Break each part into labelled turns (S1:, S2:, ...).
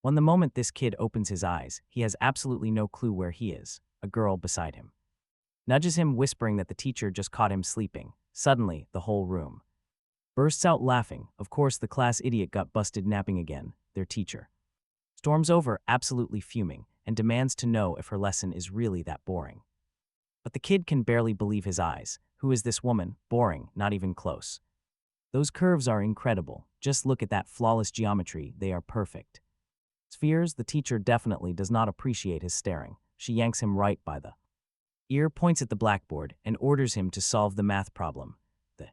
S1: When the moment this kid opens his eyes, he has absolutely no clue where he is. A girl beside him nudges him, whispering that the teacher just caught him sleeping. Suddenly, the whole room bursts out laughing. Of course, the class idiot got busted napping again. Their teacher storms over, absolutely fuming, and demands to know if her lesson is really that boring. But the kid can barely believe his eyes. Who is this woman? Boring, not even close. Those curves are incredible. Just look at that flawless geometry, they are perfect. Spheres, the teacher definitely does not appreciate his staring. She yanks him right by the ear, points at the blackboard, and orders him to solve the math problem. The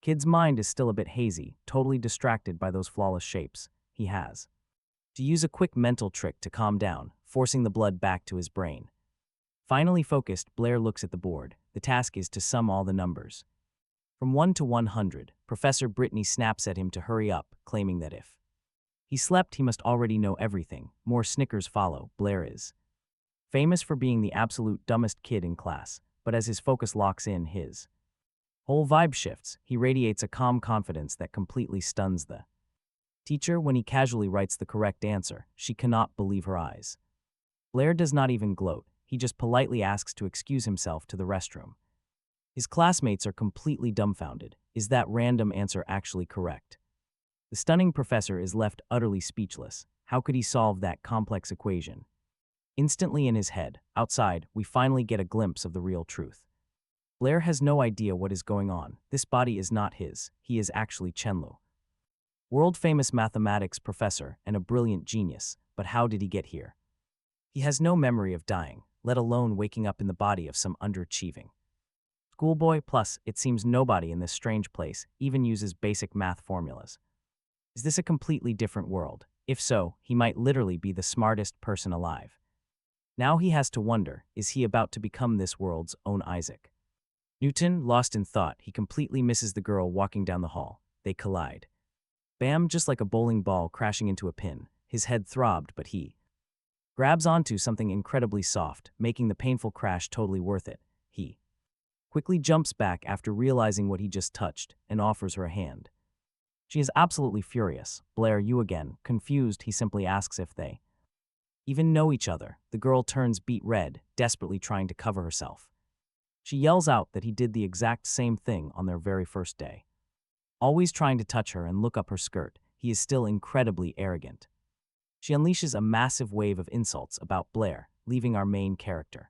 S1: kid's mind is still a bit hazy, totally distracted by those flawless shapes. He has to use a quick mental trick to calm down, forcing the blood back to his brain. Finally focused, Blair looks at the board. The task is to sum all the numbers. From 1 to 100, Professor Brittany snaps at him to hurry up, claiming that if he slept, he must already know everything. More snickers follow. Blair is famous for being the absolute dumbest kid in class, but as his focus locks in, his whole vibe shifts. He radiates a calm confidence that completely stuns the teacher. When he casually writes the correct answer, she cannot believe her eyes. Blair does not even gloat. He just politely asks to excuse himself to the restroom. His classmates are completely dumbfounded. Is that random answer actually correct? The stunning professor is left utterly speechless. How could he solve that complex equation? Instantly in his head, outside, we finally get a glimpse of the real truth. Blair has no idea what is going on. This body is not his. He is actually Chenlu, world-famous mathematics professor and a brilliant genius. But how did he get here? He has no memory of dying, let alone waking up in the body of some underachieving schoolboy. Plus, it seems nobody in this strange place even uses basic math formulas. Is this a completely different world? If so, he might literally be the smartest person alive. Now he has to wonder, is he about to become this world's own Isaac Newton? Lost in thought, he completely misses the girl walking down the hall. They collide. Bam, just like a bowling ball crashing into a pin. His head throbbed, but he grabs onto something incredibly soft, making the painful crash totally worth it. He quickly jumps back after realizing what he just touched and offers her a hand. She is absolutely furious. Blair, you again. Confused, he simply asks if they even know each other. The girl turns beet red, desperately trying to cover herself. She yells out that he did the exact same thing on their very first day. Always trying to touch her and look up her skirt, he is still incredibly arrogant. She unleashes a massive wave of insults about Blair, leaving our main character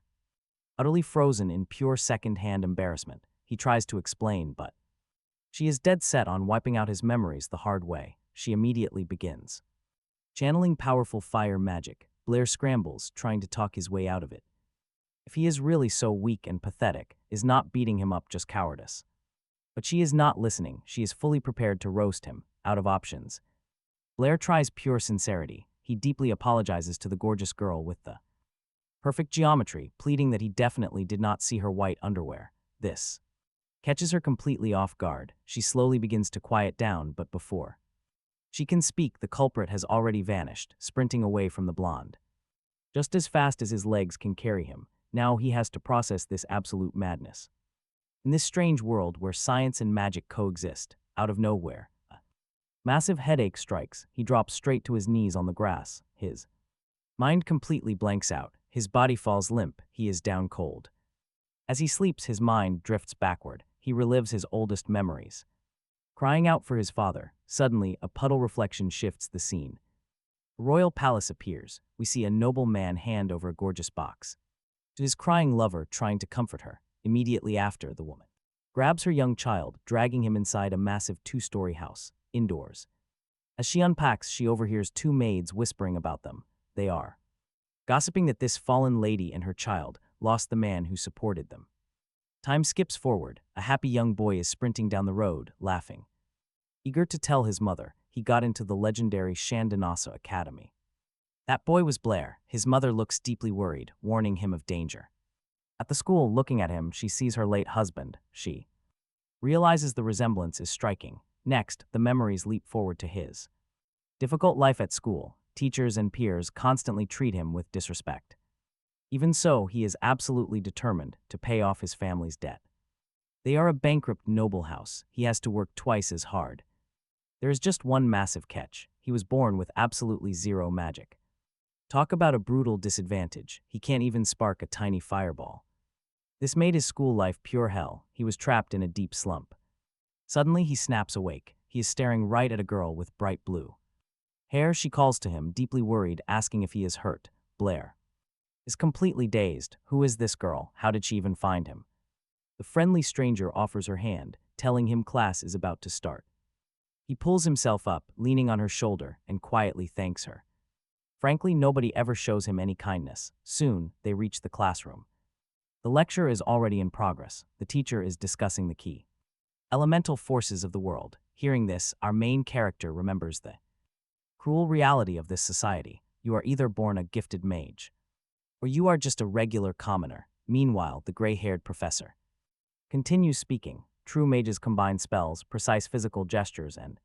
S1: utterly frozen in pure second-hand embarrassment. He tries to explain, but she is dead set on wiping out his memories the hard way. She immediately begins channeling powerful fire magic. Blair scrambles, trying to talk his way out of it. If he is really so weak and pathetic, is not beating him up just cowardice? But she is not listening. She is fully prepared to roast him, out of options. Blair tries pure sincerity. He deeply apologizes to the gorgeous girl with the perfect geometry, pleading that he definitely did not see her white underwear. This catches her completely off guard. She slowly begins to quiet down, but before she can speak, the culprit has already vanished, sprinting away from the blonde. Just as fast as his legs can carry him, now he has to process this absolute madness. In this strange world where science and magic coexist, out of nowhere, a massive headache strikes. He drops straight to his knees on the grass. His mind completely blanks out. His body falls limp. He is down cold. As he sleeps, his mind drifts backward. He relives his oldest memories. Crying out for his father, suddenly a puddle reflection shifts the scene. A royal palace appears. We see a noble man hand over a gorgeous box to his crying lover, trying to comfort her. Immediately after, the woman grabs her young child, dragging him inside a massive 2-story house, indoors. As she unpacks, she overhears 2 maids whispering about them. They are gossiping that this fallen lady and her child lost the man who supported them. Time skips forward. A happy young boy is sprinting down the road, laughing. Eager to tell his mother, he got into the legendary Shandanasa Academy. That boy was Blair. His mother looks deeply worried, warning him of danger. At the school, looking at him, she sees her late husband. She realizes the resemblance is striking. Next, the memories leap forward to his difficult life at school. Teachers and peers constantly treat him with disrespect. Even so, he is absolutely determined to pay off his family's debt. They are a bankrupt noble house. He has to work twice as hard. There is just one massive catch. He was born with absolutely zero magic. Talk about a brutal disadvantage. He can't even spark a tiny fireball. This made his school life pure hell. He was trapped in a deep slump. Suddenly, he snaps awake. He is staring right at a girl with bright blue hair. She calls to him, deeply worried, asking if he is hurt. Blair is completely dazed. Who is this girl? How did she even find him? The friendly stranger offers her hand, telling him class is about to start. He pulls himself up, leaning on her shoulder, and quietly thanks her. Frankly, nobody ever shows him any kindness. Soon, they reach the classroom. The lecture is already in progress. The teacher is discussing the key elemental forces of the world. Hearing this, our main character remembers the cruel reality of this society. You are either born a gifted mage, or you are just a regular commoner. Meanwhile, the gray-haired professor continues speaking. True mages combine spells, precise physical gestures, and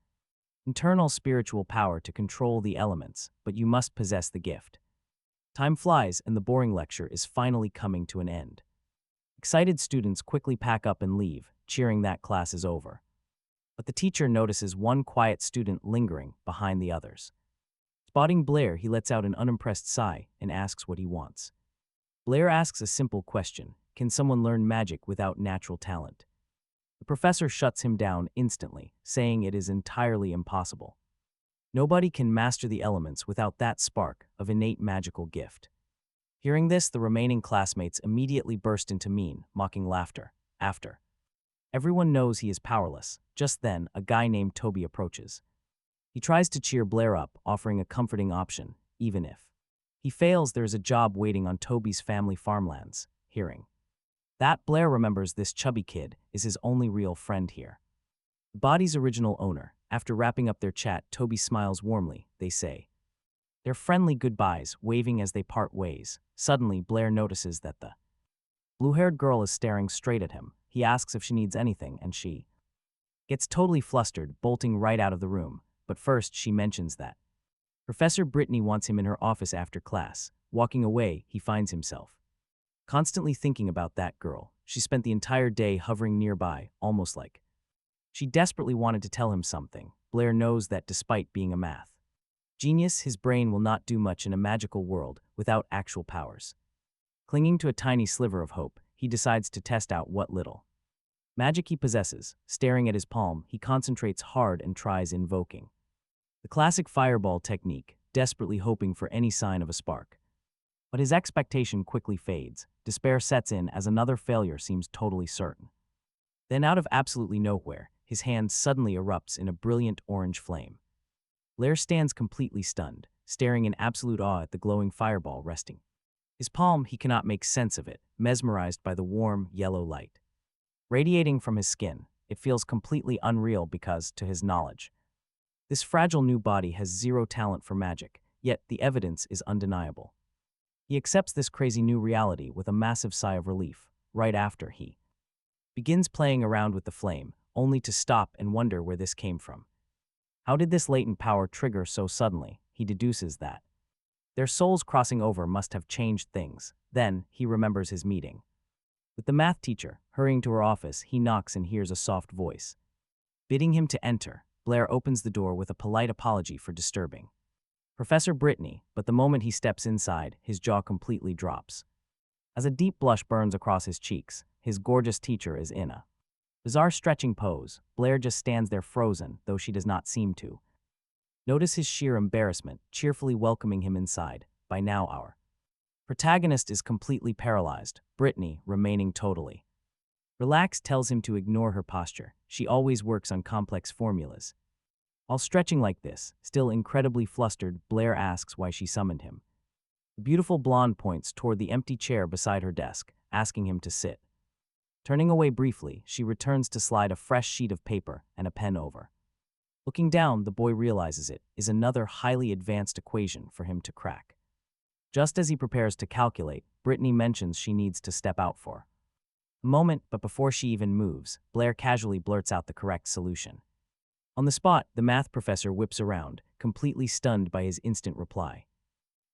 S1: internal spiritual power to control the elements, but you must possess the gift. Time flies, and the boring lecture is finally coming to an end. Excited students quickly pack up and leave, cheering that class is over. But the teacher notices one quiet student lingering behind the others. Spotting Blair, he lets out an unimpressed sigh and asks what he wants. Blair asks a simple question: can someone learn magic without natural talent? The professor shuts him down instantly, saying it is entirely impossible. Nobody can master the elements without that spark of innate magical gift. Hearing this, the remaining classmates immediately burst into mean, mocking laughter. After everyone knows he is powerless, just then, a guy named Toby approaches. He tries to cheer Blair up, offering a comforting option. Even if he fails, there is a job waiting on Toby's family farmlands. Hearing that, Blair remembers this chubby kid is his only real friend here. The body's original owner. After wrapping up their chat, Toby smiles warmly. They say their friendly goodbyes, waving as they part ways. Suddenly, Blair notices that the blue-haired girl is staring straight at him. He asks if she needs anything, and she gets totally flustered, bolting right out of the room. But first, she mentions that Professor Brittany wants him in her office after class. Walking away, he finds himself constantly thinking about that girl. She spent the entire day hovering nearby, almost like she desperately wanted to tell him something. Blair knows that despite being a math genius, his brain will not do much in a magical world without actual powers. Clinging to a tiny sliver of hope, he decides to test out what little magic he possesses. Staring at his palm, he concentrates hard and tries invoking the classic fireball technique, desperately hoping for any sign of a spark. But his expectation quickly fades. Despair sets in as another failure seems totally certain. Then, out of absolutely nowhere, his hand suddenly erupts in a brilliant orange flame. Blair stands completely stunned, staring in absolute awe at the glowing fireball resting his palm. He cannot make sense of it, mesmerized by the warm, yellow light radiating from his skin. It feels completely unreal because, to his knowledge, this fragile new body has zero talent for magic, yet the evidence is undeniable. He accepts this crazy new reality with a massive sigh of relief. Right after, he begins playing around with the flame, only to stop and wonder where this came from. How did this latent power trigger so suddenly? He deduces that their souls crossing over must have changed things. Then, he remembers his meeting with the math teacher. Hurrying to her office, he knocks and hears a soft voice bidding him to enter. Blair opens the door with a polite apology for disturbing Professor Brittany, but the moment he steps inside, his jaw completely drops. As a deep blush burns across his cheeks, his gorgeous teacher is in a bizarre stretching pose. Blair just stands there frozen, though she does not seem to notice his sheer embarrassment, cheerfully welcoming him inside. By now, our protagonist is completely paralyzed. Brittany, remaining totally relaxed, tells him to ignore her posture. She always works on complex formulas. While stretching like this, still incredibly flustered, Blair asks why she summoned him. The beautiful blonde points toward the empty chair beside her desk, asking him to sit. Turning away briefly, she returns to slide a fresh sheet of paper and a pen over. Looking down, the boy realizes it is another highly advanced equation for him to crack. Just as he prepares to calculate, Brittany mentions she needs to step out for a moment, but before she even moves, Blair casually blurts out the correct solution. On the spot, the math professor whips around, completely stunned by his instant reply.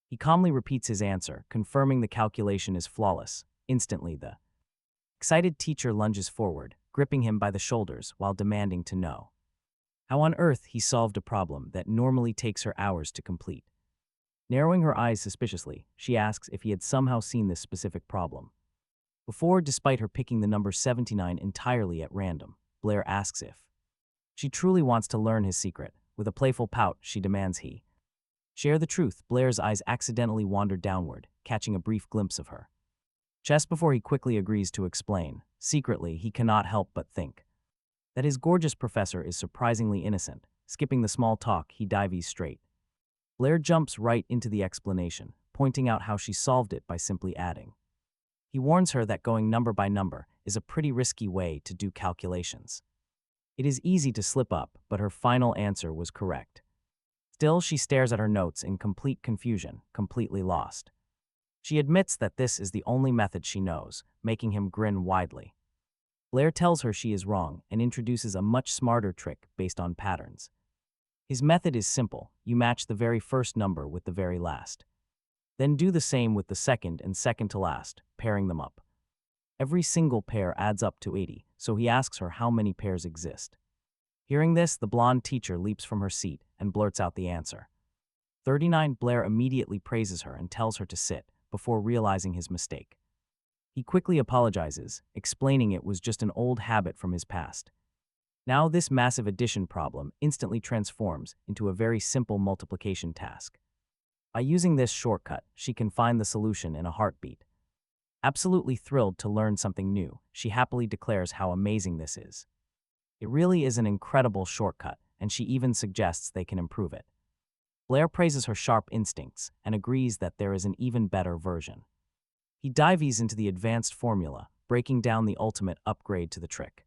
S1: He calmly repeats his answer, confirming the calculation is flawless. Instantly, the excited teacher lunges forward, gripping him by the shoulders while demanding to know How on earth he solved a problem that normally takes her hours to complete. Narrowing her eyes suspiciously, she asks if he had somehow seen this specific problem. Before, despite her picking the number 79 entirely at random, Blair asks if she truly wants to learn his secret. With a playful pout, she demands he share the truth. Blair's eyes accidentally wander downward, catching a brief glimpse of her chest before he quickly agrees to explain. Secretly, he cannot help but think that his gorgeous professor is surprisingly innocent. Skipping the small talk, he dives straight. Blair jumps right into the explanation, pointing out how she solved it by simply adding. He warns her that going number by number is a pretty risky way to do calculations. It is easy to slip up, but her final answer was correct. Still, she stares at her notes in complete confusion, completely lost. She admits that this is the only method she knows, making him grin widely. Blair tells her she is wrong and introduces a much smarter trick based on patterns. His method is simple. You match the very first number with the very last. Then do the same with the second and second to last, pairing them up. Every single pair adds up to 80, so he asks her how many pairs exist. Hearing this, the blonde teacher leaps from her seat and blurts out the answer. 39. Blair immediately praises her and tells her to sit, before realizing his mistake. He quickly apologizes, explaining it was just an old habit from his past. Now this massive addition problem instantly transforms into a very simple multiplication task. By using this shortcut, she can find the solution in a heartbeat. Absolutely thrilled to learn something new, she happily declares how amazing this is. It really is an incredible shortcut, and she even suggests they can improve it. Blair praises her sharp instincts and agrees that there is an even better version. He dives into the advanced formula, breaking down the ultimate upgrade to the trick.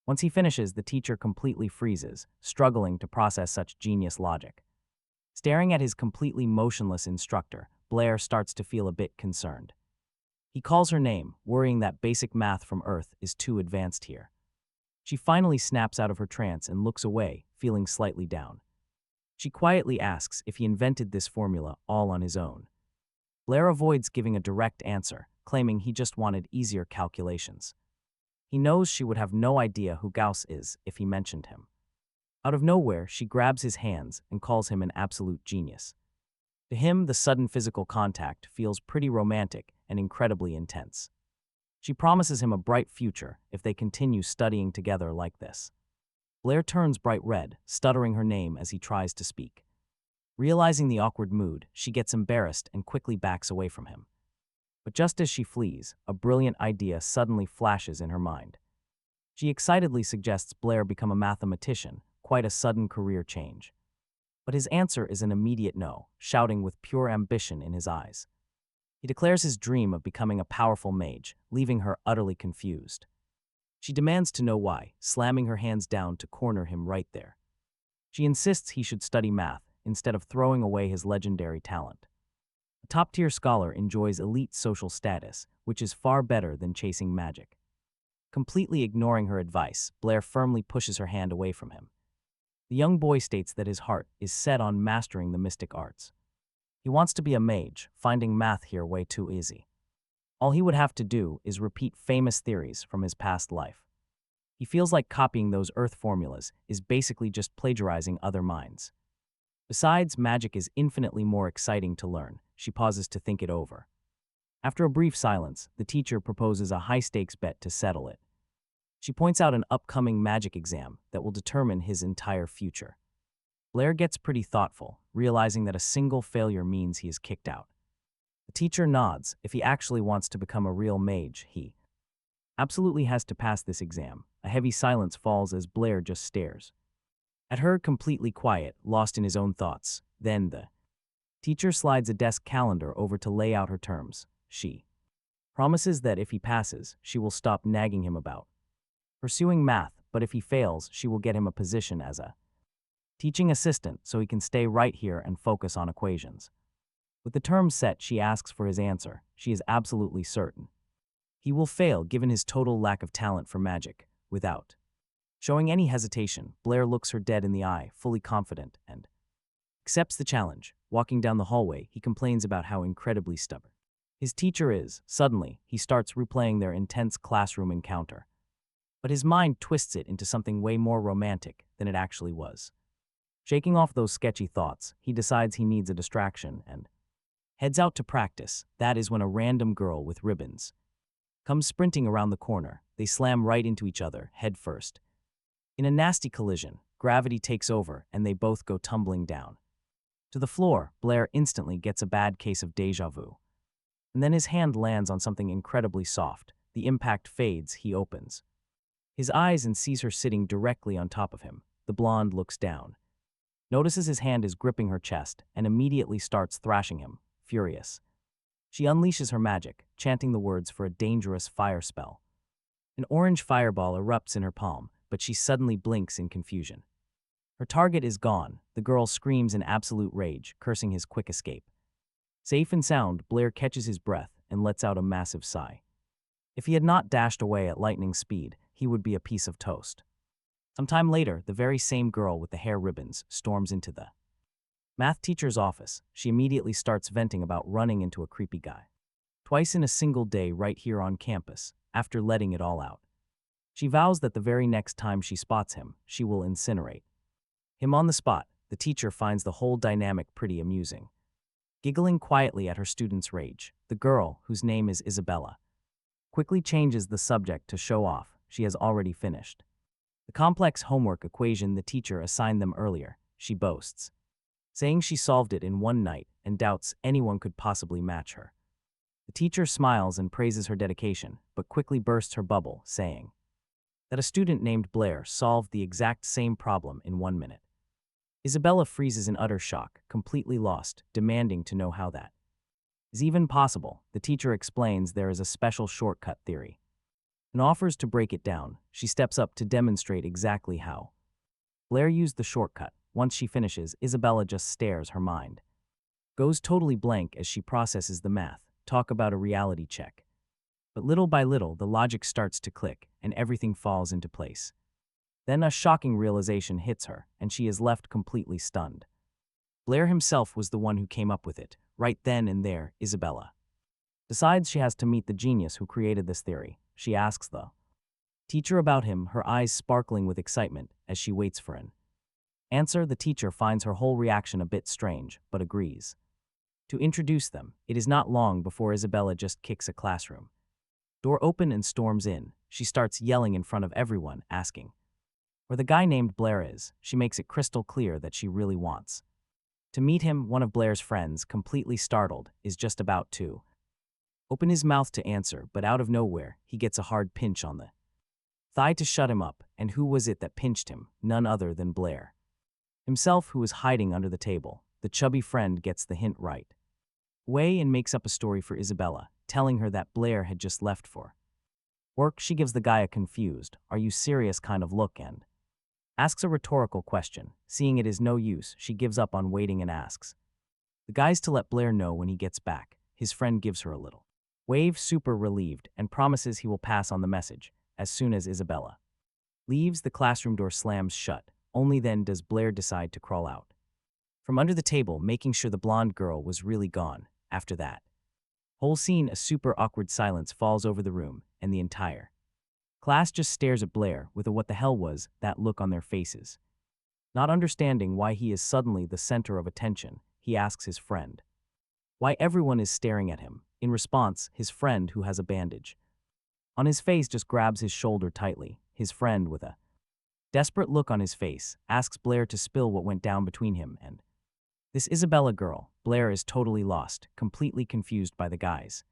S1: Once he finishes, the teacher completely freezes, struggling to process such genius logic. Staring at his completely motionless instructor, Blair starts to feel a bit concerned. He calls her name, worrying that basic math from Earth is too advanced here. She finally snaps out of her trance and looks away, feeling slightly down. She quietly asks if he invented this formula all on his own. Blair avoids giving a direct answer, claiming he just wanted easier calculations. He knows she would have no idea who Gauss is if he mentioned him. Out of nowhere, she grabs his hands and calls him an absolute genius. To him, the sudden physical contact feels pretty romantic and incredibly intense. She promises him a bright future if they continue studying together like this. Blair turns bright red, stuttering her name as he tries to speak. Realizing the awkward mood, she gets embarrassed and quickly backs away from him. But just as she flees, a brilliant idea suddenly flashes in her mind. She excitedly suggests Blair become a mathematician, quite a sudden career change. But his answer is an immediate no, shouting with pure ambition in his eyes. He declares his dream of becoming a powerful mage, leaving her utterly confused. She demands to know why, slamming her hands down to corner him right there. She insists he should study math, instead of throwing away his legendary talent. A top-tier scholar enjoys elite social status, which is far better than chasing magic. Completely ignoring her advice, Blair firmly pushes her hand away from him. The young boy states that his heart is set on mastering the mystic arts. He wants to be a mage, finding math here way too easy. All he would have to do is repeat famous theories from his past life. He feels like copying those Earth formulas is basically just plagiarizing other minds. Besides, magic is infinitely more exciting to learn. She pauses to think it over. After a brief silence, the teacher proposes a high-stakes bet to settle it. She points out an upcoming magic exam that will determine his entire future. Blair gets pretty thoughtful, realizing that a single failure means he is kicked out. The teacher nods. If he actually wants to become a real mage, he absolutely has to pass this exam. A heavy silence falls as Blair just stares at her, completely quiet, lost in his own thoughts. Then the teacher slides a desk calendar over to lay out her terms. She promises that if he passes, she will stop nagging him about pursuing math, but if he fails, she will get him a position as a teaching assistant so he can stay right here and focus on equations. With the terms set, she asks for his answer. She is absolutely certain he will fail given his total lack of talent for magic. Without showing any hesitation, Blair looks her dead in the eye, fully confident, and accepts the challenge. Walking down the hallway, he complains about how incredibly stubborn his teacher is. Suddenly, he starts replaying their intense classroom encounter. but his mind twists it into something way more romantic than it actually was. Shaking off those sketchy thoughts, he decides he needs a distraction and heads out to practice. That is when a random girl with ribbons comes sprinting around the corner. They slam right into each other, head first. In a nasty collision, gravity takes over and they both go tumbling down. To the floor, Blair instantly gets a bad case of déjà vu. And then his hand lands on something incredibly soft. The impact fades, he opens his eyes and sees her sitting directly on top of him. The blonde looks down, notices his hand is gripping her chest, and immediately starts thrashing him, furious. She unleashes her magic, chanting the words for a dangerous fire spell. An orange fireball erupts in her palm, but she suddenly blinks in confusion. Her target is gone. The girl screams in absolute rage, cursing his quick escape. Safe and sound, Blair catches his breath and lets out a massive sigh. If he had not dashed away at lightning speed, he would be a piece of toast. Sometime later, the very same girl with the hair ribbons storms into the math teacher's office. She immediately starts venting about running into a creepy guy. Twice in a single day right here on campus, after letting it all out. She vows that the very next time she spots him, she will incinerate him on the spot. The teacher finds the whole dynamic pretty amusing. Giggling quietly at her student's rage, the girl, whose name is Isabella, quickly changes the subject to show off she has already finished the complex homework equation the teacher assigned them earlier. She boasts, saying she solved it in one night and doubts anyone could possibly match her. The teacher smiles and praises her dedication, but quickly bursts her bubble, saying that a student named Blair solved the exact same problem in 1 minute. Isabella freezes in utter shock, completely lost, demanding to know how that is even possible. The teacher explains there is a special shortcut theory and offers to break it down. She steps up to demonstrate exactly how. Blair used the shortcut. Once she finishes, Isabella just stares, her mind goes totally blank as she processes the math. Talk about a reality check. But little by little, the logic starts to click and everything falls into place. Then a shocking realization hits her, and she is left completely stunned. Blair himself was the one who came up with it. Right then and there, Isabella decides she has to meet the genius who created this theory. She asks the teacher about him, her eyes sparkling with excitement as she waits for an answer. The teacher finds her whole reaction a bit strange, but agrees to introduce them. It is not long before Isabella just kicks a classroom door open and storms in. She starts yelling in front of everyone, asking where the guy named Blair is. She makes it crystal clear that she really wants to meet him. One of Blair's friends, completely startled, is just about to open his mouth to answer, but out of nowhere, he gets a hard pinch on the thigh to shut him up. And who was it that pinched him? None other than Blair himself, who was hiding under the table. The chubby friend gets the hint right away and makes up a story for Isabella, telling her that Blair had just left for work. She gives the guy a confused, "Are you serious?" kind of look and asks a rhetorical question. Seeing it is no use, she gives up on waiting and asks the guys to let Blair know when he gets back. His friend gives her a little wave, super relieved, and promises he will pass on the message. As soon as Isabella leaves, the classroom door slams shut. Only then does Blair decide to crawl out from under the table, making sure the blonde girl was really gone. After that whole scene, a super awkward silence falls over the room, and the entire class just stares at Blair with a "what the hell was that" look on their faces. Not understanding why he is suddenly the center of attention, he asks his friend why everyone is staring at him. In response, his friend, who has a bandage on his face, just grabs his shoulder tightly. His friend, with a desperate look on his face, asks Blair to spill what went down between him and this Isabella girl. Blair is totally lost, completely confused by the guy's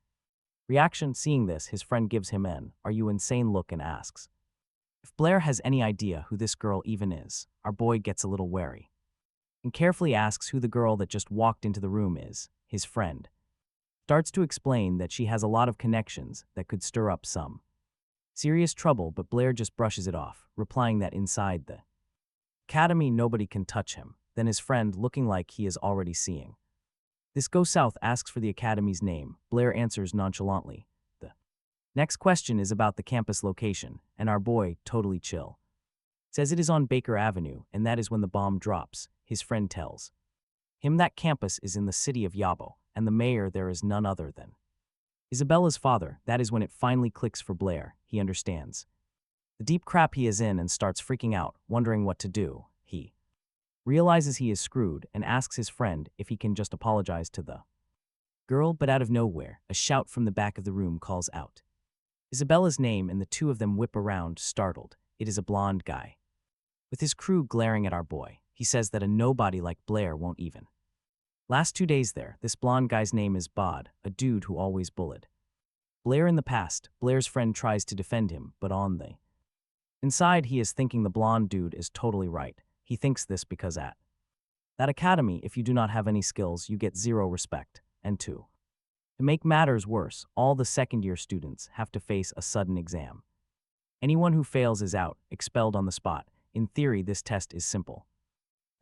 S1: reaction. Seeing this, his friend gives him an "are you insane" look and asks if Blair has any idea who this girl even is. Our boy gets a little wary and carefully asks who the girl that just walked into the room is. His friend starts to explain that she has a lot of connections that could stir up some serious trouble, but Blair just brushes it off, replying that inside the academy nobody can touch him. Then his friend, looking like he is already seeing this go south, asks for the academy's name. Blair answers nonchalantly. The next question is about the campus location, and our boy, totally chill, says it is on Baker Avenue, and that is when the bomb drops. His friend tells him that campus is in the city of Yabo, and the mayor there is none other than Isabella's father. That is when it finally clicks for Blair. He understands The deep crap he is in and starts freaking out, wondering what to do. He realizes he is screwed and asks his friend if he can just apologize to the girl, but out of nowhere, a shout from the back of the room calls out Isabella's name, and the two of them whip around, startled. It is a blonde guy. With his crew glaring at our boy, he says that a nobody like Blair won't even last 2 days there. This blonde guy's name is Bod, a dude who always bullied Blair in the past. Blair's friend tries to defend him, but on the inside he is thinking the blonde dude is totally right. He thinks this because at that academy, if you do not have any skills, you get zero respect. And to make matters worse, all the second-year students have to face a sudden exam. Anyone who fails is out, expelled on the spot. In theory, this test is simple.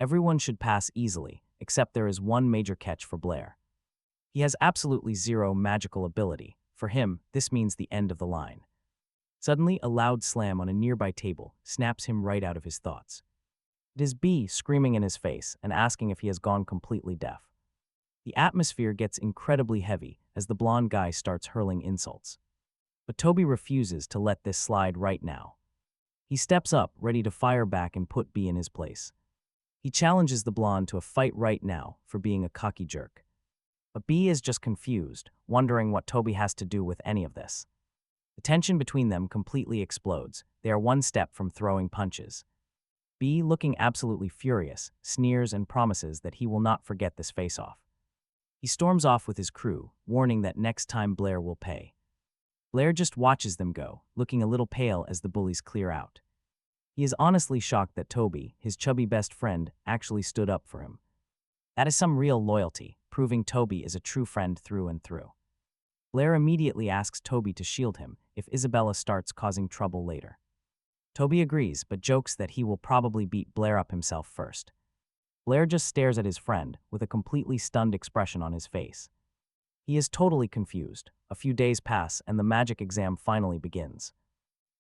S1: Everyone should pass easily, except there is one major catch for Blair. He has absolutely zero magical ability. For him, this means the end of the line. Suddenly, a loud slam on a nearby table snaps him right out of his thoughts. It is B screaming in his face and asking if he has gone completely deaf. The atmosphere gets incredibly heavy as the blonde guy starts hurling insults. But Toby refuses to let this slide right now. He steps up, ready to fire back and put B in his place. He challenges the blonde to a fight right now for being a cocky jerk. But B is just confused, wondering what Toby has to do with any of this. The tension between them completely explodes. They are one step from throwing punches. B, looking absolutely furious, sneers and promises that he will not forget this face-off. He storms off with his crew, warning that next time Blair will pay. Blair just watches them go, looking a little pale as the bullies clear out. He is honestly shocked that Toby, his chubby best friend, actually stood up for him. That is some real loyalty, proving Toby is a true friend through and through. Blair immediately asks Toby to shield him if Isabella starts causing trouble later. Toby agrees, but jokes that he will probably beat Blair up himself first. Blair just stares at his friend with a completely stunned expression on his face. He is totally confused. A few days pass and the magic exam finally begins.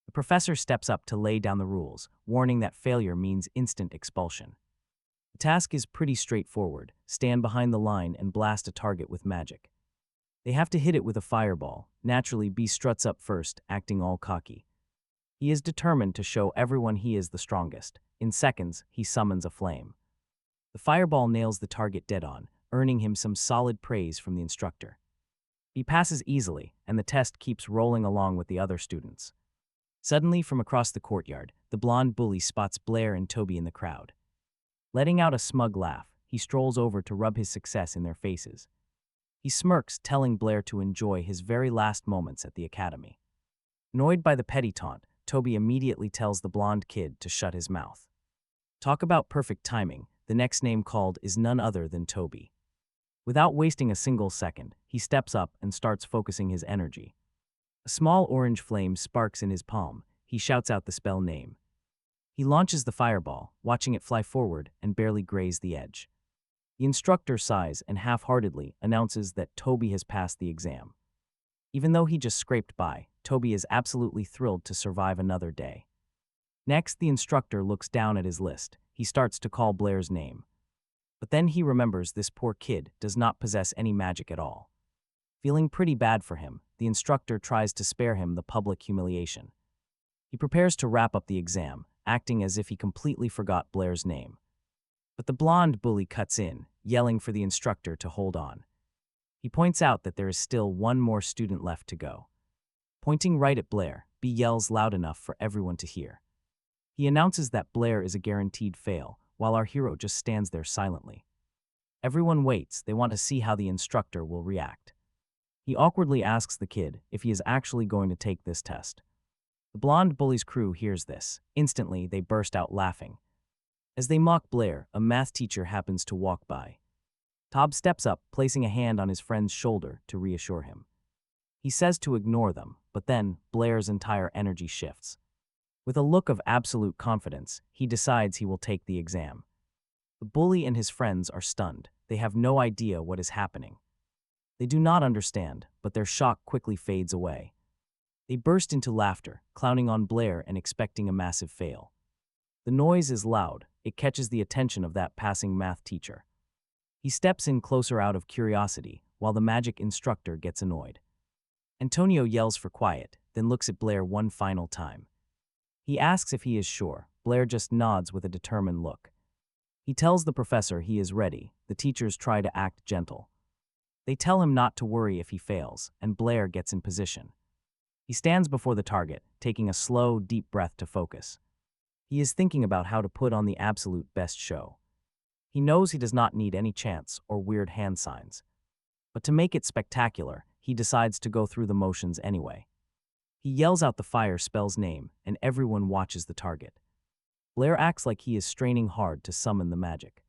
S1: The professor steps up to lay down the rules, warning that failure means instant expulsion. The task is pretty straightforward. Stand behind the line and blast a target with magic. They have to hit it with a fireball. Naturally, B struts up first, acting all cocky. He is determined to show everyone he is the strongest. In seconds, he summons a flame. The fireball nails the target dead on, earning him some solid praise from the instructor. He passes easily, and the test keeps rolling along with the other students. Suddenly, from across the courtyard, the blonde bully spots Blair and Toby in the crowd. Letting out a smug laugh, he strolls over to rub his success in their faces. He smirks, telling Blair to enjoy his very last moments at the academy. Annoyed by the petty taunt, Toby immediately tells the blonde kid to shut his mouth. Talk about perfect timing. The next name called is none other than Toby. Without wasting a single second, he steps up and starts focusing his energy. A small orange flame sparks in his palm. He shouts out the spell name. He launches the fireball, watching it fly forward and barely graze the edge. The instructor sighs and half-heartedly announces that Toby has passed the exam. Even though he just scraped by, Toby is absolutely thrilled to survive another day. Next, the instructor looks down at his list. He starts to call Blair's name. But then he remembers this poor kid does not possess any magic at all. Feeling pretty bad for him, the instructor tries to spare him the public humiliation. He prepares to wrap up the exam, acting as if he completely forgot Blair's name. But the blonde bully cuts in, yelling for the instructor to hold on. He points out that there is still one more student left to go. Pointing right at Blair, B yells loud enough for everyone to hear. He announces that Blair is a guaranteed fail, while our hero just stands there silently. Everyone waits. They want to see how the instructor will react. He awkwardly asks the kid if he is actually going to take this test. The blonde bully's crew hears this. Instantly, they burst out laughing. As they mock Blair, a math teacher happens to walk by. Tob steps up, placing a hand on his friend's shoulder to reassure him. He says to ignore them, but then Blair's entire energy shifts. With a look of absolute confidence, he decides he will take the exam. The bully and his friends are stunned. They have no idea what is happening. They do not understand, but their shock quickly fades away. They burst into laughter, clowning on Blair and expecting a massive fail. The noise is loud. It catches the attention of that passing math teacher. He steps in closer out of curiosity, while the magic instructor gets annoyed. Antonio yells for quiet, then looks at Blair one final time. He asks if he is sure. Blair just nods with a determined look. He tells the professor he is ready. The teachers try to act gentle. They tell him not to worry if he fails, and Blair gets in position. He stands before the target, taking a slow, deep breath to focus. He is thinking about how to put on the absolute best show. He knows he does not need any chants or weird hand signs. But to make it spectacular, he decides to go through the motions anyway. He yells out the fire spell's name, and everyone watches the target. Blair acts like he is straining hard to summon the magic.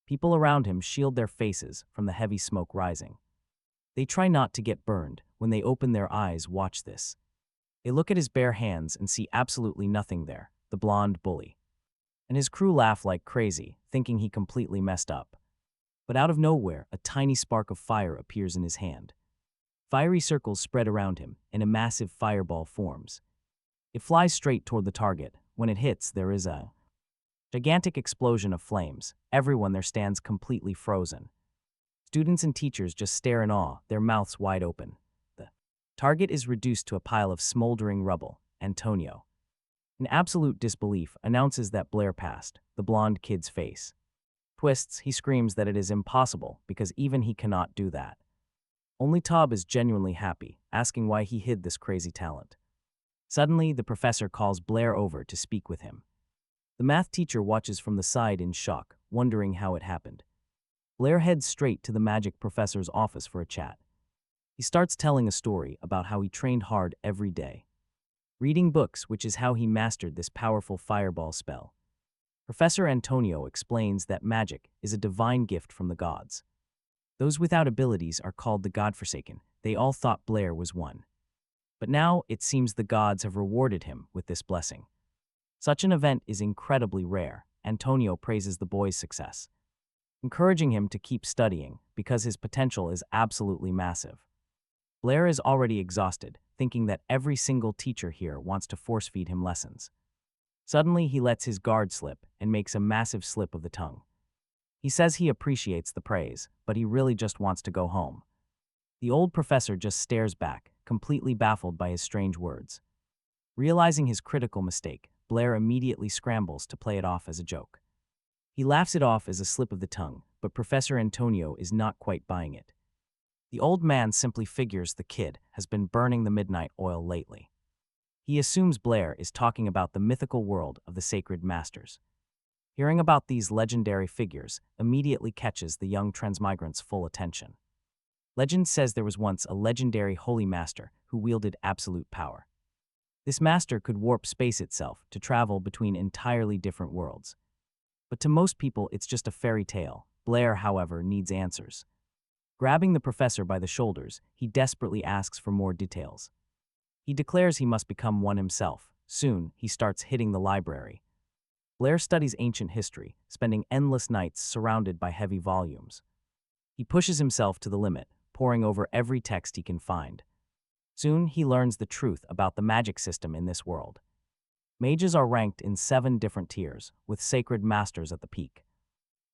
S1: People around him shield their faces from the heavy smoke rising. They try not to get burned. When they open their eyes, watch this. They look at his bare hands and see absolutely nothing there, the blonde bully. And his crew laugh like crazy, thinking he completely messed up. But out of nowhere, a tiny spark of fire appears in his hand. Fiery circles spread around him, and a massive fireball forms. It flies straight toward the target. When it hits, there is a gigantic explosion of flames. Everyone there stands completely frozen. Students and teachers just stare in awe, their mouths wide open. The target is reduced to a pile of smoldering rubble. Antonio, in absolute disbelief, announces that Blair passed. The blonde kid's face twists. He screams that it is impossible because even he cannot do that. Only Tob is genuinely happy, asking why he hid this crazy talent. Suddenly, the professor calls Blair over to speak with him. The math teacher watches from the side in shock, wondering how it happened. Blair heads straight to the magic professor's office for a chat. He starts telling a story about how he trained hard every day, reading books, which is how he mastered this powerful fireball spell. Professor Antonio explains that magic is a divine gift from the gods. Those without abilities are called the godforsaken. They all thought Blair was one. But now it seems the gods have rewarded him with this blessing. Such an event is incredibly rare. Antonio praises the boy's success, encouraging him to keep studying because his potential is absolutely massive. Blair is already exhausted, thinking that every single teacher here wants to force-feed him lessons. Suddenly, he lets his guard slip and makes a massive slip of the tongue. He says he appreciates the praise, but he really just wants to go home. The old professor just stares back, completely baffled by his strange words. Realizing his critical mistake, Blair immediately scrambles to play it off as a joke. He laughs it off as a slip of the tongue, but Professor Antonio is not quite buying it. The old man simply figures the kid has been burning the midnight oil lately. He assumes Blair is talking about the mythical world of the sacred masters. Hearing about these legendary figures immediately catches the young transmigrant's full attention. Legend says there was once a legendary holy master who wielded absolute power. This master could warp space itself to travel between entirely different worlds. But to most people, it's just a fairy tale. Blair, however, needs answers. Grabbing the professor by the shoulders, he desperately asks for more details. He declares he must become one himself. Soon, he starts hitting the library. Blair studies ancient history, spending endless nights surrounded by heavy volumes. He pushes himself to the limit, poring over every text he can find. Soon, he learns the truth about the magic system in this world. Mages are ranked in 7 different tiers, with sacred masters at the peak.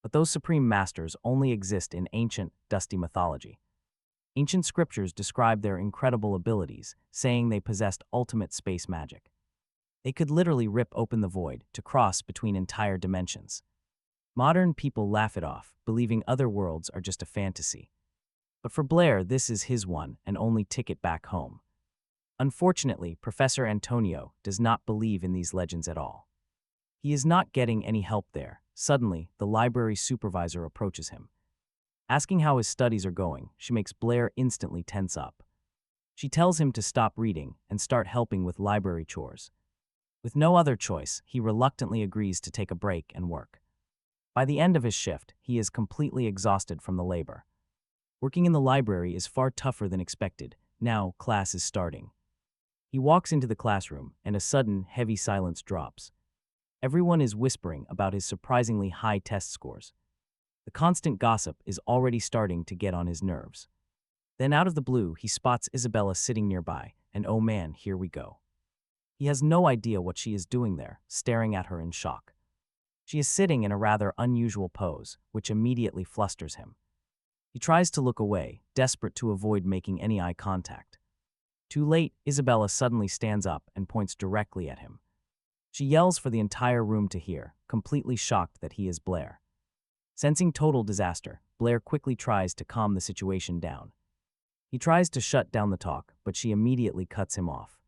S1: But those supreme masters only exist in ancient, dusty mythology. Ancient scriptures describe their incredible abilities, saying they possessed ultimate space magic. They could literally rip open the void to cross between entire dimensions. Modern people laugh it off, believing other worlds are just a fantasy. But for Blair, this is his one and only ticket back home. Unfortunately, Professor Antonio does not believe in these legends at all. He is not getting any help there. Suddenly, the library supervisor approaches him. Asking how his studies are going, she makes Blair instantly tense up. She tells him to stop reading and start helping with library chores. With no other choice, he reluctantly agrees to take a break and work. By the end of his shift, he is completely exhausted from the labor. Working in the library is far tougher than expected. Now, class is starting. He walks into the classroom, and a sudden, heavy silence drops. Everyone is whispering about his surprisingly high test scores. The constant gossip is already starting to get on his nerves. Then out of the blue, he spots Isabella sitting nearby, and oh man, here we go. He has no idea what she is doing there, staring at her in shock. She is sitting in a rather unusual pose, which immediately flusters him. He tries to look away, desperate to avoid making any eye contact. Too late, Isabella suddenly stands up and points directly at him. She yells for the entire room to hear, completely shocked that he is Blair. Sensing total disaster, Blair quickly tries to calm the situation down. He tries to shut down the talk, but she immediately cuts him off.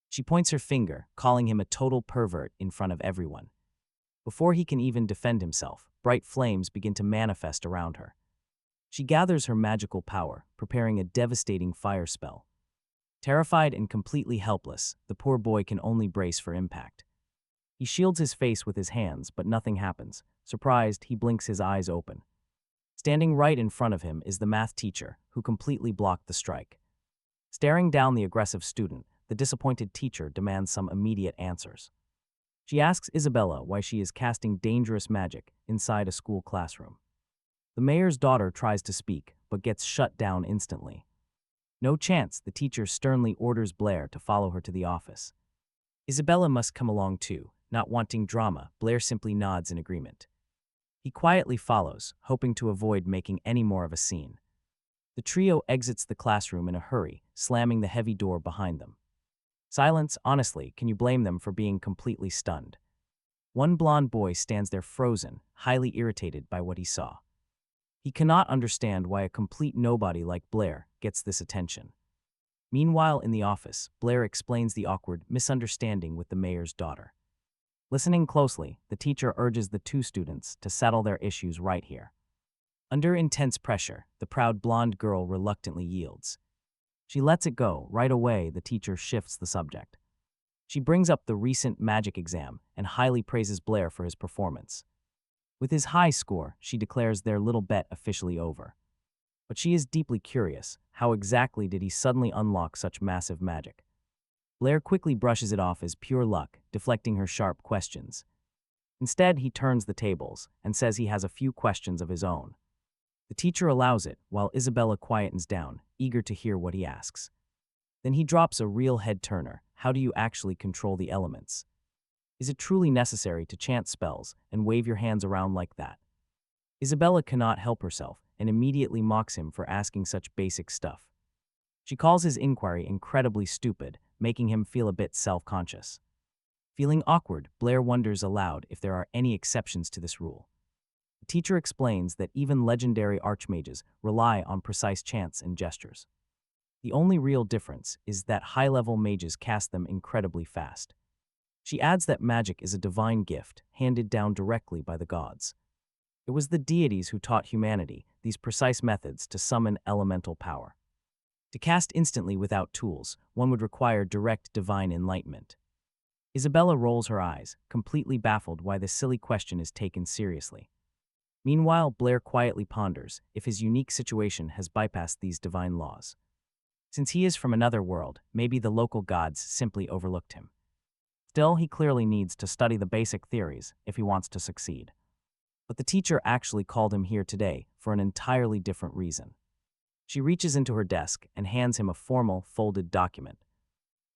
S1: She points her finger, calling him a total pervert in front of everyone. Before he can even defend himself, bright flames begin to manifest around her. She gathers her magical power, preparing a devastating fire spell. Terrified and completely helpless, the poor boy can only brace for impact. He shields his face with his hands, but nothing happens. Surprised, he blinks his eyes open. Standing right in front of him is the math teacher, who completely blocked the strike. Staring down the aggressive student, the disappointed teacher demands some immediate answers. She asks Isabella why she is casting dangerous magic inside a school classroom. The mayor's daughter tries to speak, but gets shut down instantly. No chance, the teacher sternly orders Blair to follow her to the office. Isabella must come along too. Not wanting drama, Blair simply nods in agreement. He quietly follows, hoping to avoid making any more of a scene. The trio exits the classroom in a hurry, slamming the heavy door behind them. Silence, honestly, can you blame them for being completely stunned? One blonde boy stands there frozen, highly irritated by what he saw. He cannot understand why a complete nobody like Blair gets this attention. Meanwhile, in the office, Blair explains the awkward misunderstanding with the mayor's daughter. Listening closely, the teacher urges the two students to settle their issues right here. Under intense pressure, the proud blonde girl reluctantly yields. She lets it go. Right away, the teacher shifts the subject. She brings up the recent magic exam and highly praises Blair for his performance. With his high score, she declares their little bet officially over. But she is deeply curious. How exactly did he suddenly unlock such massive magic? Blair quickly brushes it off as pure luck, deflecting her sharp questions. Instead, he turns the tables and says he has a few questions of his own. The teacher allows it, while Isabella quietens down, eager to hear what he asks. Then he drops a real head-turner. How do you actually control the elements? Is it truly necessary to chant spells and wave your hands around like that? Isabella cannot help herself and immediately mocks him for asking such basic stuff. She calls his inquiry incredibly stupid, making him feel a bit self-conscious. Feeling awkward, Blair wonders aloud if there are any exceptions to this rule. The teacher explains that even legendary archmages rely on precise chants and gestures. The only real difference is that high-level mages cast them incredibly fast. She adds that magic is a divine gift, handed down directly by the gods. It was the deities who taught humanity these precise methods to summon elemental power. To cast instantly without tools, one would require direct divine enlightenment. Isabella rolls her eyes, completely baffled why this silly question is taken seriously. Meanwhile, Blair quietly ponders if his unique situation has bypassed these divine laws. Since he is from another world, maybe the local gods simply overlooked him. Still, he clearly needs to study the basic theories if he wants to succeed. But the teacher actually called him here today for an entirely different reason. She reaches into her desk and hands him a formal, folded document.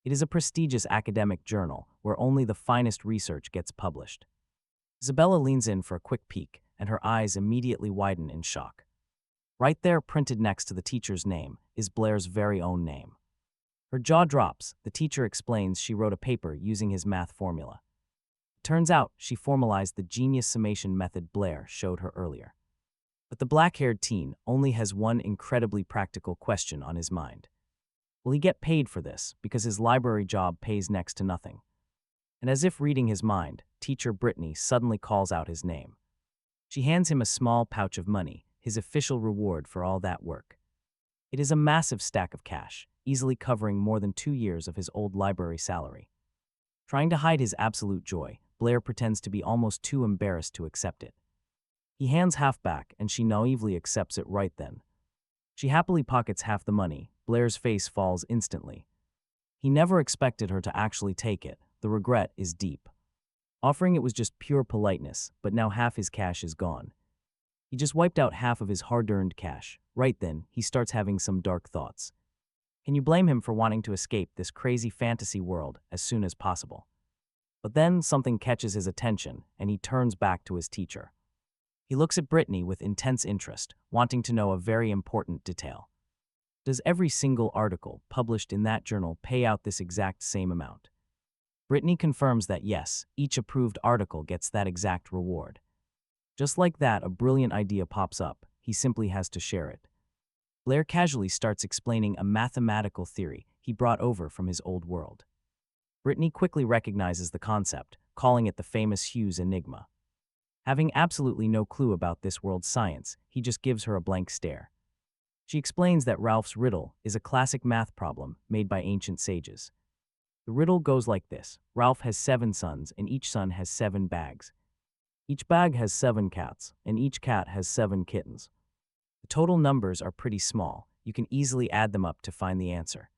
S1: It is a prestigious academic journal where only the finest research gets published. Isabella leans in for a quick peek, and her eyes immediately widen in shock. Right there, printed next to the teacher's name, is Blair's very own name. Her jaw drops. The teacher explains she wrote a paper using his math formula. It turns out she formalized the genius summation method Blair showed her earlier. But the black-haired teen only has one incredibly practical question on his mind. Will he get paid for this, because his library job pays next to nothing? And as if reading his mind, teacher Brittany suddenly calls out his name. She hands him a small pouch of money, his official reward for all that work. It is a massive stack of cash, easily covering more than 2 years of his old library salary. Trying to hide his absolute joy, Blair pretends to be almost too embarrassed to accept it. He hands half back, and she naively accepts it right then. She happily pockets half the money. Blair's face falls instantly. He never expected her to actually take it. The regret is deep. Offering it was just pure politeness, but now half his cash is gone. He just wiped out half of his hard-earned cash. Right then, he starts having some dark thoughts. Can you blame him for wanting to escape this crazy fantasy world as soon as possible? But then something catches his attention, and he turns back to his teacher. He looks at Brittany with intense interest, wanting to know a very important detail. Does every single article published in that journal pay out this exact same amount? Brittany confirms that yes, each approved article gets that exact reward. Just like that, a brilliant idea pops up. He simply has to share it. Blair casually starts explaining a mathematical theory he brought over from his old world. Brittany quickly recognizes the concept, calling it the famous Hughes enigma. Having absolutely no clue about this world's science, he just gives her a blank stare. She explains that Ralph's riddle is a classic math problem made by ancient sages. The riddle goes like this: Ralph has 7 sons, and each son has 7 bags. Each bag has 7 cats, and each cat has 7 kittens. The total numbers are pretty small. You can easily add them up to find the answer.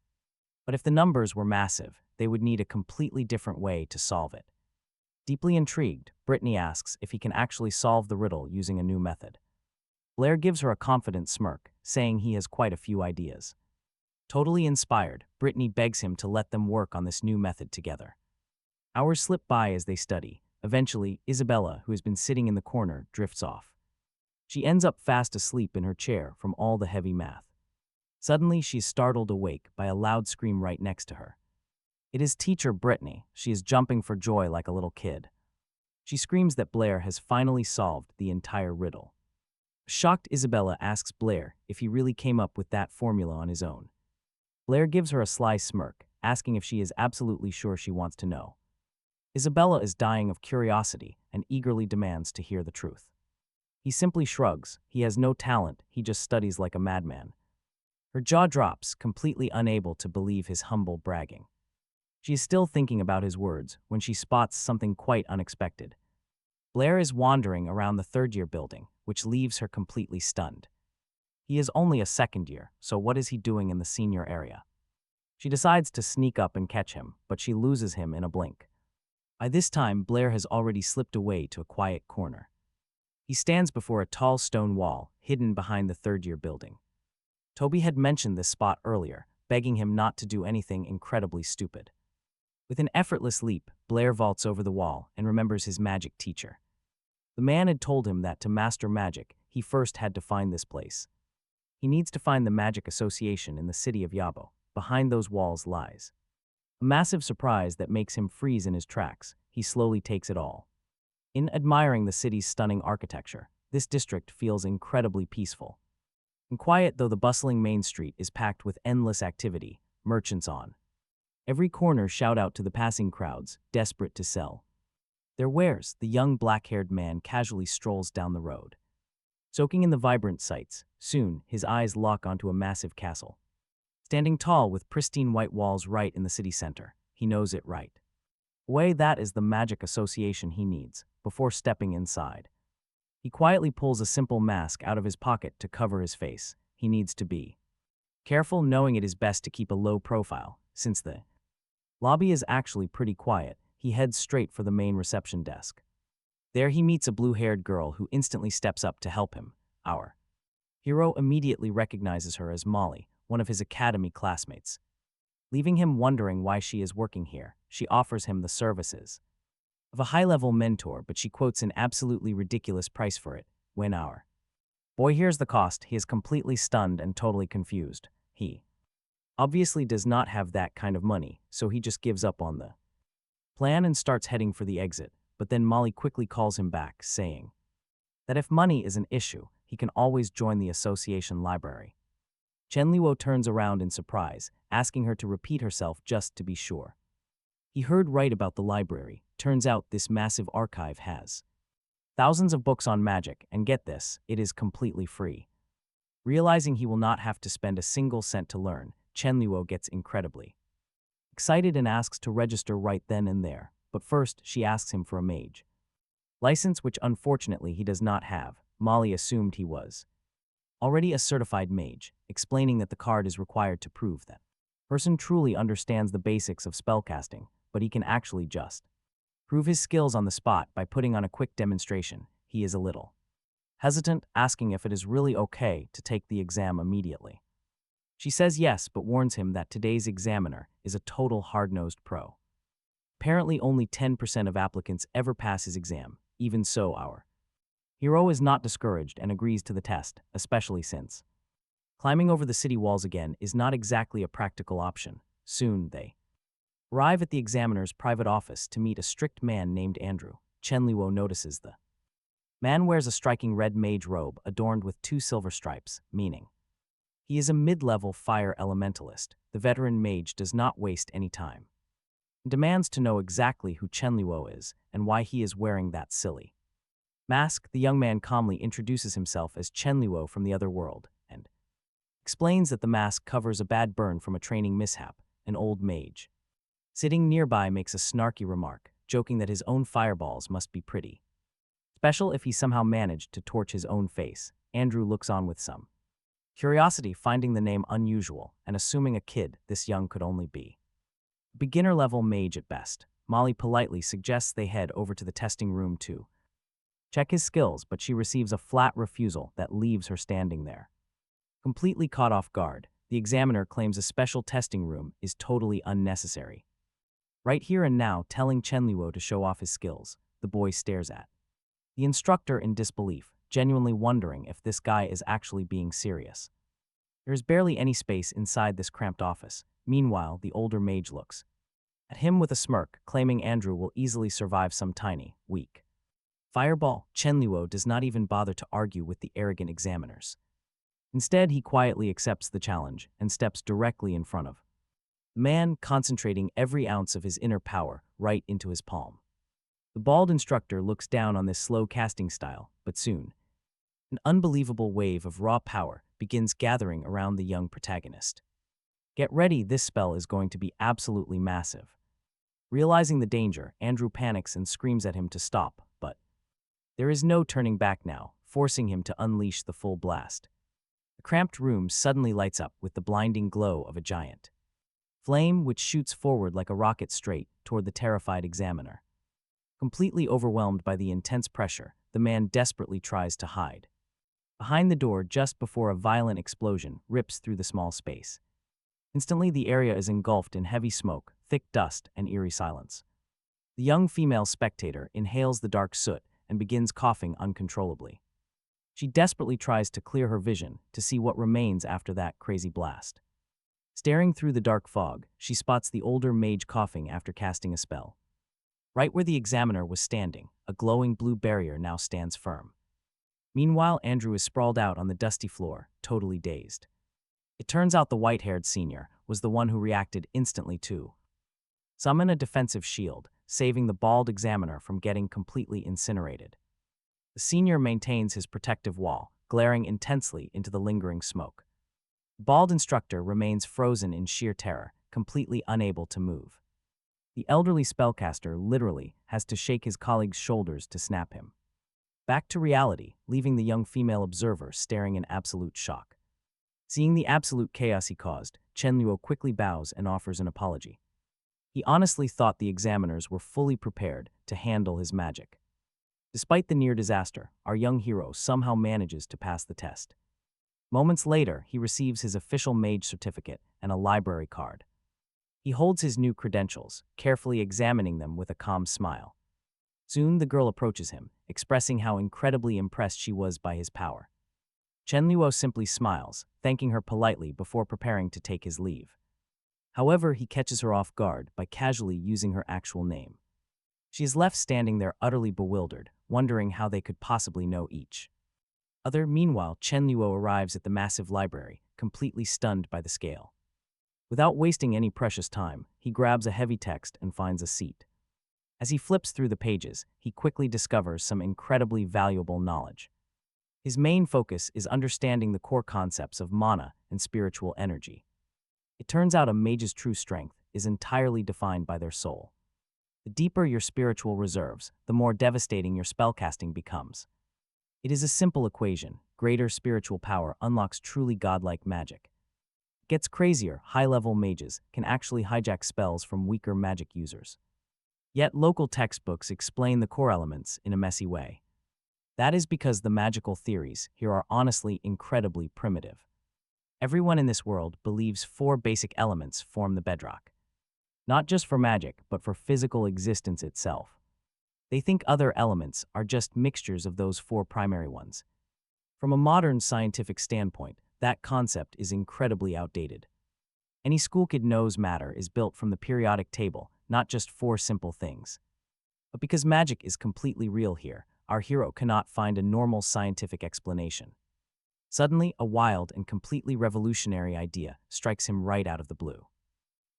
S1: But if the numbers were massive, they would need a completely different way to solve it. Deeply intrigued, Brittany asks if he can actually solve the riddle using a new method. Blair gives her a confident smirk, saying he has quite a few ideas. Totally inspired, Brittany begs him to let them work on this new method together. Hours slip by as they study. Eventually, Isabella, who has been sitting in the corner, drifts off. She ends up fast asleep in her chair from all the heavy math. Suddenly, she is startled awake by a loud scream right next to her. It is teacher Brittany. She is jumping for joy like a little kid. She screams that Blair has finally solved the entire riddle. Shocked, Isabella asks Blair if he really came up with that formula on his own. Blair gives her a sly smirk, asking if she is absolutely sure she wants to know. Isabella is dying of curiosity and eagerly demands to hear the truth. He simply shrugs. He has no talent, he just studies like a madman. Her jaw drops, completely unable to believe his humble bragging. She is still thinking about his words when she spots something quite unexpected. Blair is wandering around the third-year building, which leaves her completely stunned. He is only a second year, so what is he doing in the senior area? She decides to sneak up and catch him, but she loses him in a blink. By this time, Blair has already slipped away to a quiet corner. He stands before a tall stone wall, hidden behind the third-year building. Toby had mentioned this spot earlier, begging him not to do anything incredibly stupid. With an effortless leap, Blair vaults over the wall and remembers his magic teacher. The man had told him that to master magic, he first had to find this place. He needs to find the magic association in the city of Yabo. Behind those walls lies a massive surprise that makes him freeze in his tracks. He slowly takes it all in. Admiring the city's stunning architecture, this district feels incredibly peaceful. And quiet though the bustling main street is packed with endless activity, merchants on every corner shout out to the passing crowds, desperate to sell their wares. The young black-haired man casually strolls down the road, soaking in the vibrant sights. Soon, his eyes lock onto a massive castle. Standing tall with pristine white walls right in the city center, he knows it right away. That is the magic association he needs. Before stepping inside, he quietly pulls a simple mask out of his pocket to cover his face. He needs to be careful, knowing it is best to keep a low profile. Since the lobby is actually pretty quiet, he heads straight for the main reception desk. There he meets a blue-haired girl who instantly steps up to help him. Our hero immediately recognizes her as Molly, one of his academy classmates. Leaving him wondering why she is working here, she offers him the services of a high-level mentor, but she quotes an absolutely ridiculous price for it. When our boy hears the cost, he is completely stunned and totally confused. He obviously does not have that kind of money, so he just gives up on the plan and starts heading for the exit. But then Molly quickly calls him back, saying that if money is an issue, he can always join the association library. Chenliwo turns around in surprise, asking her to repeat herself just to be sure. He heard right about the library. Turns out this massive archive has thousands of books on magic, and get this, it is completely free. Realizing he will not have to spend a single cent to learn, Chenliwo gets incredibly excited and asks to register right then and there. But first, she asks him for a mage license, which unfortunately he does not have. Molly assumed he was already a certified mage, explaining that the card is required to prove that person truly understands the basics of spellcasting, but he can actually just prove his skills on the spot by putting on a quick demonstration. He is a little hesitant, asking if it is really okay to take the exam immediately. She says yes, but warns him that today's examiner is a total hard-nosed pro. Apparently only 10% of applicants ever pass his exam. Even so, our hero is not discouraged and agrees to the test, especially since climbing over the city walls again is not exactly a practical option. Soon they Arrive at the examiner's private office to meet a strict man named Andrew. Chenliwo notices the man wears a striking red mage robe adorned with 2 silver stripes, meaning he is a mid-level fire elementalist. The veteran mage does not waste any time and demands to know exactly who Chenliwo is and why he is wearing that silly mask. The young man calmly introduces himself as Chenliwo from the other world and explains that the mask covers a bad burn from a training mishap. An old mage sitting nearby makes a snarky remark, joking that his own fireballs must be pretty special if he somehow managed to torch his own face. Andrew looks on with some curiosity, finding the name unusual and assuming a kid this young could only be beginner-level mage at best. Molly politely suggests they head over to the testing room to check his skills, but she receives a flat refusal that leaves her standing there. Completely caught off guard, the examiner claims a special testing room is totally unnecessary. Right here and now, telling Chenliwo to show off his skills, the boy stares at the instructor in disbelief, genuinely wondering if this guy is actually being serious. There is barely any space inside this cramped office. Meanwhile, the older mage looks at him with a smirk, claiming Andrew will easily survive some tiny, weak fireball. Chenliwo does not even bother to argue with the arrogant examiners. Instead, he quietly accepts the challenge and steps directly in front of the man, concentrating every ounce of his inner power right into his palm. The bald instructor looks down on this slow casting style, but soon, an unbelievable wave of raw power begins gathering around the young protagonist. Get ready, this spell is going to be absolutely massive. Realizing the danger, Andrew panics and screams at him to stop, but there is no turning back now, forcing him to unleash the full blast. The cramped room suddenly lights up with the blinding glow of a giant flame which shoots forward like a rocket straight toward the terrified examiner. Completely overwhelmed by the intense pressure, the man desperately tries to hide behind the door just before a violent explosion rips through the small space. Instantly, the area is engulfed in heavy smoke, thick dust, and eerie silence. The young female spectator inhales the dark soot and begins coughing uncontrollably. She desperately tries to clear her vision to see what remains after that crazy blast. Staring through the dark fog, she spots the older mage coughing after casting a spell. Right where the examiner was standing, a glowing blue barrier now stands firm. Meanwhile, Andrew is sprawled out on the dusty floor, totally dazed. It turns out the white-haired senior was the one who reacted instantly to summon a defensive shield, saving the bald examiner from getting completely incinerated. The senior maintains his protective wall, glaring intensely into the lingering smoke. The bald instructor remains frozen in sheer terror, completely unable to move. The elderly spellcaster literally has to shake his colleague's shoulders to snap him back to reality, leaving the young female observer staring in absolute shock. Seeing the absolute chaos he caused, Chenliwo quickly bows and offers an apology. He honestly thought the examiners were fully prepared to handle his magic. Despite the near disaster, our young hero somehow manages to pass the test. Moments later, he receives his official mage certificate and a library card. He holds his new credentials, carefully examining them with a calm smile. Soon, the girl approaches him, expressing how incredibly impressed she was by his power. Chenliwo simply smiles, thanking her politely before preparing to take his leave. However, he catches her off guard by casually using her actual name. She is left standing there utterly bewildered, wondering how they could possibly know each other. Meanwhile, Chenliwo arrives at the massive library, completely stunned by the scale. Without wasting any precious time, he grabs a heavy text and finds a seat. As he flips through the pages, he quickly discovers some incredibly valuable knowledge. His main focus is understanding the core concepts of mana and spiritual energy. It turns out a mage's true strength is entirely defined by their soul. The deeper your spiritual reserves, the more devastating your spellcasting becomes. It is a simple equation: greater spiritual power unlocks truly godlike magic. It gets crazier: high-level mages can actually hijack spells from weaker magic users. Yet local textbooks explain the core elements in a messy way. That is because the magical theories here are honestly incredibly primitive. Everyone in this world believes 4 basic elements form the bedrock. Not just for magic, but for physical existence itself. They think other elements are just mixtures of those 4 primary ones. From a modern scientific standpoint, that concept is incredibly outdated. Any school kid knows matter is built from the periodic table, not just four simple things. But because magic is completely real here, our hero cannot find a normal scientific explanation. Suddenly, a wild and completely revolutionary idea strikes him right out of the blue.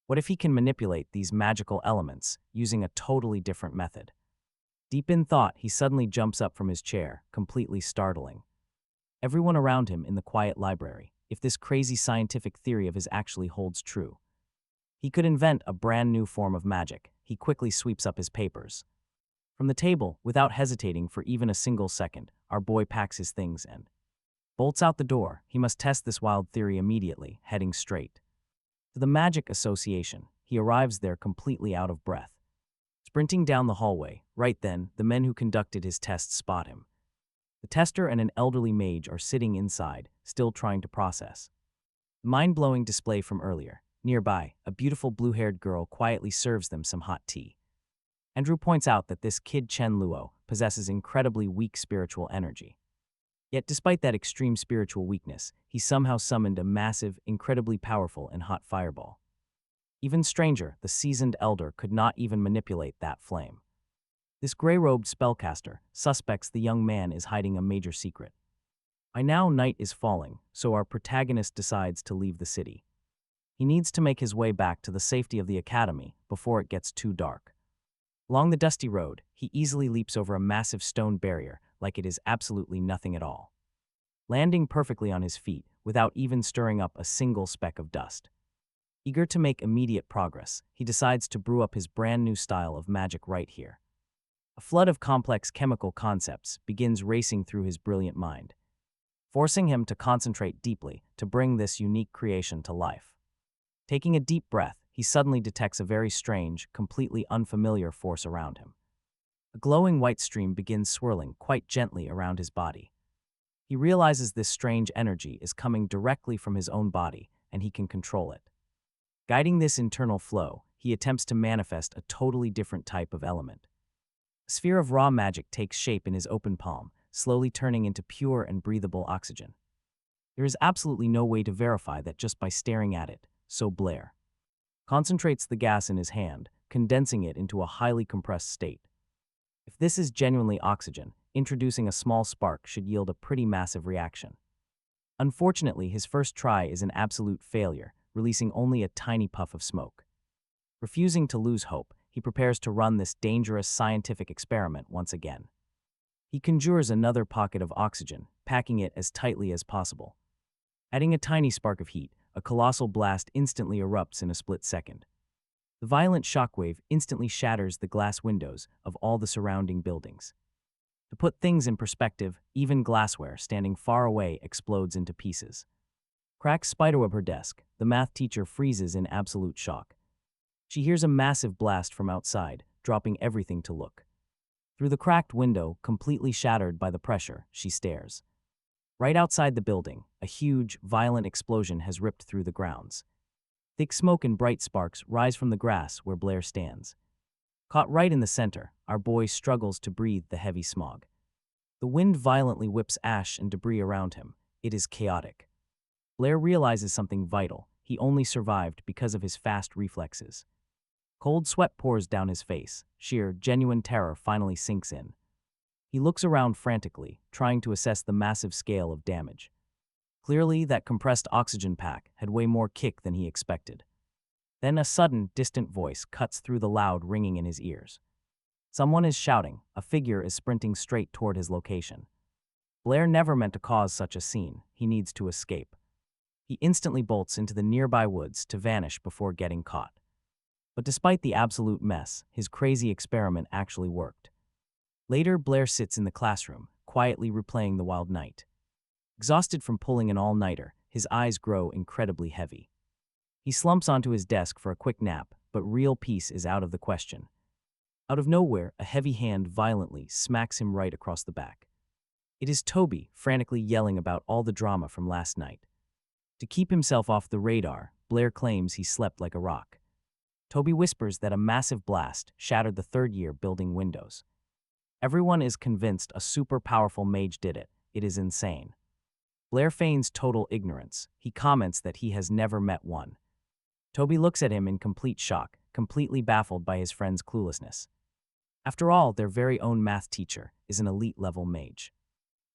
S1: What if he can manipulate these magical elements using a totally different method? Deep in thought, he suddenly jumps up from his chair, completely startling everyone around him in the quiet library. If this crazy scientific theory of his actually holds true, he could invent a brand new form of magic. He quickly sweeps up his papers from the table, without hesitating for even a single second. Our boy packs his things and bolts out the door. He must test this wild theory immediately, heading straight to the Magic Association. He arrives there completely out of breath, sprinting down the hallway. Right then, the men who conducted his tests spot him. The tester and an elderly mage are sitting inside, still trying to process the mind-blowing display from earlier. Nearby, a beautiful blue-haired girl quietly serves them some hot tea. Andrew points out that this kid Chen Luo possesses incredibly weak spiritual energy. Yet despite that extreme spiritual weakness, he somehow summoned a massive, incredibly powerful and hot fireball. Even stranger, the seasoned elder could not even manipulate that flame. This gray-robed spellcaster suspects the young man is hiding a major secret. By now, night is falling, so our protagonist decides to leave the city. He needs to make his way back to the safety of the academy before it gets too dark. Along the dusty road, he easily leaps over a massive stone barrier like it is absolutely nothing at all, landing perfectly on his feet without even stirring up a single speck of dust. Eager to make immediate progress, he decides to brew up his brand new style of magic right here. A flood of complex chemical concepts begins racing through his brilliant mind, forcing him to concentrate deeply to bring this unique creation to life. Taking a deep breath, he suddenly detects a very strange, completely unfamiliar force around him. A glowing white stream begins swirling quite gently around his body. He realizes this strange energy is coming directly from his own body, and he can control it. Guiding this internal flow, he attempts to manifest a totally different type of element. A sphere of raw magic takes shape in his open palm, slowly turning into pure and breathable oxygen. There is absolutely no way to verify that just by staring at it, so Blair concentrates the gas in his hand, condensing it into a highly compressed state. If this is genuinely oxygen, introducing a small spark should yield a pretty massive reaction. Unfortunately, his first try is an absolute failure, releasing only a tiny puff of smoke. Refusing to lose hope, he prepares to run this dangerous scientific experiment once again. He conjures another pocket of oxygen, packing it as tightly as possible. Adding a tiny spark of heat, a colossal blast instantly erupts in a split second. The violent shockwave instantly shatters the glass windows of all the surrounding buildings. To put things in perspective, even glassware standing far away explodes into pieces. Cracks spiderweb her desk. The math teacher freezes in absolute shock. She hears a massive blast from outside, dropping everything to look. Through the cracked window, completely shattered by the pressure, she stares. Right outside the building, a huge, violent explosion has ripped through the grounds. Thick smoke and bright sparks rise from the grass where Blair stands. Caught right in the center, our boy struggles to breathe the heavy smog. The wind violently whips ash and debris around him. It is chaotic. Blair realizes something vital. He only survived because of his fast reflexes. Cold sweat pours down his face. Sheer, genuine terror finally sinks in. He looks around frantically, trying to assess the massive scale of damage. Clearly, that compressed oxygen pack had way more kick than he expected. Then a sudden, distant voice cuts through the loud ringing in his ears. Someone is shouting. A figure is sprinting straight toward his location. Blair never meant to cause such a scene. He needs to escape. He instantly bolts into the nearby woods to vanish before getting caught. But despite the absolute mess, his crazy experiment actually worked. Later, Blair sits in the classroom, quietly replaying the wild night. Exhausted from pulling an all-nighter, his eyes grow incredibly heavy. He slumps onto his desk for a quick nap, but real peace is out of the question. Out of nowhere, a heavy hand violently smacks him right across the back. It is Toby, frantically yelling about all the drama from last night. To keep himself off the radar, Blair claims he slept like a rock. Toby whispers that a massive blast shattered the third-year building windows. Everyone is convinced a super powerful mage did it. It is insane. Blair feigns total ignorance. He comments that he has never met one. Toby looks at him in complete shock, completely baffled by his friend's cluelessness. After all, their very own math teacher is an elite-level mage.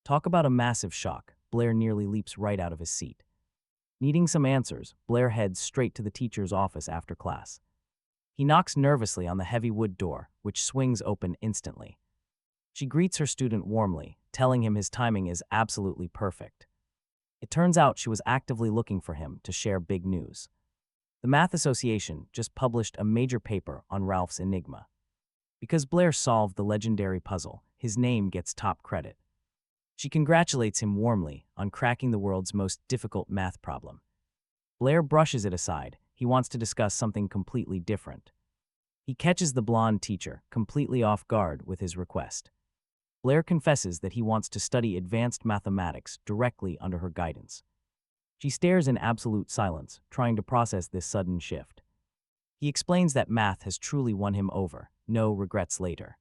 S1: Talk about a massive shock. Blair nearly leaps right out of his seat. Needing some answers, Blair heads straight to the teacher's office after class. He knocks nervously on the heavy wood door, which swings open instantly. She greets her student warmly, telling him his timing is absolutely perfect. It turns out she was actively looking for him to share big news. The Math Association just published a major paper on Ralph's enigma. Because Blair solved the legendary puzzle, his name gets top credit. She congratulates him warmly on cracking the world's most difficult math problem. Blair brushes it aside. He wants to discuss something completely different. He catches the blonde teacher completely off guard with his request. Blair confesses that he wants to study advanced mathematics directly under her guidance. She stares in absolute silence, trying to process this sudden shift. He explains that math has truly won him over, no regrets later.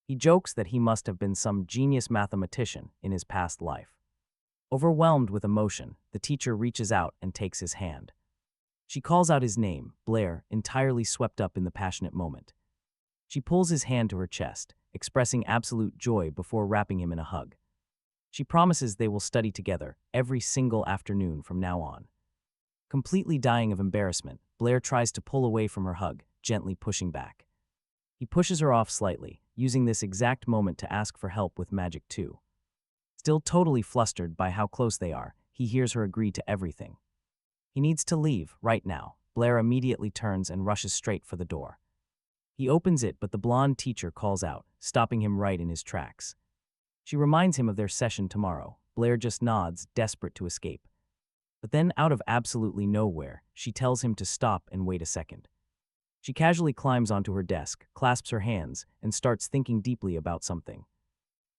S1: He jokes that he must have been some genius mathematician in his past life. Overwhelmed with emotion, the teacher reaches out and takes his hand. She calls out his name, Blair, entirely swept up in the passionate moment. She pulls his hand to her chest, expressing absolute joy before wrapping him in a hug. She promises they will study together every single afternoon from now on. Completely dying of embarrassment, Blair tries to pull away from her hug, gently pushing back. He pushes her off slightly, using this exact moment to ask for help with magic too. Still totally flustered by how close they are, he hears her agree to everything. He needs to leave, right now. Blair immediately turns and rushes straight for the door. He opens it, but the blonde teacher calls out, stopping him right in his tracks. She reminds him of their session tomorrow. Blair just nods, desperate to escape. But then, out of absolutely nowhere, she tells him to stop and wait a second. She casually climbs onto her desk, clasps her hands, and starts thinking deeply about something.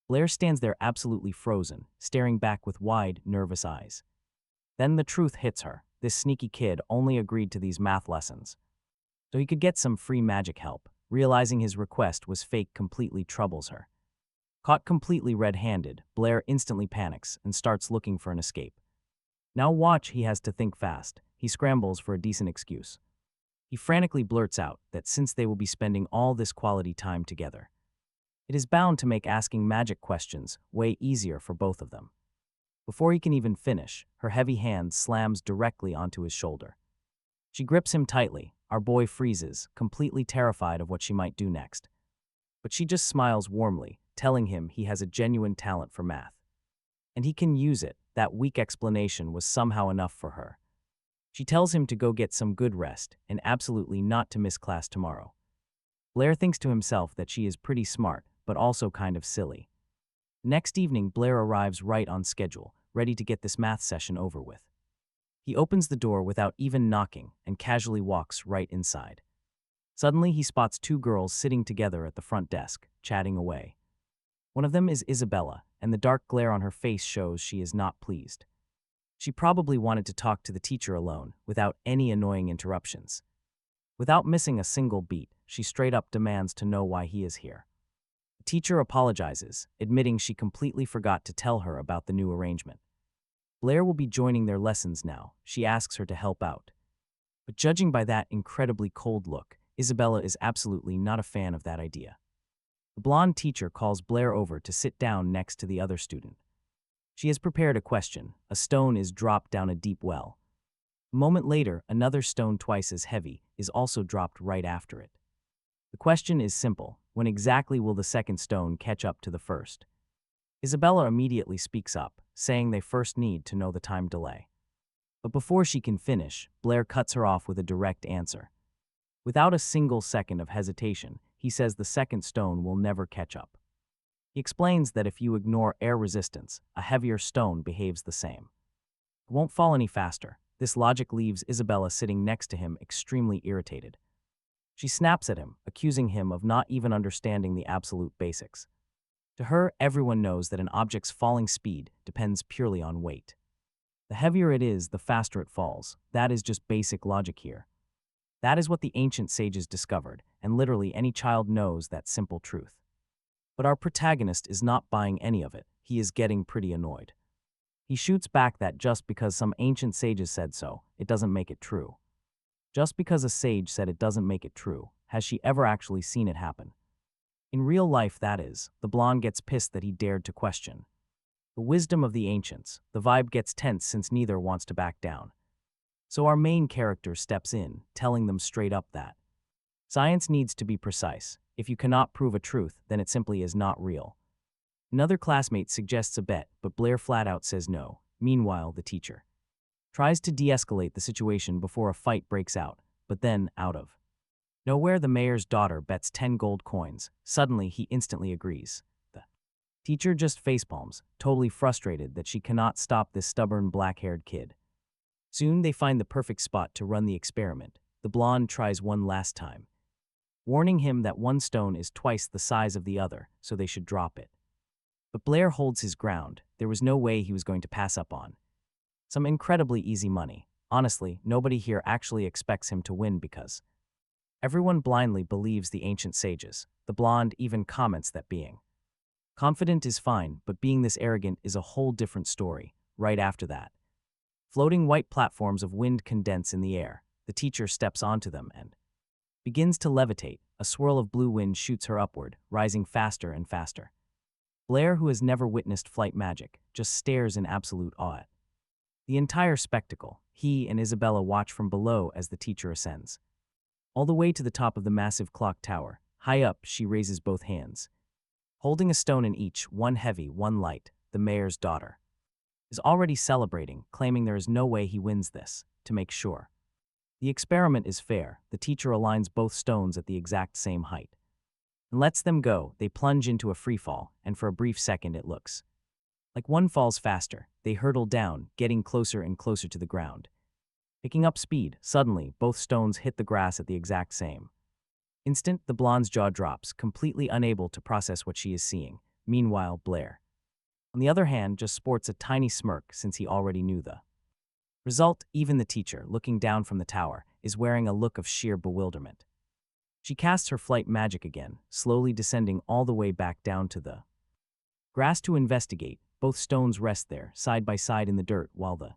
S1: Blair stands there absolutely frozen, staring back with wide, nervous eyes. Then the truth hits her. This sneaky kid only agreed to these math lessons so he could get some free magic help. Realizing his request was fake completely troubles her. Caught completely red-handed, Blair instantly panics and starts looking for an escape. Now watch, he has to think fast. He scrambles for a decent excuse. He frantically blurts out that since they will be spending all this quality time together, it is bound to make asking magic questions way easier for both of them. Before he can even finish, her heavy hand slams directly onto his shoulder. She grips him tightly. Our boy freezes, completely terrified of what she might do next. But she just smiles warmly, telling him he has a genuine talent for math. And he can use it. That weak explanation was somehow enough for her. She tells him to go get some good rest and absolutely not to miss class tomorrow. Blair thinks to himself that she is pretty smart, but also kind of silly. Next evening, Blair arrives right on schedule, ready to get this math session over with. He opens the door without even knocking and casually walks right inside. Suddenly, he spots two girls sitting together at the front desk, chatting away. One of them is Isabella, and the dark glare on her face shows she is not pleased. She probably wanted to talk to the teacher alone, without any annoying interruptions. Without missing a single beat, she straight up demands to know why he is here. The teacher apologizes, admitting she completely forgot to tell her about the new arrangement. Blair will be joining their lessons now. She asks her to help out. But judging by that incredibly cold look, Isabella is absolutely not a fan of that idea. The blonde teacher calls Blair over to sit down next to the other student. She has prepared a question. A stone is dropped down a deep well. A moment later, another stone twice as heavy is also dropped right after it. The question is simple. When exactly will the second stone catch up to the first? Isabella immediately speaks up, saying they first need to know the time delay. But before she can finish, Blair cuts her off with a direct answer. Without a single second of hesitation, he says the second stone will never catch up. He explains that if you ignore air resistance, a heavier stone behaves the same. It won't fall any faster. This logic leaves Isabella sitting next to him extremely irritated. She snaps at him, accusing him of not even understanding the absolute basics. To her, everyone knows that an object's falling speed depends purely on weight. The heavier it is, the faster it falls. That is just basic logic here. That is what the ancient sages discovered, and literally any child knows that simple truth. But our protagonist is not buying any of it. He is getting pretty annoyed. He shoots back that just because some ancient sages said so, it doesn't make it true. Just because a sage said it doesn't make it true, has she ever actually seen it happen? In real life, that is, the blonde gets pissed that he dared to question the wisdom of the ancients. The vibe gets tense since neither wants to back down. So our main character steps in, telling them straight up that science needs to be precise. If you cannot prove a truth, then it simply is not real. Another classmate suggests a bet, but Blair flat out says no. Meanwhile, the teacher tries to de-escalate the situation before a fight breaks out, but then, out of nowhere, the mayor's daughter bets 10 gold coins. Suddenly, he instantly agrees. The teacher just facepalms, totally frustrated that she cannot stop this stubborn black-haired kid. Soon, they find the perfect spot to run the experiment. The blonde tries one last time, warning him that one stone is twice the size of the other, so they should drop it. But Blair holds his ground. There was no way he was going to pass up on some incredibly easy money. Honestly, nobody here actually expects him to win because everyone blindly believes the ancient sages. The blonde even comments that being confident is fine, but being this arrogant is a whole different story. Right after that, floating white platforms of wind condense in the air. The teacher steps onto them and begins to levitate. A swirl of blue wind shoots her upward, rising faster and faster. Blair, who has never witnessed flight magic, just stares in absolute awe at the entire spectacle. He and Isabella watch from below as the teacher ascends all the way to the top of the massive clock tower. High up, she raises both hands, holding a stone in each, one heavy, one light. The mayor's daughter is already celebrating, claiming there is no way he wins this. To make sure the experiment is fair, the teacher aligns both stones at the exact same height and lets them go. They plunge into a freefall, and for a brief second it looks like one falls faster. They hurtle down, getting closer and closer to the ground, picking up speed. Suddenly, both stones hit the grass at the exact same instant. The blonde's jaw drops, completely unable to process what she is seeing. Meanwhile, Blair, on the other hand, just sports a tiny smirk since he already knew the result. Even the teacher, looking down from the tower, is wearing a look of sheer bewilderment. She casts her flight magic again, slowly descending all the way back down to the grass to investigate. Both stones rest there, side by side in the dirt, while the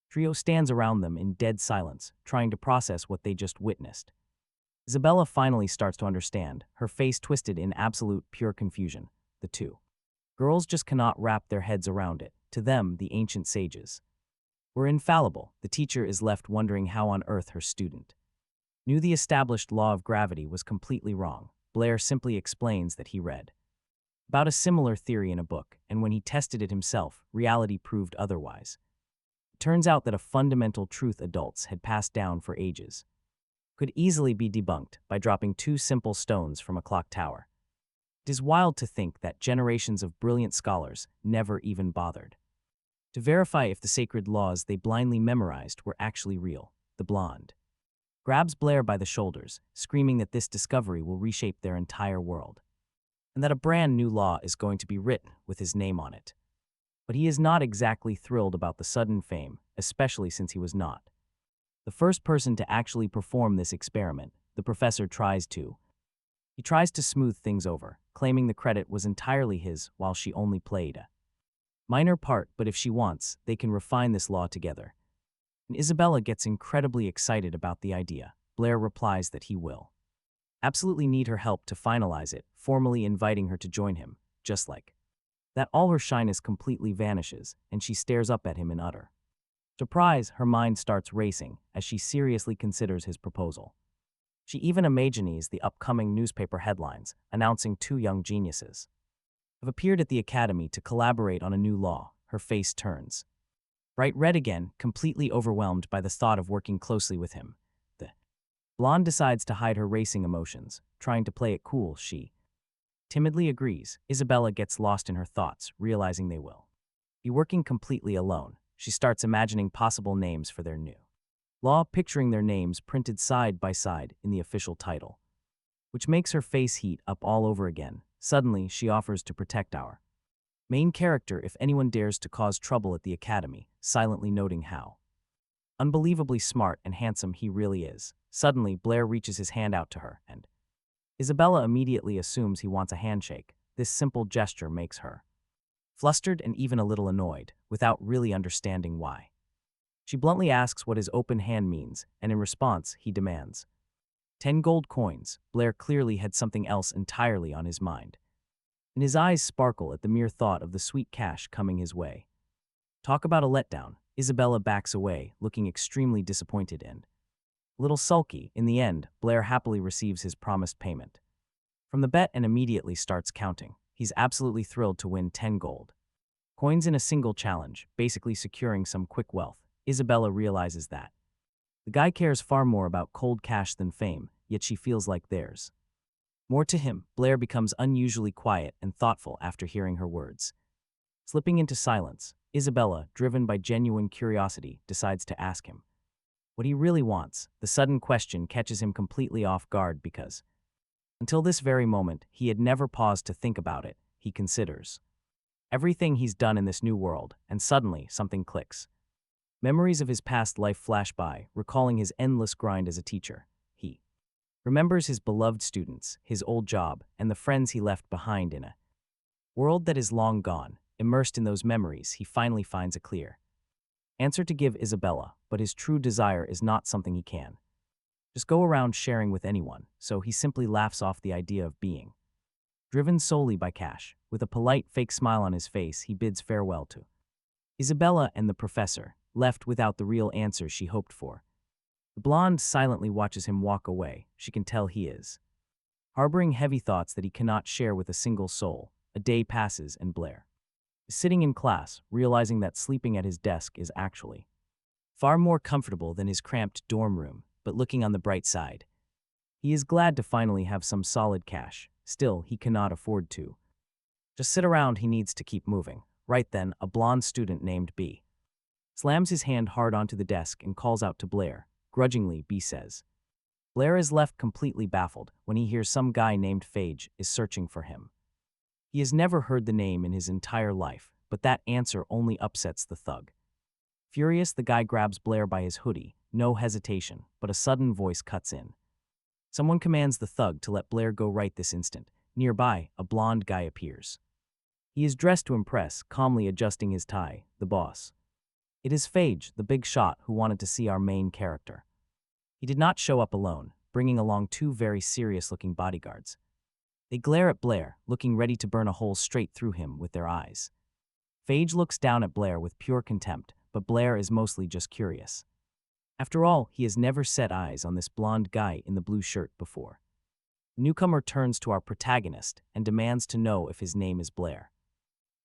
S1: trio stands around them in dead silence, trying to process what they just witnessed. Isabella finally starts to understand, her face twisted in absolute pure confusion. The two girls just cannot wrap their heads around it. To them, the ancient sages were infallible. The teacher is left wondering how on earth her student knew the established law of gravity was completely wrong. Blair simply explains that he read about a similar theory in a book, and when he tested it himself, reality proved otherwise. It turns out that a fundamental truth adults had passed down for ages could easily be debunked by dropping 2 simple stones from a clock tower. It is wild to think that generations of brilliant scholars never even bothered to verify if the sacred laws they blindly memorized were actually real. The blonde grabs Blair by the shoulders, screaming that this discovery will reshape their entire world, and that a brand new law is going to be written with his name on it. But he is not exactly thrilled about the sudden fame, especially since he was not the first person to actually perform this experiment. The professor tries to smooth things over, claiming the credit was entirely his while she only played a minor part, but if she wants, they can refine this law together. And Isabella gets incredibly excited about the idea. Blair replies that he will absolutely need her help to finalize it, formally inviting her to join him. Just like that, all her shyness completely vanishes, and she stares up at him in utter surprise. Her mind starts racing as she seriously considers his proposal. She even imagines the upcoming newspaper headlines announcing 2 young geniuses have appeared at the academy to collaborate on a new law. Her face turns bright red again, completely overwhelmed by the thought of working closely with him. The blonde decides to hide her racing emotions, trying to play it cool. She timidly agrees. Isabella gets lost in her thoughts, realizing they will be working completely alone. She starts imagining possible names for their new law, picturing their names printed side by side in the official title, which makes her face heat up all over again. Suddenly, she offers to protect our main character if anyone dares to cause trouble at the academy, silently noting how unbelievably smart and handsome he really is. Suddenly, Blair reaches his hand out to her, and Isabella immediately assumes he wants a handshake. This simple gesture makes her flustered and even a little annoyed, without really understanding why. She bluntly asks what his open hand means, and in response, he demands 10 gold coins. Blair clearly had something else entirely on his mind, and his eyes sparkle at the mere thought of the sweet cash coming his way. Talk about a letdown. Isabella backs away, looking extremely disappointed and a little sulky. In the end, Blair happily receives his promised payment from the bet and immediately starts counting. He's absolutely thrilled to win 10 gold coins in a single challenge, basically securing some quick wealth. Isabella realizes that the guy cares far more about cold cash than fame, yet she feels like there's more to him. Blair becomes unusually quiet and thoughtful after hearing her words. Slipping into silence, Isabella, driven by genuine curiosity, decides to ask him what he really wants. The sudden question catches him completely off guard because, until this very moment, he had never paused to think about it. He considers everything he's done in this new world, and suddenly something clicks. Memories of his past life flash by, recalling his endless grind as a teacher. He remembers his beloved students, his old job, and the friends he left behind in a world that is long gone. Immersed in those memories, he finally finds a clear answer to give Isabella, but his true desire is not something he can just go around sharing with anyone, so he simply laughs off the idea of being driven solely by cash. With a polite, fake smile on his face, he bids farewell to Isabella and the professor, left without the real answers she hoped for. The blonde silently watches him walk away. She can tell he is harboring heavy thoughts that he cannot share with a single soul. A day passes and Blair is sitting in class, realizing that sleeping at his desk is actually far more comfortable than his cramped dorm room. But looking on the bright side, he is glad to finally have some solid cash. Still, he cannot afford to just sit around. He needs to keep moving. Right then, a blonde student named B slams his hand hard onto the desk and calls out to Blair. Grudgingly, B says. Blair is left completely baffled when he hears some guy named Phage is searching for him. He has never heard the name in his entire life, but that answer only upsets the thug. Furious, the guy grabs Blair by his hoodie. No hesitation, but a sudden voice cuts in. Someone commands the thug to let Blair go right this instant. Nearby, a blonde guy appears. He is dressed to impress, calmly adjusting his tie. The boss. It is Phage, the big shot who wanted to see our main character. He did not show up alone, bringing along 2 very serious-looking bodyguards. They glare at Blair, looking ready to burn a hole straight through him with their eyes. Phage looks down at Blair with pure contempt, but Blair is mostly just curious. After all, he has never set eyes on this blonde guy in the blue shirt before. The newcomer turns to our protagonist and demands to know if his name is Blair.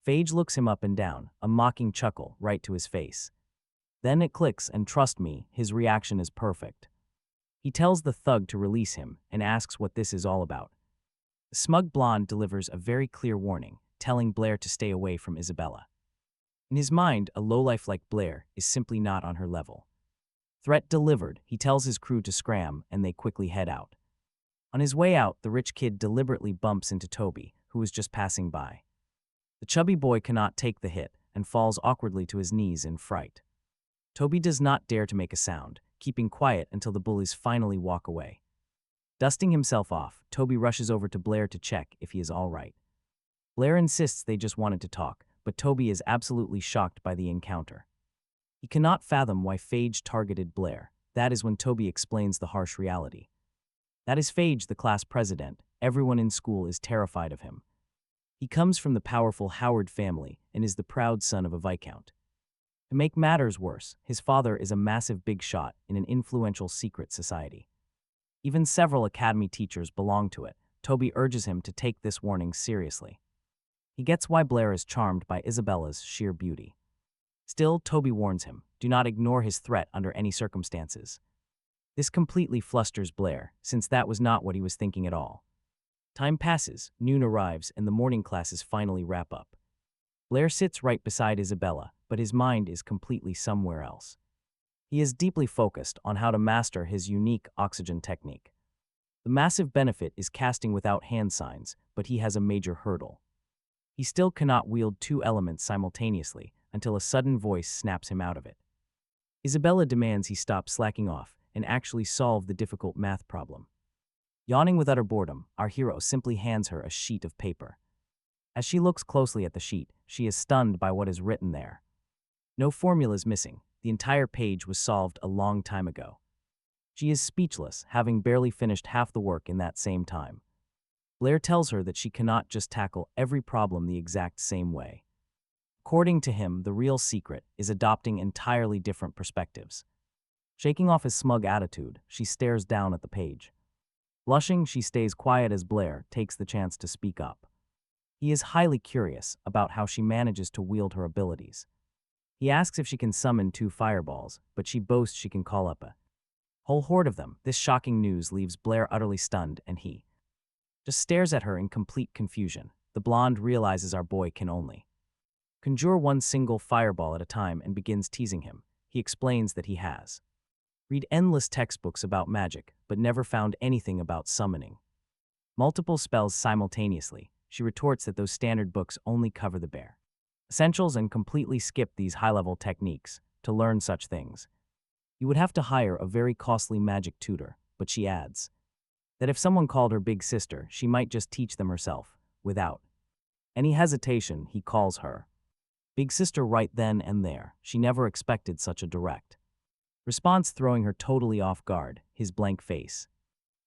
S1: Phage looks him up and down, a mocking chuckle right to his face. Then it clicks, and trust me, his reaction is perfect. He tells the thug to release him and asks what this is all about. The smug blonde delivers a very clear warning, telling Blair to stay away from Isabella. In his mind, a lowlife like Blair is simply not on her level. Threat delivered, he tells his crew to scram, and they quickly head out. On his way out, the rich kid deliberately bumps into Toby, who is just passing by. The chubby boy cannot take the hit and falls awkwardly to his knees in fright. Toby does not dare to make a sound, keeping quiet until the bullies finally walk away. Dusting himself off, Toby rushes over to Blair to check if he is all right. Blair insists they just wanted to talk, but Toby is absolutely shocked by the encounter. He cannot fathom why Phage targeted Blair. That is when Toby explains the harsh reality. That is Phage, the class president. Everyone in school is terrified of him. He comes from the powerful Howard family and is the proud son of a viscount. To make matters worse, his father is a massive big shot in an influential secret society. Even several academy teachers belong to it. Toby urges him to take this warning seriously. He gets why Blair is charmed by Isabella's sheer beauty. Still, Toby warns him, do not ignore his threat under any circumstances. This completely flusters Blair, since that was not what he was thinking at all. Time passes, noon arrives, and the morning classes finally wrap up. Blair sits right beside Isabella, but his mind is completely somewhere else. He is deeply focused on how to master his unique oxygen technique. The massive benefit is casting without hand signs, but he has a major hurdle. He still cannot wield 2 elements simultaneously until a sudden voice snaps him out of it. Isabella demands he stop slacking off and actually solve the difficult math problem. Yawning with utter boredom, our hero simply hands her a sheet of paper. As she looks closely at the sheet, she is stunned by what is written there. No formulas missing, The entire page was solved a long time ago. She is speechless, having barely finished half the work in that same time. Blair tells her that she cannot just tackle every problem the exact same way. According to him, the real secret is adopting entirely different perspectives. Shaking off his smug attitude, she stares down at the page. Blushing, she stays quiet as Blair takes the chance to speak up. He is highly curious about how she manages to wield her abilities. He asks if she can summon 2 fireballs, but she boasts she can call up a whole horde of them. This shocking news leaves Blair utterly stunned, and he just stares at her in complete confusion. The blonde realizes our boy can only conjure one single fireball at a time and begins teasing him. He explains that he has read endless textbooks about magic, but never found anything about summoning multiple spells simultaneously. She retorts that those standard books only cover the bare essentials and completely skip these high-level techniques. To learn such things, you would have to hire a very costly magic tutor, but she adds that if someone called her big sister, she might just teach them herself. Without any hesitation, he calls her big sister right then and there. She never expected such a direct response, throwing her totally off guard, his blank face.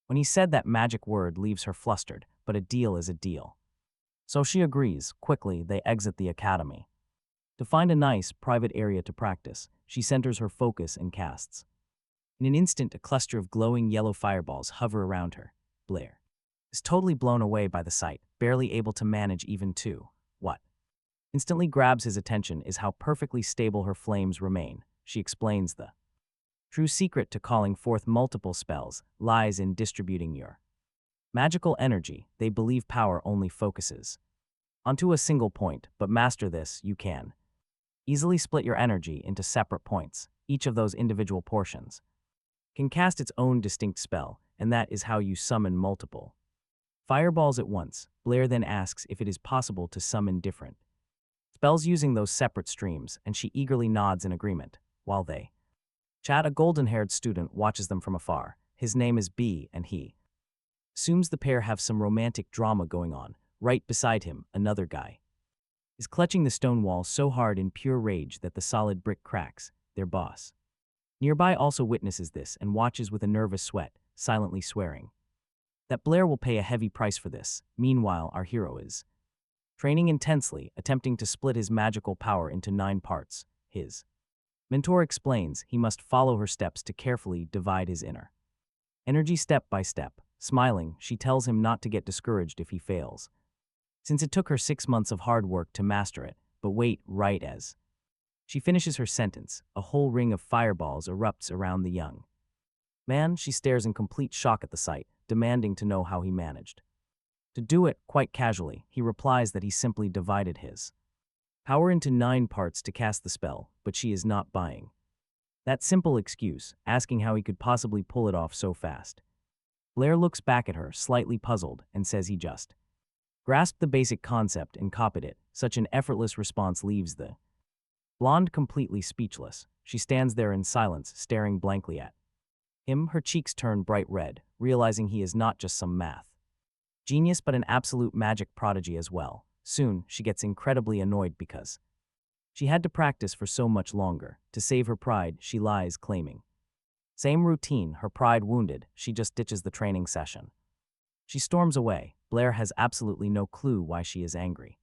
S1: When he said that magic word leaves her flustered, but a deal is a deal. So she agrees. Quickly, they exit the academy. To find a nice, private area to practice, she centers her focus and casts. In an instant, a cluster of glowing yellow fireballs hover around her. Blair is totally blown away by the sight, barely able to manage even 2. What instantly grabs his attention is how perfectly stable her flames remain. She explains the true secret to calling forth multiple spells lies in distributing your magical energy. They believe power only focuses onto a single point, but master this, you can easily split your energy into separate points. Each of those individual portions can cast its own distinct spell, and that is how you summon multiple fireballs at once. Blair then asks if it is possible to summon different spells using those separate streams, and she eagerly nods in agreement. While they chat, a golden-haired student watches them from afar. His name is B, and he assumes the pair have some romantic drama going on. Right beside him, another guy is clutching the stone wall so hard in pure rage that the solid brick cracks. Their boss nearby also witnesses this and watches with a nervous sweat, silently swearing that Blair will pay a heavy price for this. Meanwhile, our hero is training intensely, attempting to split his magical power into 9 parts. His mentor explains he must follow her steps to carefully divide his inner energy step by step. Smiling, she tells him not to get discouraged if he fails, since it took her 6 months of hard work to master it. But wait, right as she finishes her sentence, a whole ring of fireballs erupts around the young man. She stares in complete shock at the sight, demanding to know how he managed to do it. Quite casually, he replies that he simply divided his power into 9 parts to cast the spell, but she is not buying that simple excuse, asking how he could possibly pull it off so fast. Blair looks back at her, slightly puzzled, and says he just grasped the basic concept and copied it. Such an effortless response leaves the blonde completely speechless. She stands there in silence, staring blankly at him. Her cheeks turn bright red, realizing he is not just some math genius but an absolute magic prodigy as well. Soon, she gets incredibly annoyed because she had to practice for so much longer. To save her pride, she lies, claiming same routine. Her pride wounded, she just ditches the training session. She storms away. Blair has absolutely no clue why she is angry.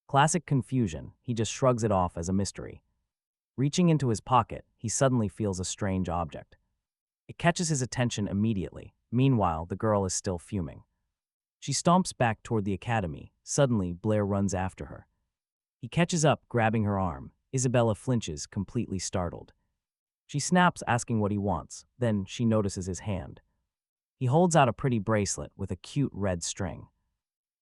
S1: Classic confusion, he just shrugs it off as a mystery. Reaching into his pocket, he suddenly feels a strange object. It catches his attention immediately. Meanwhile, the girl is still fuming. She stomps back toward the academy. Suddenly, Blair runs after her. He catches up, grabbing her arm. Isabella flinches, completely startled. She snaps, asking what he wants. Then she notices his hand. He holds out a pretty bracelet with a cute red string.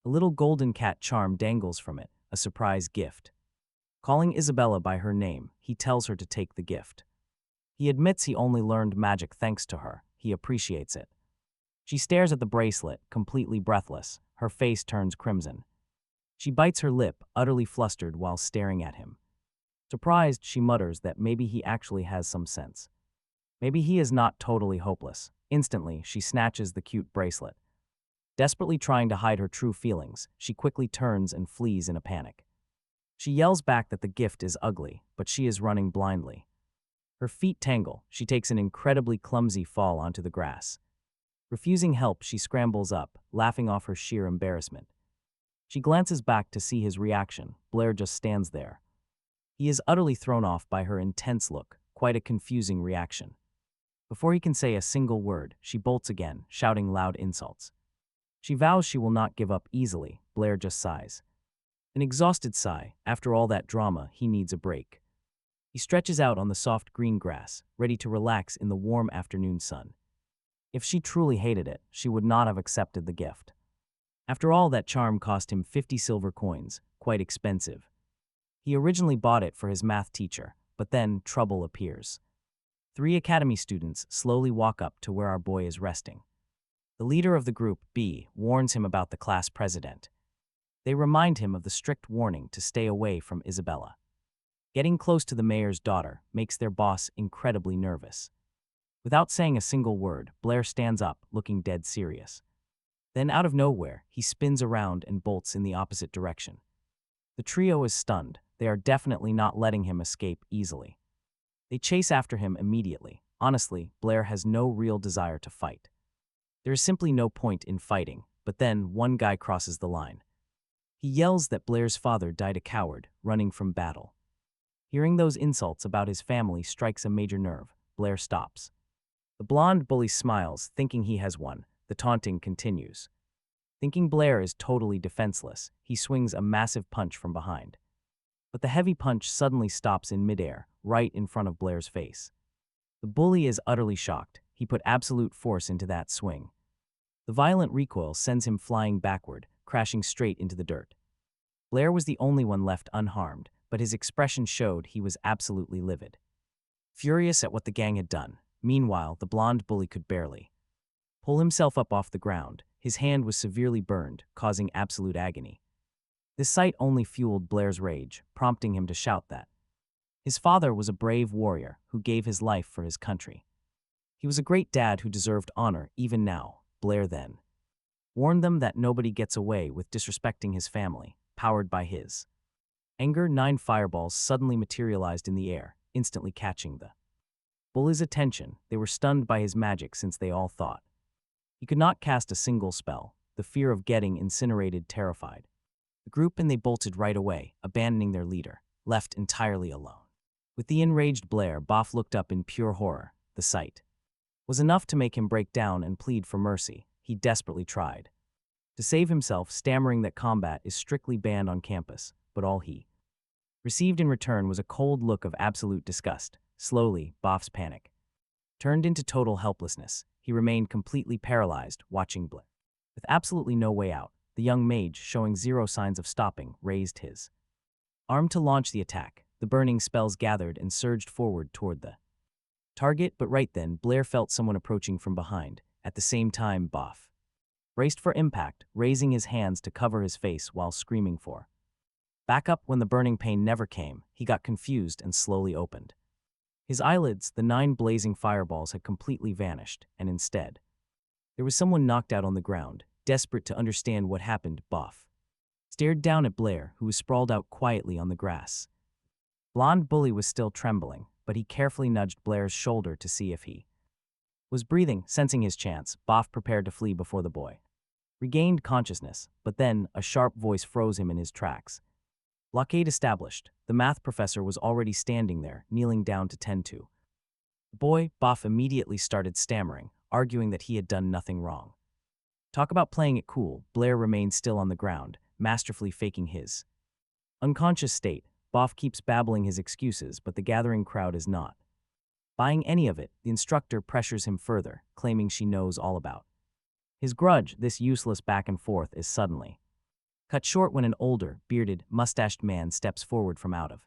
S1: A little golden cat charm dangles from it, a surprise gift. Calling Isabella by her name, he tells her to take the gift. He admits he only learned magic thanks to her. He appreciates it. She stares at the bracelet, completely breathless. Her face turns crimson. She bites her lip, utterly flustered while staring at him. Surprised, she mutters that maybe he actually has some sense. Maybe he is not totally hopeless. Instantly, she snatches the cute bracelet. Desperately trying to hide her true feelings, she quickly turns and flees in a panic. She yells back that the gift is ugly, but she is running blindly. Her feet tangle. She takes an incredibly clumsy fall onto the grass. Refusing help, she scrambles up, laughing off her sheer embarrassment. She glances back to see his reaction. Blair just stands there. He is utterly thrown off by her intense look, quite a confusing reaction. Before he can say a single word, she bolts again, shouting loud insults. She vows she will not give up easily. Blair just sighs. An exhausted sigh. After all that drama, he needs a break. He stretches out on the soft green grass, ready to relax in the warm afternoon sun. If she truly hated it, she would not have accepted the gift. After all, that charm cost him 50 silver coins, quite expensive. He originally bought it for his math teacher, but then trouble appears. 3 academy students slowly walk up to where our boy is resting. The leader of the group, B, warns him about the class president. They remind him of the strict warning to stay away from Isabella. Getting close to the mayor's daughter makes their boss incredibly nervous. Without saying a single word, Blair stands up, looking dead serious. Then out of nowhere, he spins around and bolts in the opposite direction. The trio is stunned. They are definitely not letting him escape easily. They chase after him immediately. Honestly, Blair has no real desire to fight. There is simply no point in fighting, but then one guy crosses the line. He yells that Blair's father died a coward, running from battle. Hearing those insults about his family strikes a major nerve. Blair stops. The blonde bully smiles, thinking he has won. The taunting continues. Thinking Blair is totally defenseless, he swings a massive punch from behind. But the heavy punch suddenly stops in midair, right in front of Blair's face. The bully is utterly shocked. He put absolute force into that swing. The violent recoil sends him flying backward, crashing straight into the dirt. Blair was the only one left unharmed, but his expression showed he was absolutely livid. Furious at what the gang had done, meanwhile, the blonde bully could barely pull himself up off the ground. His hand was severely burned, causing absolute agony. This sight only fueled Blair's rage, prompting him to shout that his father was a brave warrior who gave his life for his country. He was a great dad who deserved honor even now. Blair then warned them that nobody gets away with disrespecting his family, powered by his anger. 9 fireballs suddenly materialized in the air, instantly catching the bully's attention. They were stunned by his magic since they all thought he could not cast a single spell. The fear of getting incinerated terrified the group, and they bolted right away, abandoning their leader, left entirely alone. With the enraged Blair, Boff looked up in pure horror. The sight was enough to make him break down and plead for mercy. He desperately tried to save himself, stammering that combat is strictly banned on campus, but all he received in return was a cold look of absolute disgust. Slowly, Boff's panic turned into total helplessness. He remained completely paralyzed, watching Blair. With absolutely no way out, the young mage, showing zero signs of stopping, raised his arm to launch the attack. The burning spells gathered and surged forward toward the target, but right then, Blair felt someone approaching from behind. At the same time, Boff braced for impact, raising his hands to cover his face while screaming for backup. When the burning pain never came, he got confused and slowly opened his eyelids. The 9 blazing fireballs had completely vanished, and instead, there was someone knocked out on the ground. Desperate to understand what happened, Boff stared down at Blair, who was sprawled out quietly on the grass. Blonde bully was still trembling, but he carefully nudged Blair's shoulder to see if he was breathing. Sensing his chance, Boff prepared to flee before the boy regained consciousness, but then a sharp voice froze him in his tracks. Blockade established. The math professor was already standing there, kneeling down to tend to the boy. Boff immediately started stammering, arguing that he had done nothing wrong. Talk about playing it cool. Blair remained still on the ground, masterfully faking his unconscious state. Boff keeps babbling his excuses, but the gathering crowd is not buying any of it. The instructor pressures him further, claiming she knows all about his grudge. This useless back and forth is suddenly cut short when an older, bearded, mustached man steps forward from out of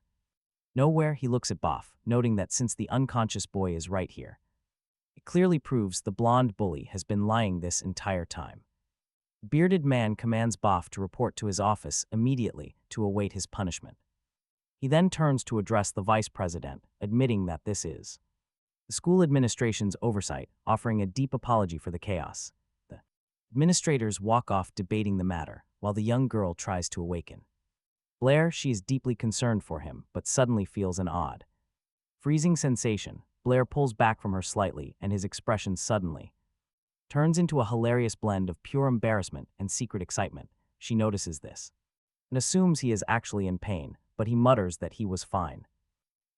S1: nowhere. He looks at Boff, noting that since the unconscious boy is right here, it clearly proves the blonde bully has been lying this entire time. The bearded man commands Boff to report to his office immediately to await his punishment. He then turns to address the vice president, admitting that this is the school administration's oversight, offering a deep apology for the chaos. The administrators walk off, debating the matter, while the young girl tries to awaken Blair. She is deeply concerned for him, but suddenly feels an odd Freezing sensation. Blair pulls back from her slightly, and his expression suddenly turns into a hilarious blend of pure embarrassment and secret excitement. She notices this and assumes he is actually in pain, but he mutters that he was fine.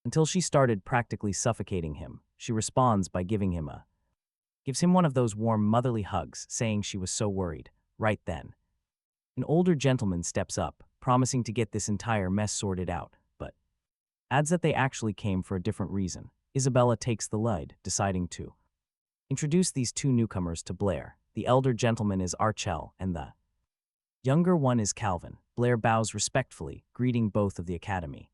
S1: Until she started practically suffocating him, she responds by gives him one of those warm motherly hugs, saying she was so worried. Right then, an older gentleman steps up, promising to get this entire mess sorted out, but adds that they actually came for a different reason. Isabella takes the lead, deciding to introduce these two newcomers to Blair. The elder gentleman is Archel, and the younger one is Calvin. Blair bows respectfully, greeting both of the academy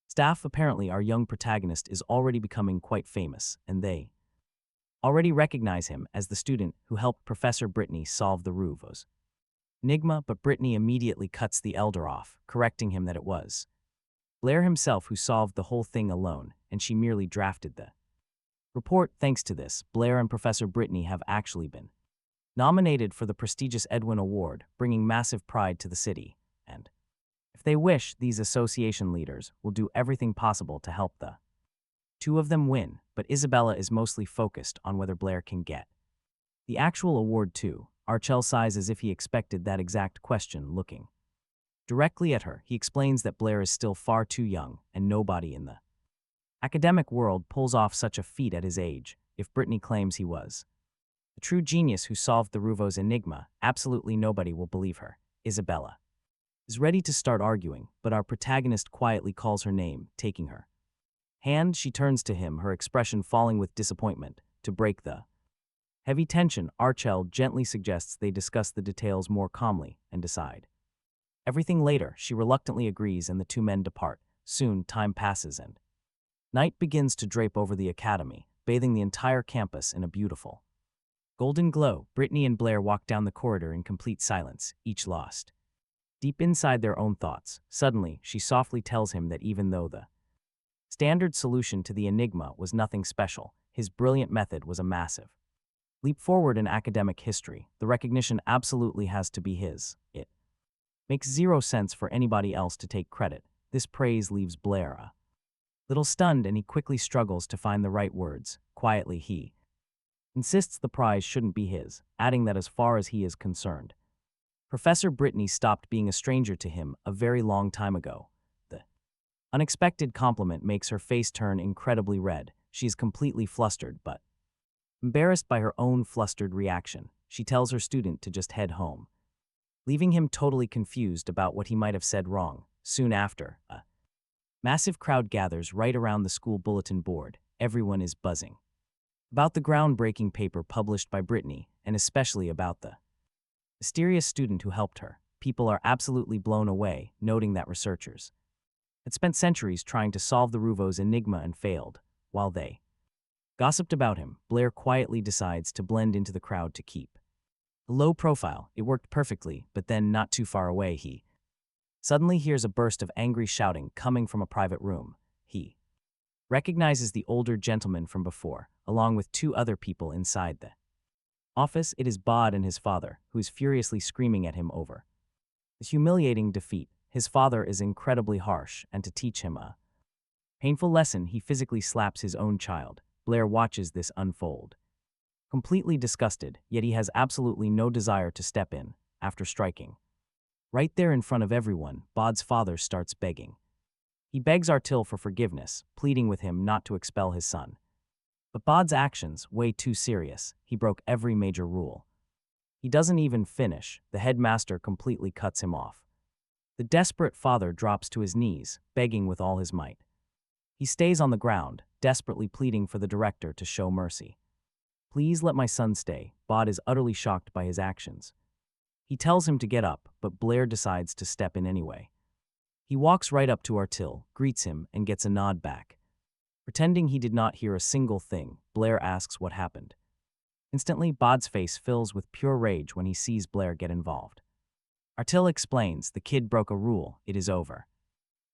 S1: staff. Apparently, our young protagonist is already becoming quite famous, and they already recognize him as the student who helped Professor Brittany solve the Ruvo's enigma, but Brittany immediately cuts the elder off, correcting him that it was Blair himself who solved the whole thing alone, and she merely drafted the report. Thanks to this, Blair and Professor Brittany have actually been nominated for the prestigious Edwin Award, bringing massive pride to the city, and if they wish, these association leaders will do everything possible to help the two of them win, but Isabella is mostly focused on whether Blair can get the actual award too. Archel sighs as if he expected that exact question. Looking directly at her, he explains that Blair is still far too young, and nobody in the academic world pulls off such a feat at his age. If Brittany claims he was the true genius who solved the Ruvo's enigma, absolutely nobody will believe her. Isabella is ready to start arguing, but our protagonist quietly calls her name, taking her hand. She turns to him, her expression falling with disappointment. To break the heavy tension, Archel gently suggests they discuss the details more calmly and decide everything later. She reluctantly agrees, and the two men depart. Soon, time passes and night begins to drape over the academy, bathing the entire campus in a beautiful golden glow. Brittany and Blair walk down the corridor in complete silence, each lost deep inside their own thoughts. Suddenly, she softly tells him that even though the standard solution to the enigma was nothing special, his brilliant method was a massive leap forward in academic history. The recognition absolutely has to be his. It makes zero sense for anybody else to take credit. This praise leaves Blair a little stunned, and he quickly struggles to find the right words. Quietly, he insists the prize shouldn't be his, adding that as far as he is concerned, Professor Brittany stopped being a stranger to him a very long time ago. The unexpected compliment makes her face turn incredibly red. She is completely flustered, but embarrassed by her own flustered reaction. She tells her student to just head home, leaving him totally confused about what he might have said wrong. Soon after, a massive crowd gathers right around the school bulletin board. Everyone is buzzing about the groundbreaking paper published by Brittany, and especially about the mysterious student who helped her. People are absolutely blown away, noting that researchers had spent centuries trying to solve the Ruvo's enigma and failed. While they gossiped about him, Blair quietly decides to blend into the crowd to keep a low profile. It worked perfectly, but then not too far away, he suddenly hears a burst of angry shouting coming from a private room. He recognizes the older gentleman from before, along with two other people inside the office. It is Bod and his father, who is furiously screaming at him over the humiliating defeat. His father is incredibly harsh, and to teach him a painful lesson, he physically slaps his own child. Blair watches this unfold, completely disgusted, yet he has absolutely no desire to step in. After striking right there in front of everyone, Bod's father starts begging. He begs Artil for forgiveness, pleading with him not to expel his son. But Bod's actions, way too serious. He broke every major rule. He doesn't even finish. The headmaster completely cuts him off. The desperate father drops to his knees, begging with all his might. He stays on the ground, desperately pleading for the director to show mercy. Please let my son stay. Bod is utterly shocked by his actions. He tells him to get up, but Blair decides to step in anyway. He walks right up to Artil, greets him, and gets a nod back. Pretending he did not hear a single thing, Blair asks what happened. Instantly, Bod's face fills with pure rage when he sees Blair get involved. Artil explains, the kid broke a rule, it is over.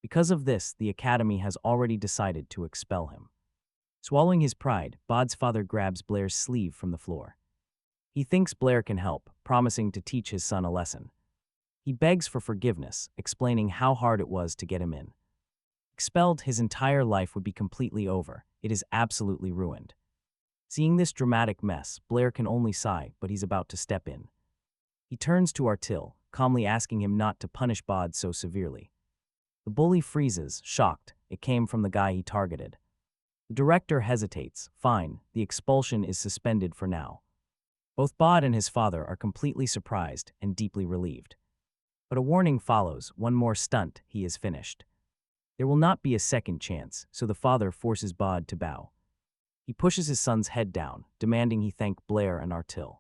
S1: Because of this, the academy has already decided to expel him. Swallowing his pride, Bod's father grabs Blair's sleeve from the floor. He thinks Blair can help, promising to teach his son a lesson. He begs for forgiveness, explaining how hard it was to get him in. Expelled, his entire life would be completely over. It is absolutely ruined. Seeing this dramatic mess, Blair can only sigh, but he's about to step in. He turns to Artil, calmly asking him not to punish Bod so severely. The bully freezes, shocked. It came from the guy he targeted. The director hesitates. Fine, the expulsion is suspended for now. Both Bod and his father are completely surprised and deeply relieved. But a warning follows. One more stunt, he is finished. There will not be a second chance, so the father forces Bod to bow. He pushes his son's head down, demanding he thank Blair and Artil.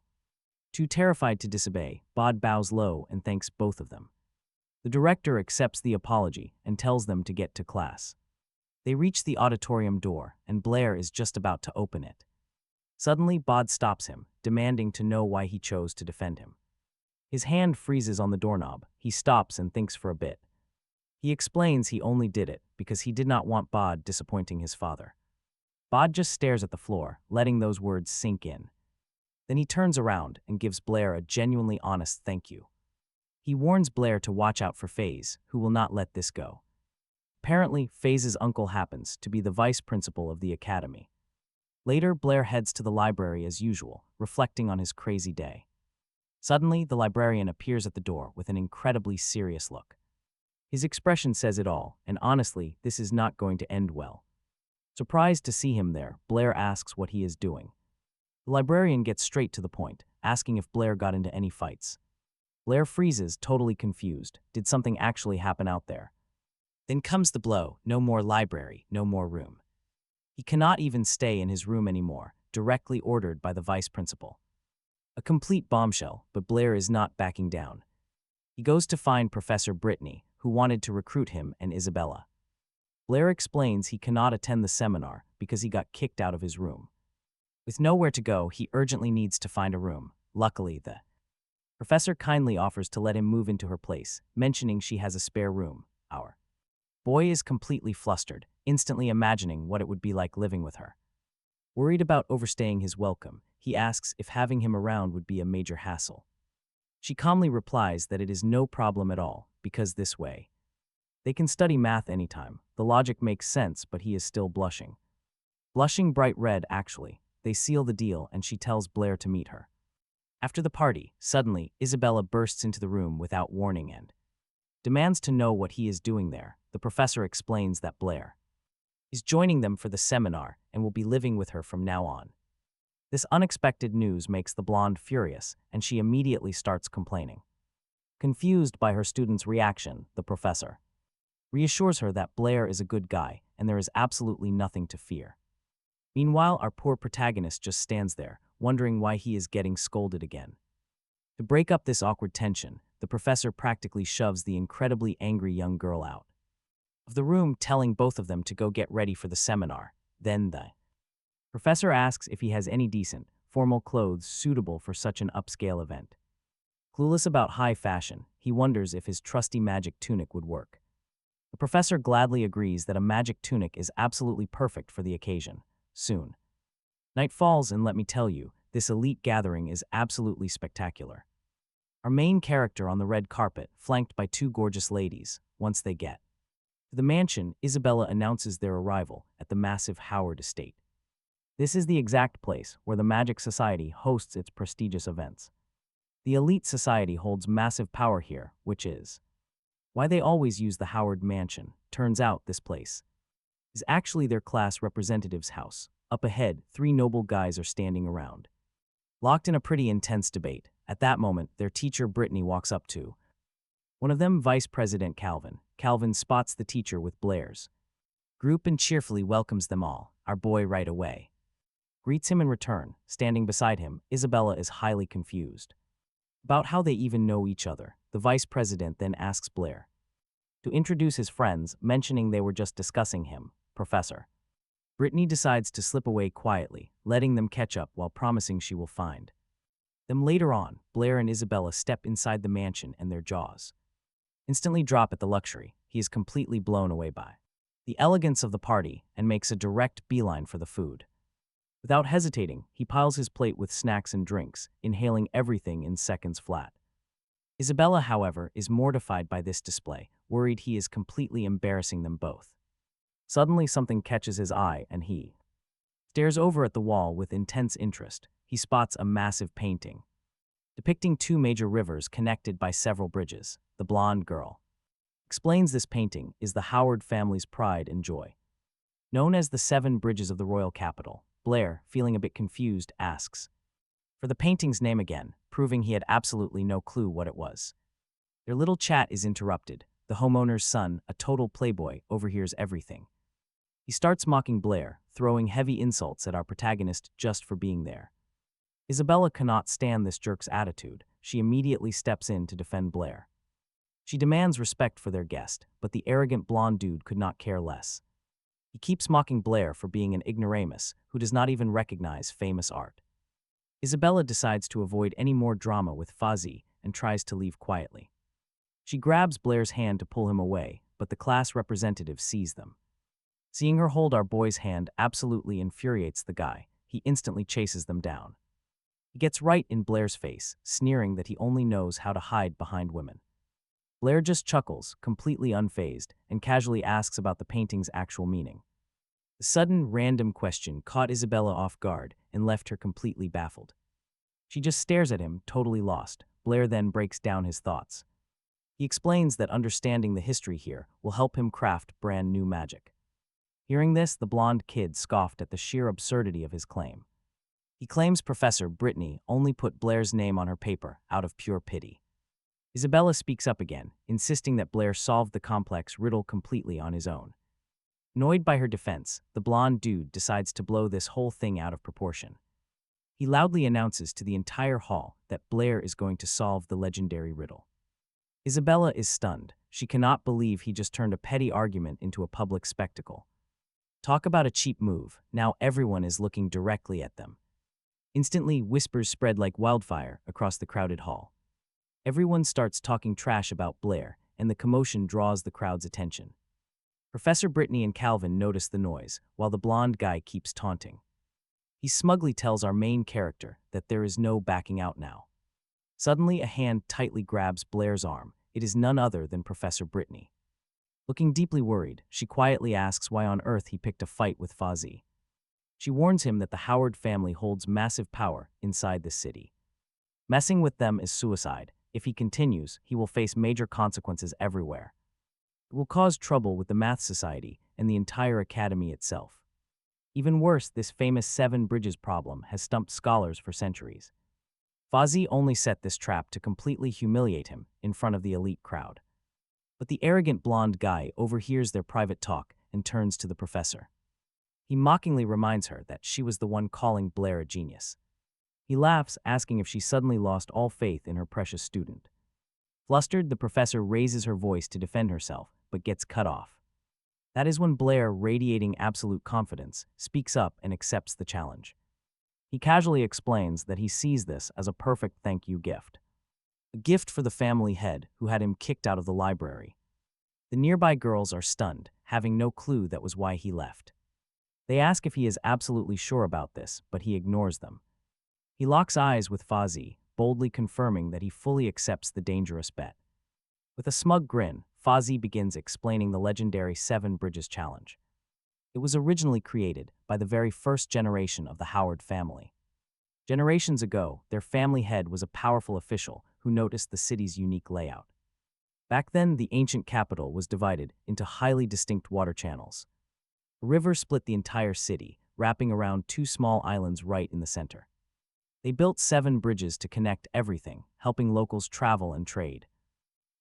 S1: Too terrified to disobey, Bod bows low and thanks both of them. The director accepts the apology and tells them to get to class. They reach the auditorium door, and Blair is just about to open it. Suddenly, Bod stops him, demanding to know why he chose to defend him. His hand freezes on the doorknob. He stops and thinks for a bit. He explains he only did it because he did not want Bod disappointing his father. Bod just stares at the floor, letting those words sink in. Then he turns around and gives Blair a genuinely honest thank you. He warns Blair to watch out for FaZe, who will not let this go. Apparently, FaZe's uncle happens to be the vice principal of the academy. Later, Blair heads to the library as usual, reflecting on his crazy day. Suddenly, the librarian appears at the door with an incredibly serious look. His expression says it all, and honestly, this is not going to end well. Surprised to see him there, Blair asks what he is doing. The librarian gets straight to the point, asking if Blair got into any fights. Blair freezes, totally confused. Did something actually happen out there? Then comes the blow. No more library, no more room. He cannot even stay in his room anymore, directly ordered by the vice principal. A complete bombshell, but Blair is not backing down. He goes to find Professor Brittany, who wanted to recruit him and Isabella. Blair explains he cannot attend the seminar because he got kicked out of his room. With nowhere to go, he urgently needs to find a room. Luckily, the professor kindly offers to let him move into her place, mentioning she has a spare room. Our boy is completely flustered, instantly imagining what it would be like living with her. Worried about overstaying his welcome, he asks if having him around would be a major hassle. She calmly replies that it is no problem at all, because this way they can study math anytime. The logic makes sense, but he is still blushing. Blushing bright red, actually. They seal the deal, and she tells Blair to meet her. After the party, suddenly, Isabella bursts into the room without warning and demands to know what he is doing there. The professor explains that Blair is joining them for the seminar and will be living with her from now on. This unexpected news makes the blonde furious, and she immediately starts complaining. Confused by her student's reaction, the professor reassures her that Blair is a good guy and there is absolutely nothing to fear. Meanwhile, our poor protagonist just stands there, wondering why he is getting scolded again. To break up this awkward tension, the professor practically shoves the incredibly angry young girl out of the room, telling both of them to go get ready for the seminar. Then the professor asks if he has any decent, formal clothes suitable for such an upscale event. Clueless about high fashion, he wonders if his trusty magic tunic would work. The professor gladly agrees that a magic tunic is absolutely perfect for the occasion. Soon night falls, and let me tell you, this elite gathering is absolutely spectacular. Our main character on the red carpet, flanked by two gorgeous ladies. Once they get to the mansion, Isabella announces their arrival at the massive Howard estate. This is the exact place where the Magic Society hosts its prestigious events. The elite society holds massive power here, which is why they always use the Howard Mansion. Turns out this place is actually their class representative's house. Up ahead, three noble guys are standing around, locked in a pretty intense debate. At that moment, their teacher Brittany walks up to one of them, Vice President Calvin. Calvin spots the teacher with Blair's group and cheerfully welcomes them all. Our boy right away greets him in return. Standing beside him, Isabella is highly confused about how they even know each other. The vice president then asks Blair to introduce his friends, mentioning they were just discussing him. Professor Brittany decides to slip away quietly, letting them catch up while promising she will find them later on. Blair and Isabella step inside the mansion and their jaws instantly drop at the luxury. He is completely blown away by the elegance of the party and makes a direct beeline for the food. Without hesitating, he piles his plate with snacks and drinks, inhaling everything in seconds flat. Isabella, however, is mortified by this display, worried he is completely embarrassing them both. Suddenly something catches his eye and he stares over at the wall with intense interest. He spots a massive painting depicting two major rivers connected by several bridges. The blonde girl explains this painting is the Howard family's pride and joy. Known as the Seven Bridges of the royal capital, Blair, feeling a bit confused, asks for the painting's name again, proving he had absolutely no clue what it was. Their little chat is interrupted. The homeowner's son, a total playboy, overhears everything. He starts mocking Blair, throwing heavy insults at our protagonist just for being there. Isabella cannot stand this jerk's attitude. She immediately steps in to defend Blair. She demands respect for their guest, but the arrogant blonde dude could not care less. He keeps mocking Blair for being an ignoramus who does not even recognize famous art. Isabella decides to avoid any more drama with Fuzzy and tries to leave quietly. She grabs Blair's hand to pull him away, but the class representative sees them. Seeing her hold our boy's hand absolutely infuriates the guy. He instantly chases them down. He gets right in Blair's face, sneering that he only knows how to hide behind women. Blair just chuckles, completely unfazed, and casually asks about the painting's actual meaning. The sudden, random question caught Isabella off guard and left her completely baffled. She just stares at him, totally lost. Blair then breaks down his thoughts. He explains that understanding the history here will help him craft brand new magic. Hearing this, the blonde kid scoffed at the sheer absurdity of his claim. He claims Professor Brittany only put Blair's name on her paper out of pure pity. Isabella speaks up again, insisting that Blair solved the complex riddle completely on his own. Annoyed by her defense, the blonde dude decides to blow this whole thing out of proportion. He loudly announces to the entire hall that Blair is going to solve the legendary riddle. Isabella is stunned. She cannot believe he just turned a petty argument into a public spectacle. Talk about a cheap move. Now everyone is looking directly at them. Instantly, whispers spread like wildfire across the crowded hall. Everyone starts talking trash about Blair, and the commotion draws the crowd's attention. Professor Brittany and Calvin notice the noise, while the blonde guy keeps taunting. He smugly tells our main character that there is no backing out now. Suddenly, a hand tightly grabs Blair's arm. It is none other than Professor Brittany. Looking deeply worried, she quietly asks why on earth he picked a fight with Fuzzy. She warns him that the Howard family holds massive power inside the city. Messing with them is suicide. If he continues, he will face major consequences everywhere. It will cause trouble with the Math Society and the entire academy itself. Even worse, this famous Seven Bridges problem has stumped scholars for centuries. Fuzzy only set this trap to completely humiliate him in front of the elite crowd. But the arrogant blonde guy overhears their private talk and turns to the professor. He mockingly reminds her that she was the one calling Blair a genius. He laughs, asking if she suddenly lost all faith in her precious student. Flustered, the professor raises her voice to defend herself, but gets cut off. That is when Blair, radiating absolute confidence, speaks up and accepts the challenge. He casually explains that he sees this as a perfect thank you gift. A gift for the family head who had him kicked out of the library. The nearby girls are stunned, having no clue that was why he left. They ask if he is absolutely sure about this, but he ignores them. He locks eyes with Fuzzy, boldly confirming that he fully accepts the dangerous bet. With a smug grin, Fuzzy begins explaining the legendary Seven Bridges Challenge. It was originally created by the very first generation of the Howard family. Generations ago, their family head was a powerful official who noticed the city's unique layout. Back then, the ancient capital was divided into highly distinct water channels. A river split the entire city, wrapping around two small islands right in the center. They built 7 bridges to connect everything, helping locals travel and trade.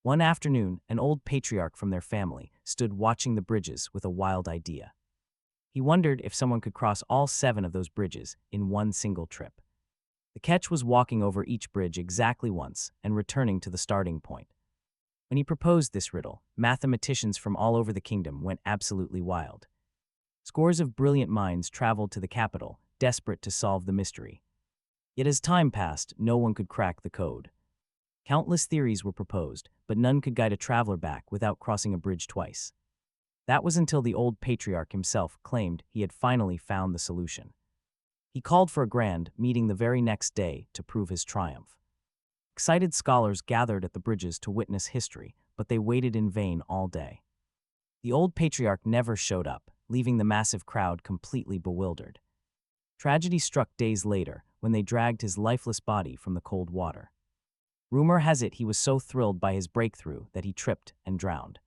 S1: One afternoon, an old patriarch from their family stood watching the bridges with a wild idea. He wondered if someone could cross all 7 of those bridges in one single trip. The catch was walking over each bridge exactly once and returning to the starting point. When he proposed this riddle, mathematicians from all over the kingdom went absolutely wild. Scores of brilliant minds traveled to the capital, desperate to solve the mystery. Yet as time passed, no one could crack the code. Countless theories were proposed, but none could guide a traveler back without crossing a bridge twice. That was until the old patriarch himself claimed he had finally found the solution. He called for a grand meeting the very next day to prove his triumph. Excited scholars gathered at the bridges to witness history, but they waited in vain all day. The old patriarch never showed up, leaving the massive crowd completely bewildered. Tragedy struck days later when they dragged his lifeless body from the cold water. Rumor has it he was so thrilled by his breakthrough that he tripped and drowned.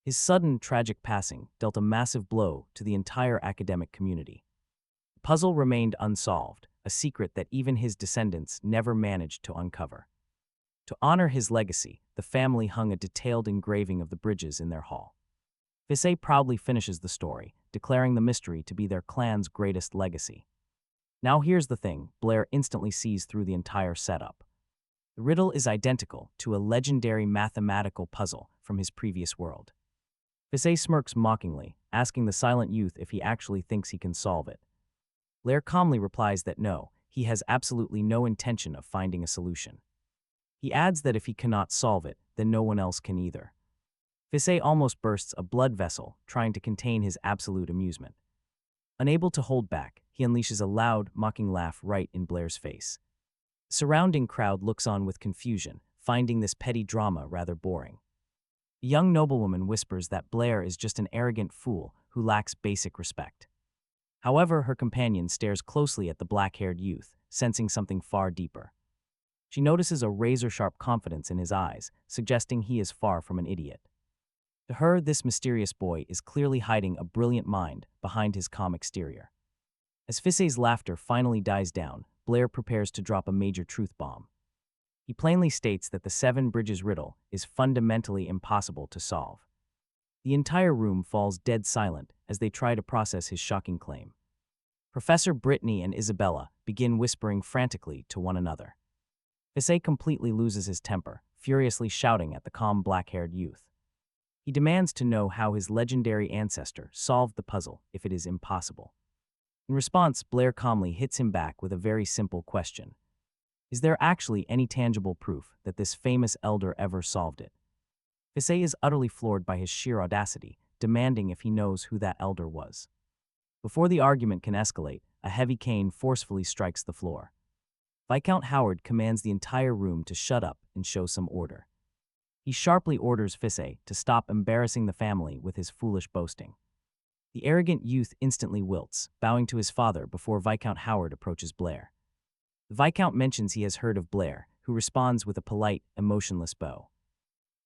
S1: His sudden, tragic passing dealt a massive blow to the entire academic community. The puzzle remained unsolved, a secret that even his descendants never managed to uncover. To honor his legacy, the family hung a detailed engraving of the bridges in their hall. Visay proudly finishes the story, declaring the mystery to be their clan's greatest legacy. Now here's the thing, Blair instantly sees through the entire setup. The riddle is identical to a legendary mathematical puzzle from his previous world. Visay smirks mockingly, asking the silent youth if he actually thinks he can solve it. Blair calmly replies that no, he has absolutely no intention of finding a solution. He adds that if he cannot solve it, then no one else can either. Visay almost bursts a blood vessel, trying to contain his absolute amusement. Unable to hold back, he unleashes a loud, mocking laugh right in Blair's face. The surrounding crowd looks on with confusion, finding this petty drama rather boring. A young noblewoman whispers that Blair is just an arrogant fool who lacks basic respect. However, her companion stares closely at the black-haired youth, sensing something far deeper. She notices a razor-sharp confidence in his eyes, suggesting he is far from an idiot. To her, this mysterious boy is clearly hiding a brilliant mind behind his calm exterior. As Visay's laughter finally dies down, Blair prepares to drop a major truth bomb. He plainly states that the Seven Bridges riddle is fundamentally impossible to solve. The entire room falls dead silent as they try to process his shocking claim. Professor Brittany and Isabella begin whispering frantically to one another. Visay completely loses his temper, furiously shouting at the calm black-haired youth. He demands to know how his legendary ancestor solved the puzzle if it is impossible. In response, Blair calmly hits him back with a very simple question. Is there actually any tangible proof that this famous elder ever solved it? Visay is utterly floored by his sheer audacity, demanding if he knows who that elder was. Before the argument can escalate, a heavy cane forcefully strikes the floor. Viscount Howard commands the entire room to shut up and show some order. He sharply orders Visay to stop embarrassing the family with his foolish boasting. The arrogant youth instantly wilts, bowing to his father before Viscount Howard approaches Blair. The Viscount mentions he has heard of Blair, who responds with a polite, emotionless bow.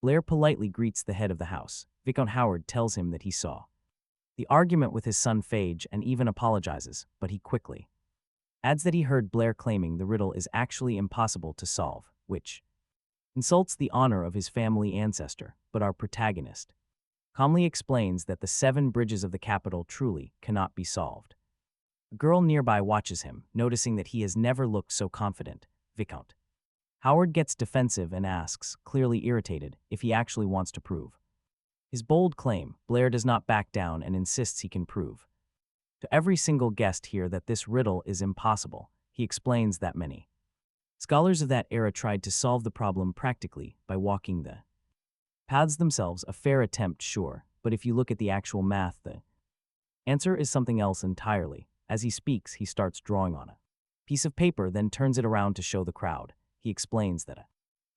S1: Blair politely greets the head of the house. Viscount Howard tells him that he saw the argument with his son Phage and even apologizes, but he quickly adds that he heard Blair claiming the riddle is actually impossible to solve, which insults the honor of his family ancestor, but our protagonist calmly explains that the seven bridges of the capital truly cannot be solved. A girl nearby watches him, noticing that he has never looked so confident. Viscount Howard gets defensive and asks, clearly irritated, if he actually wants to prove his bold claim. Blair does not back down and insists he can prove to every single guest here that this riddle is impossible. He explains that many scholars of that era tried to solve the problem practically by walking the paths themselves, a fair attempt, sure, but if you look at the actual math, the answer is something else entirely. As he speaks, he starts drawing on a piece of paper, then turns it around to show the crowd. He explains that a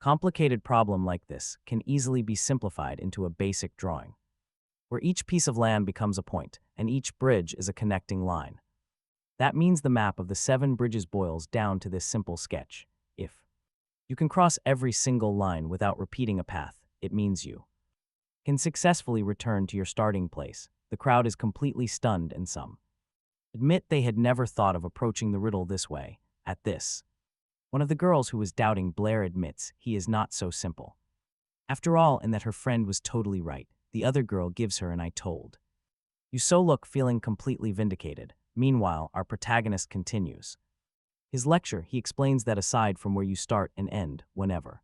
S1: complicated problem like this can easily be simplified into a basic drawing, where each piece of land becomes a point, and each bridge is a connecting line. That means the map of the seven bridges boils down to this simple sketch. If you can cross every single line without repeating a path, it means you can successfully return to your starting place. The crowd is completely stunned, and some admit they had never thought of approaching the riddle this way. At this, one of the girls who was doubting Blair admits he is not so simple after all, and that her friend was totally right. The other girl gives her an "I told you so" look, feeling completely vindicated. Meanwhile, our protagonist continues his lecture. He explains that aside from where you start and end, whenever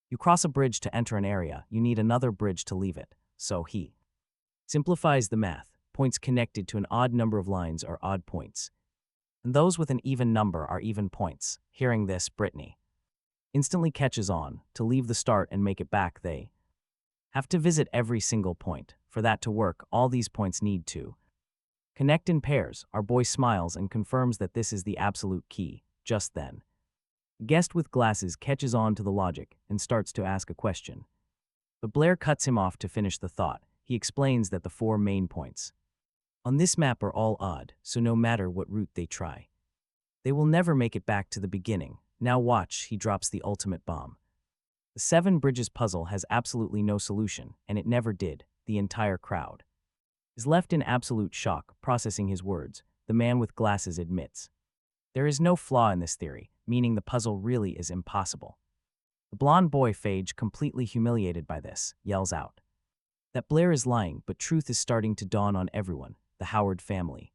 S1: you cross a bridge to enter an area, you need another bridge to leave it. So he simplifies the math. Points connected to an odd number of lines are odd points, and those with an even number are even points. Hearing this, Brittany instantly catches on. To leave the start and make it back, they have to visit every single point. For that to work, all these points need to connect in pairs. Our boy smiles and confirms that this is the absolute key. Just then, a guest with glasses catches on to the logic and starts to ask a question. But Blair cuts him off to finish the thought. He explains that the four main points On this map are all odd, so no matter what route they try, they will never make it back to the beginning. Now watch, he drops the ultimate bomb. The 7 bridges puzzle has absolutely no solution, and it never did. The entire crowd is left in absolute shock, processing his words. The man with glasses admits there is no flaw in this theory, meaning the puzzle really is impossible. The blonde boy, Phage, completely humiliated by this, yells out that Blair is lying, but truth is starting to dawn on everyone. The Howard family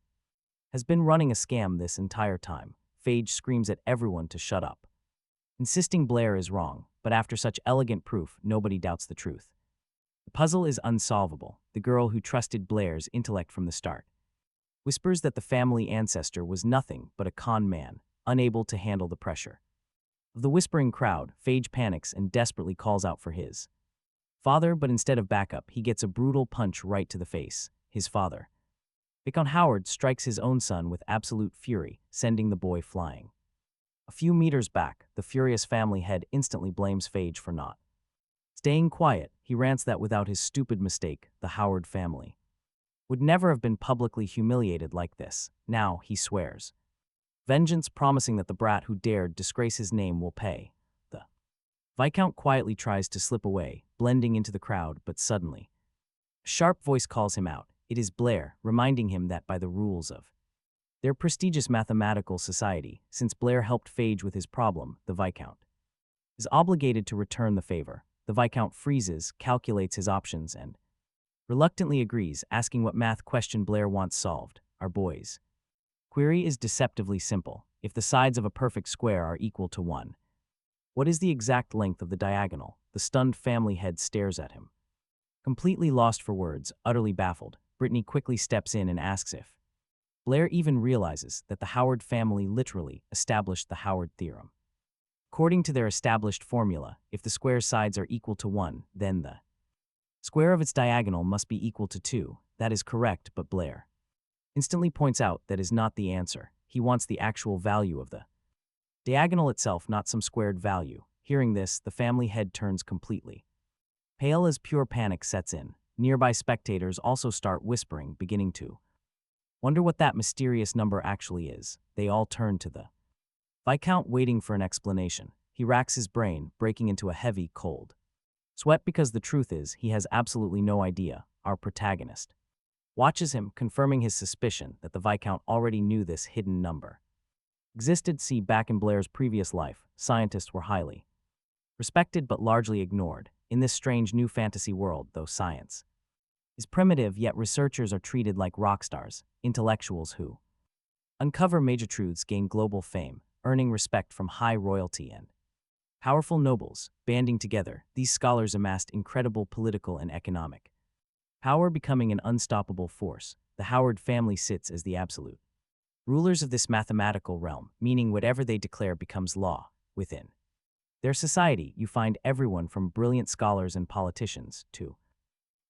S1: has been running a scam this entire time. Phage screams at everyone to shut up, insisting Blair is wrong, but after such elegant proof, nobody doubts the truth. The puzzle is unsolvable. The girl who trusted Blair's intellect from the start whispers that the family ancestor was nothing but a con man, unable to handle the pressure of the whispering crowd. Phage panics and desperately calls out for his father, but instead of backup, he gets a brutal punch right to the face. His father, Vicon Howard, strikes his own son with absolute fury, sending the boy flying. A few meters back, the furious family head instantly blames Phage for not staying quiet. He rants that without his stupid mistake, the Howard family would never have been publicly humiliated like this. Now he swears vengeance, promising that the brat who dared disgrace his name will pay. The Viscount quietly tries to slip away, blending into the crowd, but suddenly a sharp voice calls him out. It is Blair, reminding him that by the rules of their prestigious mathematical society, since Blair helped Phage with his problem, the Viscount is obligated to return the favor. The Viscount freezes, calculates his options, and reluctantly agrees, asking what math question Blair wants solved. Our boy's query is deceptively simple. If the sides of a perfect square are equal to 1, what is the exact length of the diagonal? The stunned family head stares at him, completely lost for words, utterly baffled. Brittany quickly steps in and asks if Blair even realizes that the Howard family literally established the Howard theorem. According to their established formula, if the square's sides are equal to 1, then the square of its diagonal must be equal to 2. That is correct, but Blair instantly points out that is not the answer. He wants the actual value of the diagonal itself, not some squared value. Hearing this, the family head turns completely pale as pure panic sets in. Nearby spectators also start whispering, beginning to wonder what that mysterious number actually is. They all turn to the Viscount, waiting for an explanation. He racks his brain, breaking into a heavy, cold sweat, because the truth is, he has absolutely no idea. Our protagonist watches him, confirming his suspicion that the Viscount already knew this hidden number existed. See, back in Blair's previous life, scientists were highly respected but largely ignored. In this strange new fantasy world, though science is primitive, yet researchers are treated like rock stars. Intellectuals who uncover major truths gain global fame, earning respect from high royalty and powerful nobles. Banding together, these scholars amassed incredible political and economic power, becoming an unstoppable force. The Howard family sits as the absolute rulers of this mathematical realm, meaning whatever they declare becomes law. Within their society, you find everyone from brilliant scholars and politicians to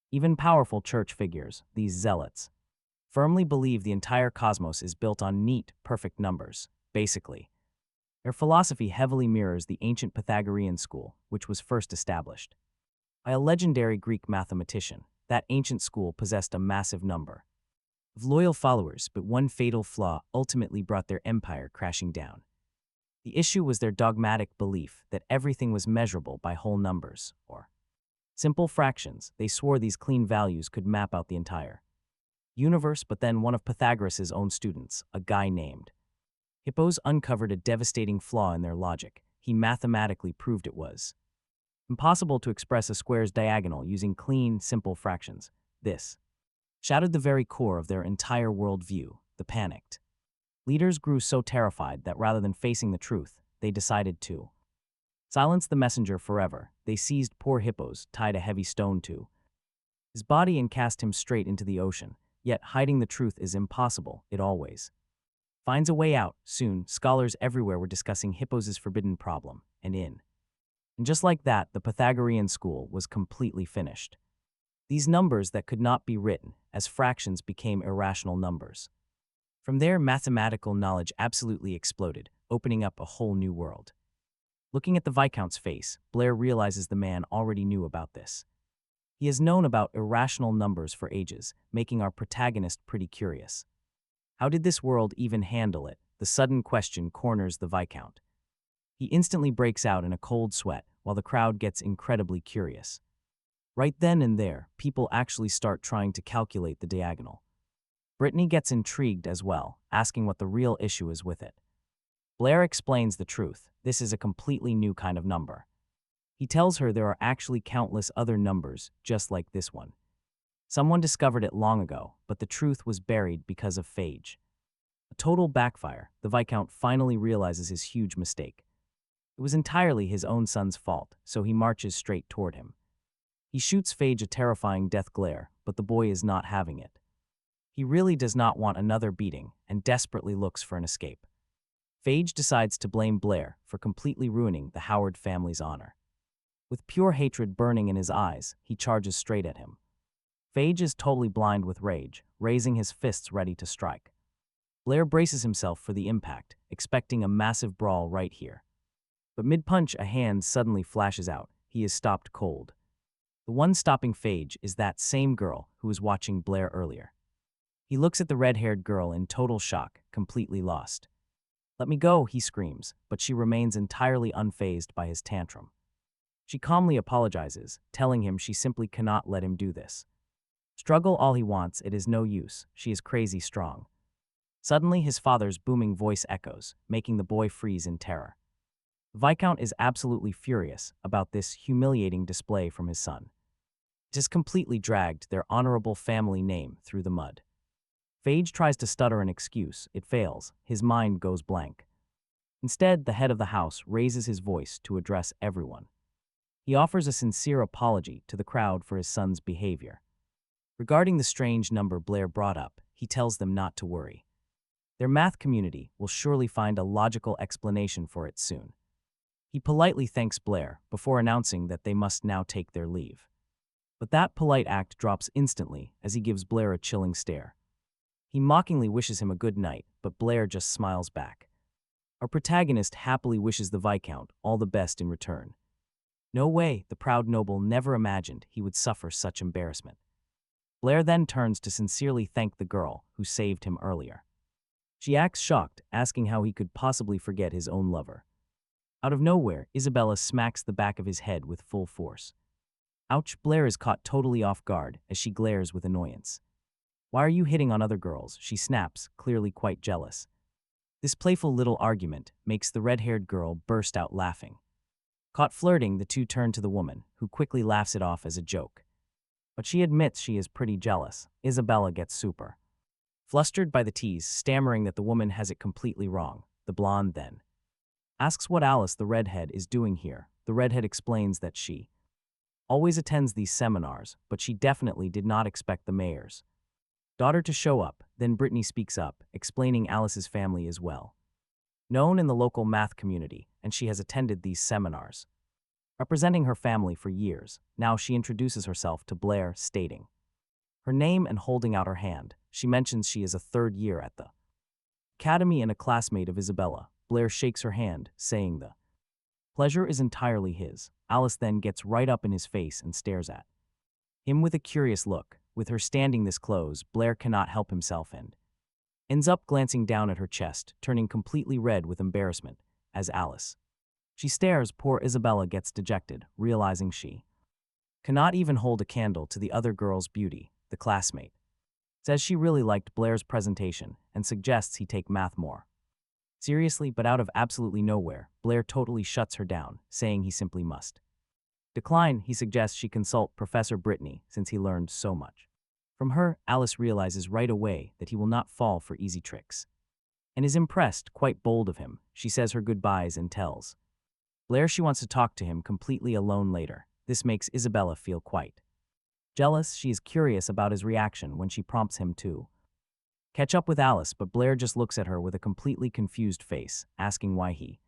S1: even powerful church figures. These zealots firmly believe the entire cosmos is built on neat, perfect numbers. Basically, their philosophy heavily mirrors the ancient Pythagorean school, which was first established by a legendary Greek mathematician. That ancient school possessed a massive number of loyal followers, but one fatal flaw ultimately brought their empire crashing down. The issue was their dogmatic belief that everything was measurable by whole numbers, or simple fractions. They swore these clean values could map out the entire universe, but then one of Pythagoras' own students, a guy named Hippos, uncovered a devastating flaw in their logic. He mathematically proved it was impossible to express a square's diagonal using clean, simple fractions. This shattered the very core of their entire worldview. The panicked leaders grew so terrified that rather than facing the truth, they decided to silence the messenger forever. They seized poor Hippos, tied a heavy stone to his body, and cast him straight into the ocean. Yet hiding the truth is impossible. It always finds a way out. Soon, scholars everywhere were discussing Hippos' forbidden problem, and just like that, the Pythagorean school was completely finished. These numbers that could not be written as fractions became irrational numbers. From there, mathematical knowledge absolutely exploded, opening up a whole new world. Looking at the Viscount's face, Blair realizes the man already knew about this He has known about irrational numbers for ages, making our protagonist pretty curious. How did this world even handle it? The sudden question corners the Viscount. He instantly breaks out in a cold sweat while the crowd gets incredibly curious. Right then and there, people actually start trying to calculate the diagonal. Brittany gets intrigued as well, asking what the real issue is with it. Blair explains the truth. This is a completely new kind of number. He tells her there are actually countless other numbers just like this one. Someone discovered it long ago, but the truth was buried because of Phage. A total backfire, the Viscount finally realizes his huge mistake. It was entirely his own son's fault, so he marches straight toward him. He shoots Phage a terrifying death glare, but the boy is not having it. He really does not want another beating and desperately looks for an escape. Phage decides to blame Blair for completely ruining the Howard family's honor. With pure hatred burning in his eyes, he charges straight at him. Phage is totally blind with rage, raising his fists ready to strike. Blair braces himself for the impact, expecting a massive brawl right here. But mid-punch, a hand suddenly flashes out. He is stopped cold. The one stopping Phage is that same girl who was watching Blair earlier. He looks at the red-haired girl in total shock, completely lost. "Let me go," he screams, but she remains entirely unfazed by his tantrum. She calmly apologizes, telling him she simply cannot let him do this. Struggle all he wants, it is no use, she is crazy strong. Suddenly his father's booming voice echoes, making the boy freeze in terror. The Viscount is absolutely furious about this humiliating display from his son. It has completely dragged their honorable family name through the mud. Phage tries to stutter an excuse. It fails. His mind goes blank. Instead, the head of the house raises his voice to address everyone. He offers a sincere apology to the crowd for his son's behavior. Regarding the strange number Blair brought up, he tells them not to worry. Their math community will surely find a logical explanation for it soon. He politely thanks Blair before announcing that they must now take their leave. But that polite act drops instantly as he gives Blair a chilling stare. He mockingly wishes him a good night, but Blair just smiles back. Our protagonist happily wishes the Viscount all the best in return. No way, the proud noble never imagined he would suffer such embarrassment. Blair then turns to sincerely thank the girl who saved him earlier. She acts shocked, asking how he could possibly forget his own lover. Out of nowhere, Isabella smacks the back of his head with full force. Ouch, Blair is caught totally off guard as she glares with annoyance. "Why are you hitting on other girls?" she snaps, clearly quite jealous. This playful little argument makes the red-haired girl burst out laughing. Caught flirting, the two turn to the woman, who quickly laughs it off as a joke. But she admits she is pretty jealous. Isabella gets super flustered by the tease, stammering that the woman has it completely wrong. The blonde then asks what Alice, the redhead, is doing here. The redhead explains that she always attends these seminars, but she definitely did not expect the mayor's daughter to show up. Then Brittany speaks up, explaining Alice's family is well known in the local math community, and she has attended these seminars, representing her family for years. Now she introduces herself to Blair, stating her name and holding out her hand. She mentions she is a third year at the academy and a classmate of Isabella. Blair shakes her hand, saying the pleasure is entirely his. Alice then gets right up in his face and stares at him with a curious look. With her standing this close, Blair cannot help himself and ends up glancing down at her chest, turning completely red with embarrassment, as Alice she stares. Poor Isabella gets dejected, realizing she cannot even hold a candle to the other girl's beauty. The classmate says she really liked Blair's presentation and suggests he take math more seriously, but out of absolutely nowhere, Blair totally shuts her down, saying he simply must decline. He suggests she consult Professor Brittany since he learned so much from her. Alice realizes right away that he will not fall for easy tricks and is impressed, quite bold of him. She says her goodbyes and tells Blair she wants to talk to him completely alone later. This makes Isabella feel quite jealous. She is curious about his reaction when she prompts him to catch up with Alice, but Blair just looks at her with a completely confused face, asking why he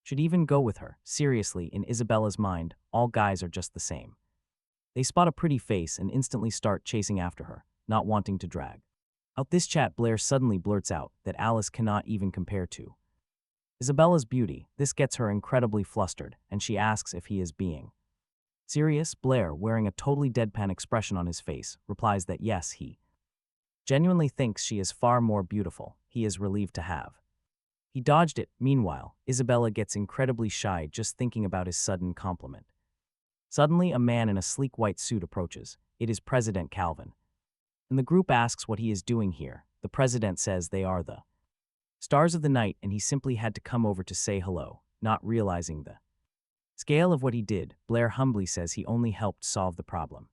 S1: should even go with her. Seriously, in Isabella's mind, all guys are just the same. They spot a pretty face and instantly start chasing after her, not wanting to drag out this chat. Blair suddenly blurts out that Alice cannot even compare to Isabella's beauty. This gets her incredibly flustered, and she asks if he is being Serious, Blair, wearing a totally deadpan expression on his face, replies that yes, he genuinely thinks she is far more beautiful. He is relieved to have. He dodged it. Meanwhile, Isabella gets incredibly shy just thinking about his sudden compliment. Suddenly, a man in a sleek white suit approaches. It is President Calvin. And the group asks what he is doing here. The president says they are the stars of the night and he simply had to come over to say hello, not realizing the scale of what he did. Blair humbly says he only helped solve the problem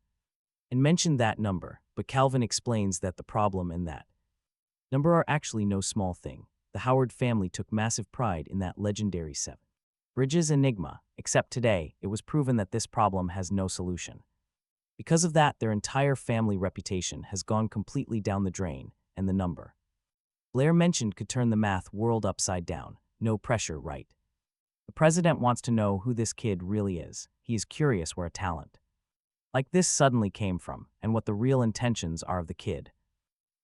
S1: and mentioned that number, but Calvin explains that the problem and that number are actually no small thing. The Howard family took massive pride in that legendary 7 bridges enigma, except today it was proven that this problem has no solution. Because of that, their entire family reputation has gone completely down the drain, and the number Blair mentioned could turn the math world upside down. No pressure, right? The president wants to know who this kid really is. He is curious where a talent like this suddenly came from, and what the real intentions are of the kid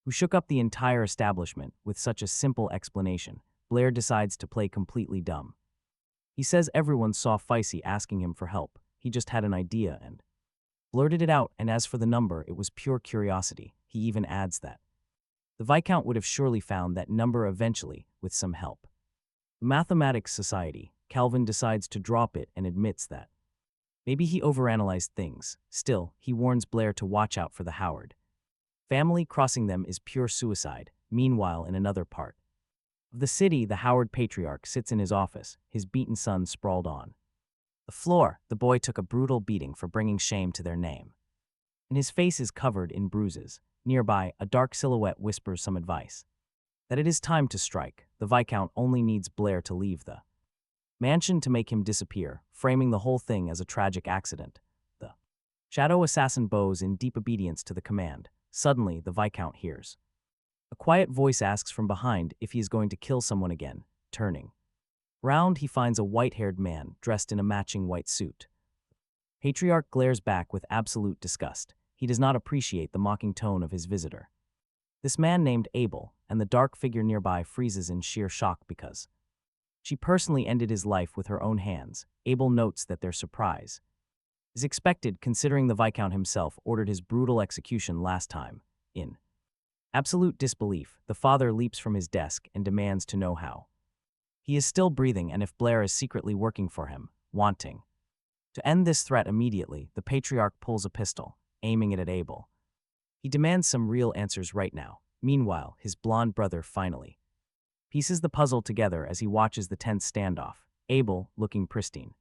S1: who shook up the entire establishment with such a simple explanation. Blair decides to play completely dumb. He says everyone saw Feisty asking him for help. He just had an idea and blurted it out, and as for the number, it was pure curiosity. He even adds that the Viscount would have surely found that number eventually, with some help. The Mathematics Society, Calvin decides to drop it and admits that maybe he overanalyzed things. Still, he warns Blair to watch out for the Howard family. Crossing them is pure suicide. Meanwhile, in another part of the city, the Howard patriarch sits in his office, his beaten son sprawled on the floor. The boy took a brutal beating for bringing shame to their name, and his face is covered in bruises. Nearby, a dark silhouette whispers some advice that it is time to strike. The Viscount only needs Blair to leave the mansion to make him disappear, framing the whole thing as a tragic accident. The shadow assassin bows in deep obedience to the command. Suddenly, the Viscount hears a quiet voice asks from behind if he is going to kill someone again. Turning round, he finds a white-haired man dressed in a matching white suit. Patriarch glares back with absolute disgust. He does not appreciate the mocking tone of his visitor. This man named Abel, and the dark figure nearby freezes in sheer shock because she personally ended his life with her own hands. Abel notes that their surprise is expected considering the Viscount himself ordered his brutal execution last time. In absolute disbelief, the father leaps from his desk and demands to know how he is still breathing and if Blair is secretly working for him. Wanting to end this threat immediately, the patriarch pulls a pistol, aiming it at Abel. He demands some real answers right now. Meanwhile, his blonde brother finally pieces the puzzle together as he watches the tense standoff. Abel, looking pristine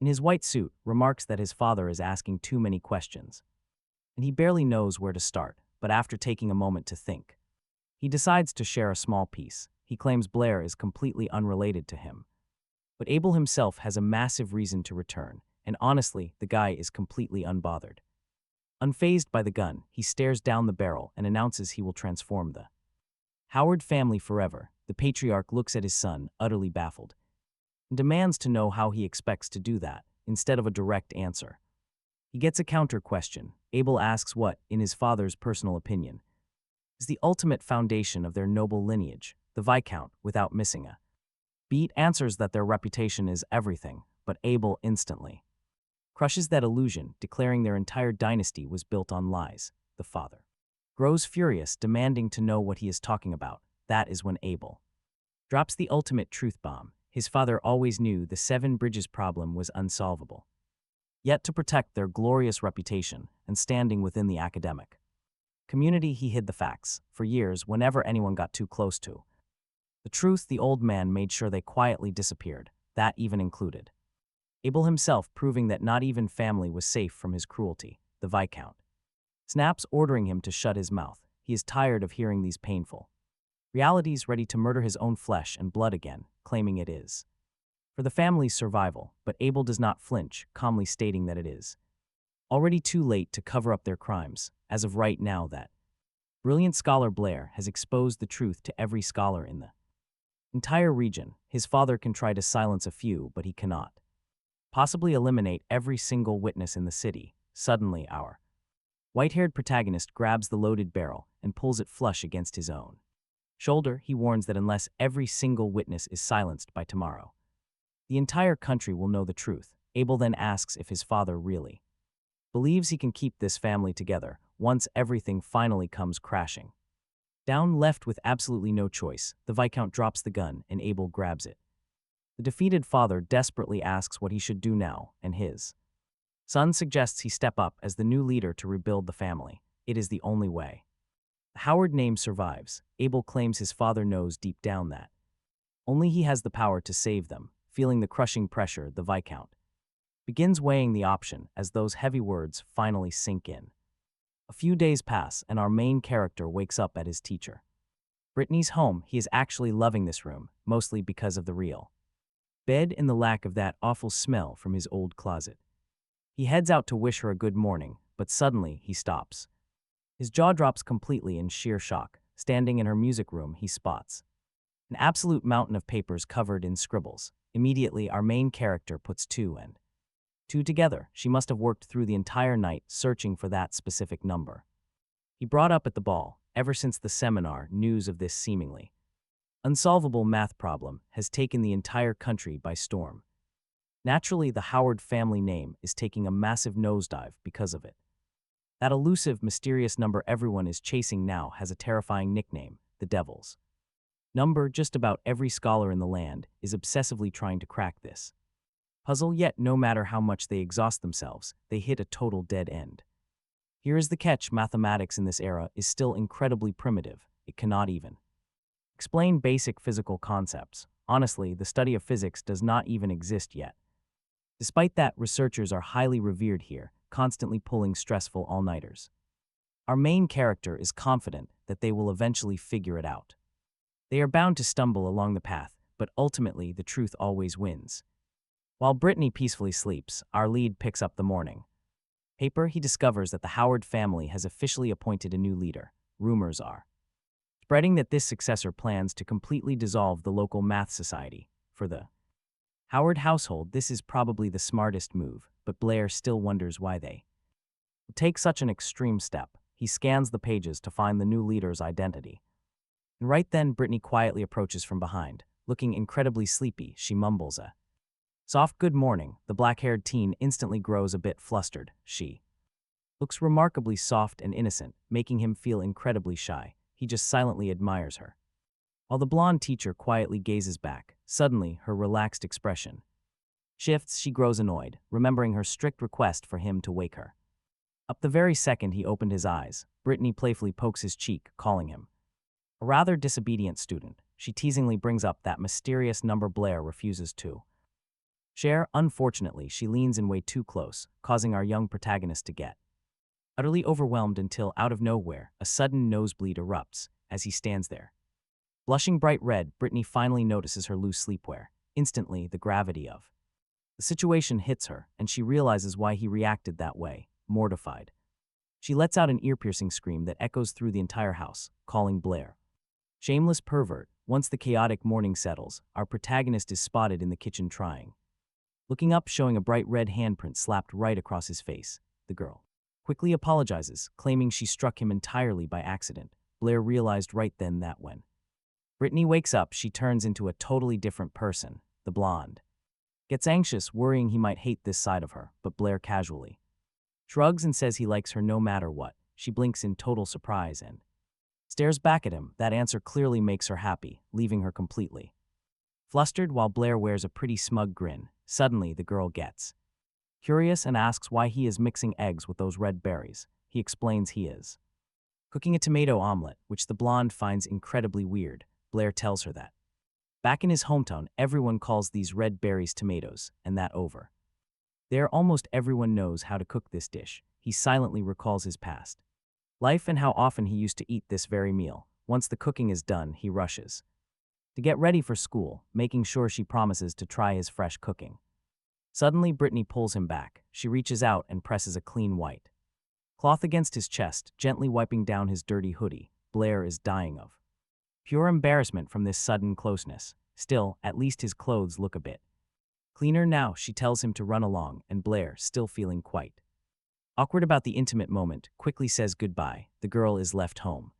S1: in his white suit, remarks that his father is asking too many questions, and he barely knows where to start. But after taking a moment to think, he decides to share a small piece. He claims Blair is completely unrelated to him, but Abel himself has a massive reason to return, and honestly, the guy is completely unbothered. Unfazed by the gun, he stares down the barrel and announces he will transform the Howard family forever. The patriarch looks at his son, utterly baffled, and demands to know how he expects to do that, instead of a direct answer. He gets a counter question. Abel asks what, in his father's personal opinion, is the ultimate foundation of their noble lineage. The Viscount, without missing a beat, answers that their reputation is everything, but Abel instantly crushes that illusion, declaring their entire dynasty was built on lies. The father grows furious, demanding to know what he is talking about. That is when Abel drops the ultimate truth bomb. His father always knew the 7 bridges problem was unsolvable. Yet to protect their glorious reputation and standing within the academic community, he hid the facts. For years, whenever anyone got too close to the truth, the old man made sure they quietly disappeared. That even included Abel himself, proving that not even family was safe from his cruelty. The Viscount snaps, ordering him to shut his mouth. He is tired of hearing these painful realities, ready to murder his own flesh and blood again, claiming it is for the family's survival. But Abel does not flinch, calmly stating that it is already too late to cover up their crimes. As of right now, that brilliant scholar Blair has exposed the truth to every scholar in the entire region. His father can try to silence a few, but he cannot possibly eliminate every single witness in the city. Suddenly, our white-haired protagonist grabs the loaded barrel and pulls it flush against his own shoulder. He warns that unless every single witness is silenced by tomorrow, the entire country will know the truth. Abel then asks if his father really believes he can keep this family together once everything finally comes crashing. Down left with absolutely no choice, the Viscount drops the gun and Abel grabs it. The defeated father desperately asks what he should do now, and his son suggests he step up as the new leader to rebuild the family. It is the only way. The Howard name survives. Abel claims his father knows deep down that only he has the power to save them. Feeling the crushing pressure, the Viscount begins weighing the option as those heavy words finally sink in. A few days pass and our main character wakes up at his teacher Brittany's home. He is actually loving this room, mostly because of the real bed and the lack of that awful smell from his old closet. He heads out to wish her a good morning, but suddenly he stops. His jaw drops completely in sheer shock. Standing in her music room, he spots an absolute mountain of papers covered in scribbles. Immediately, our main character puts two and two together. She must have worked through the entire night searching for that specific number he brought up at the ball. Ever since the seminar, news of this seemingly unsolvable math problem has taken the entire country by storm. Naturally, the Howard family name is taking a massive nosedive because of it. That elusive, mysterious number everyone is chasing now has a terrifying nickname, the Devil's number. Just about every scholar in the land is obsessively trying to crack this puzzle, yet no matter how much they exhaust themselves, they hit a total dead end. Here is the catch: mathematics in this era is still incredibly primitive. It cannot even explain basic physical concepts. Honestly, the study of physics does not even exist yet. Despite that, researchers are highly revered here, constantly pulling stressful all-nighters. Our main character is confident that they will eventually figure it out. They are bound to stumble along the path, but ultimately the truth always wins. While Brittany peacefully sleeps, our lead picks up the morning paper. He discovers that the Howard family has officially appointed a new leader. Rumors are spreading that this successor plans to completely dissolve the local math society. For the Howard household, this is probably the smartest move, but Blair still wonders why they would take such an extreme step. He scans the pages to find the new leader's identity. And right then, Brittany quietly approaches from behind. Looking incredibly sleepy, she mumbles a soft good morning. The black-haired teen instantly grows a bit flustered. She looks remarkably soft and innocent, making him feel incredibly shy. He just silently admires her. While the blonde teacher quietly gazes back, suddenly her relaxed expression shifts. She grows annoyed, remembering her strict request for him to wake her up the very second he opened his eyes. Brittany playfully pokes his cheek, calling him a rather disobedient student. She teasingly brings up that mysterious number Blair refuses to share. Unfortunately, she leans in way too close, causing our young protagonist to get utterly overwhelmed until, out of nowhere, a sudden nosebleed erupts as he stands there. Blushing bright red, Brittany finally notices her loose sleepwear. Instantly, the gravity of the situation hits her, and she realizes why he reacted that way. Mortified, she lets out an ear-piercing scream that echoes through the entire house, calling Blair shameless pervert. Once the chaotic morning settles, our protagonist is spotted in the kitchen trying looking up, showing a bright red handprint slapped right across his face. The girl quickly apologizes, claiming she struck him entirely by accident. Blair realized right then that when Brittany wakes up, she turns into a totally different person. The blonde gets anxious, worrying he might hate this side of her, but Blair casually shrugs and says he likes her no matter what. She blinks in total surprise and stares back at him. That answer clearly makes her happy, leaving her completely flustered while Blair wears a pretty smug grin. Suddenly, the girl gets curious and asks why he is mixing eggs with those red berries. He explains he is cooking a tomato omelet, which the blonde finds incredibly weird. Blair tells her that back in his hometown, everyone calls these red berries tomatoes, and that over there, almost everyone knows how to cook this dish. He silently recalls his past life and how often he used to eat this very meal. Once the cooking is done, he rushes to get ready for school, making sure she promises to try his fresh cooking. Suddenly, Brittany pulls him back. She reaches out and presses a clean white cloth against his chest, gently wiping down his dirty hoodie. Blair is dying of pure embarrassment from this sudden closeness. Still, at least his clothes look a bit cleaner now. She tells him to run along, and Blair, still feeling quite awkward about the intimate moment, quickly says goodbye. The girl is left home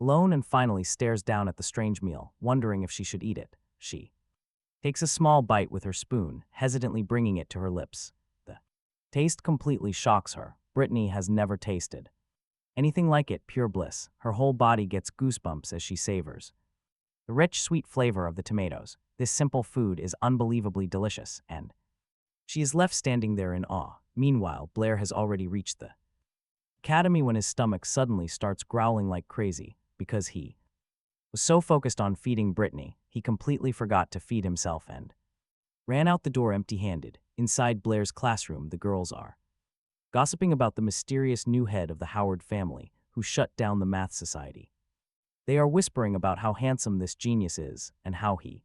S1: alone and finally stares down at the strange meal, wondering if she should eat it. She takes a small bite with her spoon, hesitantly bringing it to her lips. The taste completely shocks her. Brittany has never tasted anything like it, pure bliss. Her whole body gets goosebumps as she savors the rich, sweet flavor of the tomatoes. This simple food is unbelievably delicious, and she is left standing there in awe. Meanwhile, Blair has already reached the academy when his stomach suddenly starts growling like crazy because he was so focused on feeding Brittany, he completely forgot to feed himself and ran out the door empty-handed. Inside Blair's classroom, the girls are gossiping about the mysterious new head of the Howard family who shut down the math society. They are whispering about how handsome this genius is and how he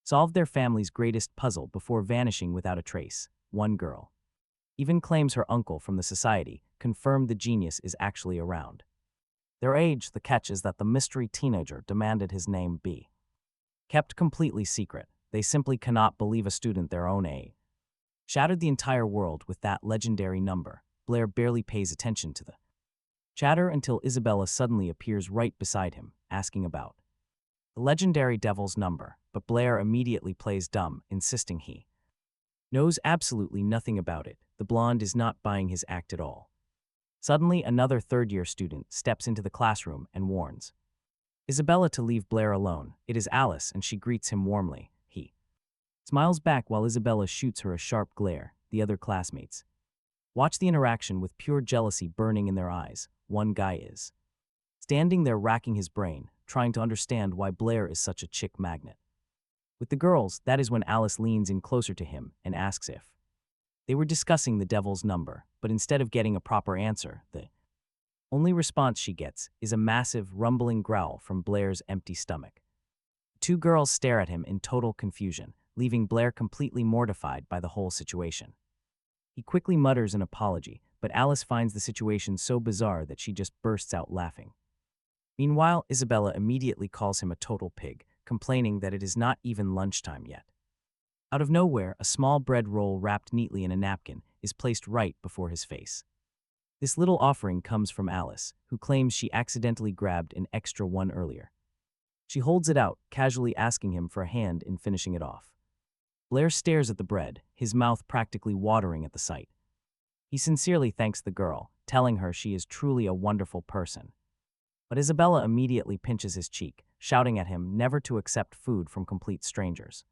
S1: solved their family's greatest puzzle before vanishing without a trace. One girl even claims her uncle from the society confirmed the genius is actually around their age. The catch is that the mystery teenager demanded his name be kept completely secret. They simply cannot believe a student their own age shattered the entire world with that legendary number. Blair barely pays attention to the chatter until Isabella suddenly appears right beside him, asking about the legendary devil's number, but Blair immediately plays dumb, insisting he knows absolutely nothing about it. The blonde is not buying his act at all. Suddenly, another third-year student steps into the classroom and warns Isabella to leave Blair alone. It is Alice, and she greets him warmly. He smiles back while Isabella shoots her a sharp glare. The other classmates watch the interaction with pure jealousy burning in their eyes. One guy is standing there racking his brain, trying to understand why Blair is such a chick magnet. With the girls, that is when Alice leans in closer to him and asks if they were discussing the devil's number, but instead of getting a proper answer, the only response she gets is a massive, rumbling growl from Blair's empty stomach. Two girls stare at him in total confusion, leaving Blair completely mortified by the whole situation. He quickly mutters an apology, but Alice finds the situation so bizarre that she just bursts out laughing. Meanwhile, Isabella immediately calls him a total pig, complaining that it is not even lunchtime yet. Out of nowhere, a small bread roll wrapped neatly in a napkin is placed right before his face. This little offering comes from Alice, who claims she accidentally grabbed an extra one earlier. She holds it out, casually asking him for a hand in finishing it off. Blair stares at the bread, his mouth practically watering at the sight. He sincerely thanks the girl, telling her she is truly a wonderful person. But Isabella immediately pinches his cheek, shouting at him never to accept food from complete strangers.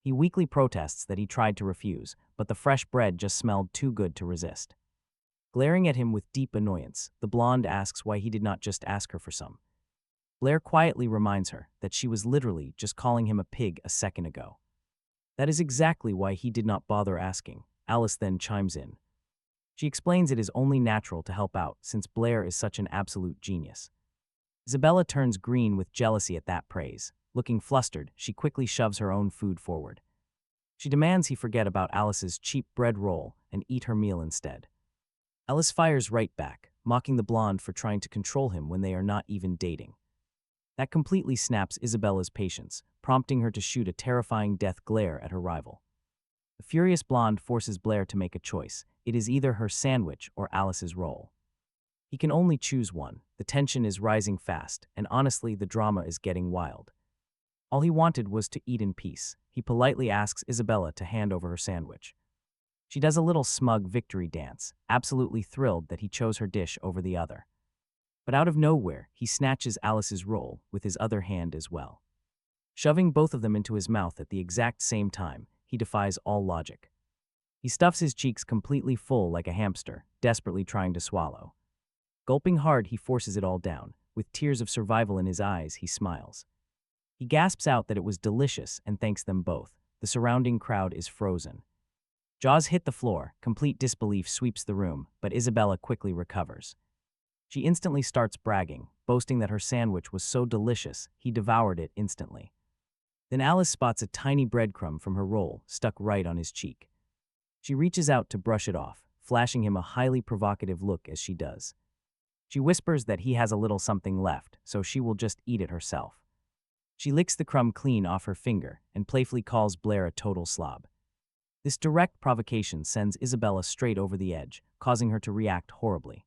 S1: He weakly protests that he tried to refuse, but the fresh bread just smelled too good to resist. Glaring at him with deep annoyance, the blonde asks why he did not just ask her for some. Blair quietly reminds her that she was literally just calling him a pig a second ago. That is exactly why he did not bother asking. Alice then chimes in. She explains it is only natural to help out since Blair is such an absolute genius. Isabella turns green with jealousy at that praise. Looking flustered, she quickly shoves her own food forward. She demands he forget about Alice's cheap bread roll and eat her meal instead. Alice fires right back, mocking the blonde for trying to control him when they are not even dating. That completely snaps Isabella's patience, prompting her to shoot a terrifying death glare at her rival. The furious blonde forces Blair to make a choice. It is either her sandwich or Alice's roll. He can only choose one. The tension is rising fast, and honestly, the drama is getting wild. All he wanted was to eat in peace. He politely asks Isabella to hand over her sandwich. She does a little smug victory dance, absolutely thrilled that he chose her dish over the other. But out of nowhere, he snatches Alice's roll with his other hand as well. Shoving both of them into his mouth at the exact same time, he defies all logic. He stuffs his cheeks completely full like a hamster, desperately trying to swallow. Gulping hard, he forces it all down. With tears of survival in his eyes, he smiles. He gasps out that it was delicious and thanks them both. The surrounding crowd is frozen. Jaws hit the floor. Complete disbelief sweeps the room, but Isabella quickly recovers. She instantly starts bragging, boasting that her sandwich was so delicious, he devoured it instantly. Then Alice spots a tiny breadcrumb from her roll stuck right on his cheek. She reaches out to brush it off, flashing him a highly provocative look as she does. She whispers that he has a little something left, so she will just eat it herself. She licks the crumb clean off her finger and playfully calls Blair a total slob. This direct provocation sends Isabella straight over the edge, causing her to react horribly.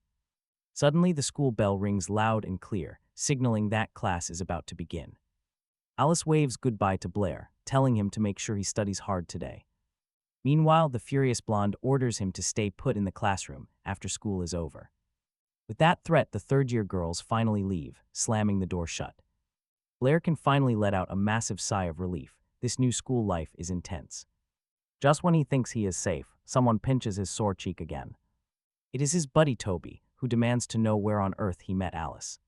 S1: Suddenly, the school bell rings loud and clear, signaling that class is about to begin. Alice waves goodbye to Blair, telling him to make sure he studies hard today. Meanwhile, the furious blonde orders him to stay put in the classroom after school is over. With that threat, the third-year girls finally leave, slamming the door shut. Blair can finally let out a massive sigh of relief. This new school life is intense. Just when he thinks he is safe, someone pinches his sore cheek again. It is his buddy Toby, who demands to know where on earth he met Alice.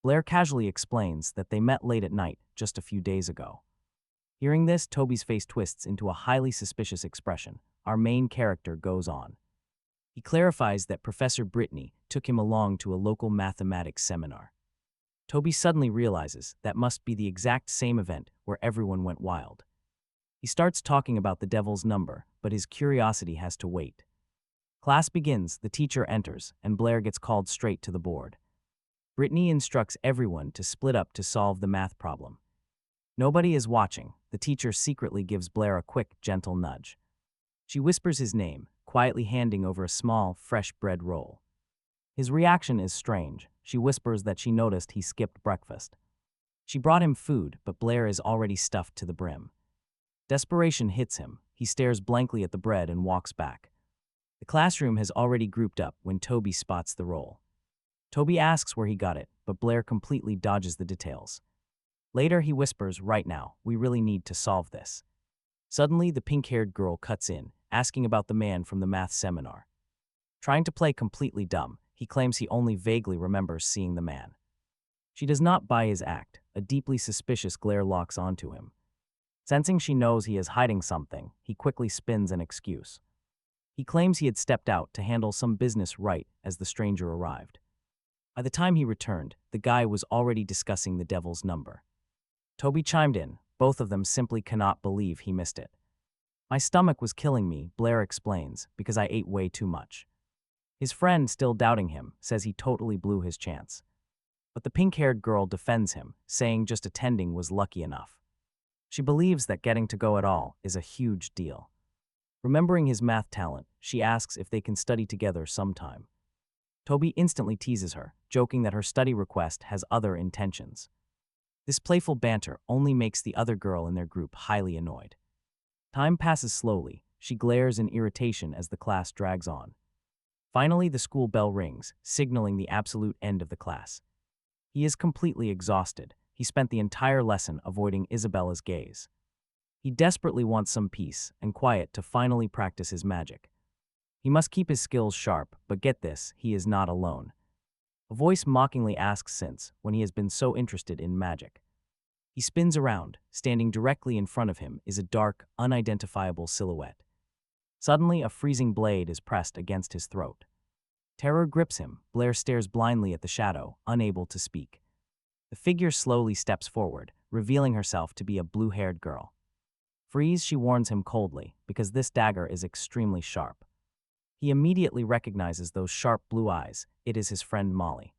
S1: Blair casually explains that they met late at night just a few days ago. Hearing this, Toby's face twists into a highly suspicious expression. Our main character goes on. He clarifies that Professor Brittany took him along to a local mathematics seminar. Toby suddenly realizes that must be the exact same event where everyone went wild. He starts talking about the devil's number, but his curiosity has to wait. Class begins, the teacher enters, and Blair gets called straight to the board. Brittany instructs everyone to split up to solve the math problem. Nobody is watching. The teacher secretly gives Blair a quick, gentle nudge. She whispers his name, quietly handing over a small, fresh bread roll. His reaction is strange. She whispers that she noticed he skipped breakfast. She brought him food, but Blair is already stuffed to the brim. Desperation hits him. He stares blankly at the bread and walks back. The classroom has already grouped up when Toby spots the roll. Toby asks where he got it, but Blair completely dodges the details. Later, he whispers, "Right now, we really need to solve this." Suddenly, the pink-haired girl cuts in, asking about the man from the math seminar. Trying to play completely dumb, he claims he only vaguely remembers seeing the man. She does not buy his act. A deeply suspicious glare locks onto him. Sensing she knows he is hiding something, he quickly spins an excuse. He claims he had stepped out to handle some business right as the stranger arrived. By the time he returned, the guy was already discussing the devil's number. Toby chimed in. Both of them simply cannot believe he missed it. "My stomach was killing me," Blair explains, "because I ate way too much." His friend, still doubting him, says he totally blew his chance. But the pink-haired girl defends him, saying just attending was lucky enough. She believes that getting to go at all is a huge deal. Remembering his math talent, she asks if they can study together sometime. Toby instantly teases her, joking that her study request has other intentions. This playful banter only makes the other girl in their group highly annoyed. Time passes slowly. She glares in irritation as the class drags on. Finally, the school bell rings, signaling the absolute end of the class. He is completely exhausted. He spent the entire lesson avoiding Isabella's gaze. He desperately wants some peace and quiet to finally practice his magic. He must keep his skills sharp, but get this, he is not alone. A voice mockingly asks since when he has been so interested in magic. He spins around. Standing directly in front of him is a dark, unidentifiable silhouette. Suddenly, a freezing blade is pressed against his throat. Terror grips him. Blair stares blindly at the shadow, unable to speak. The figure slowly steps forward, revealing herself to be a blue-haired girl. "Freeze," she warns him coldly, because this dagger is extremely sharp. He immediately recognizes those sharp blue eyes. It is his friend Molly.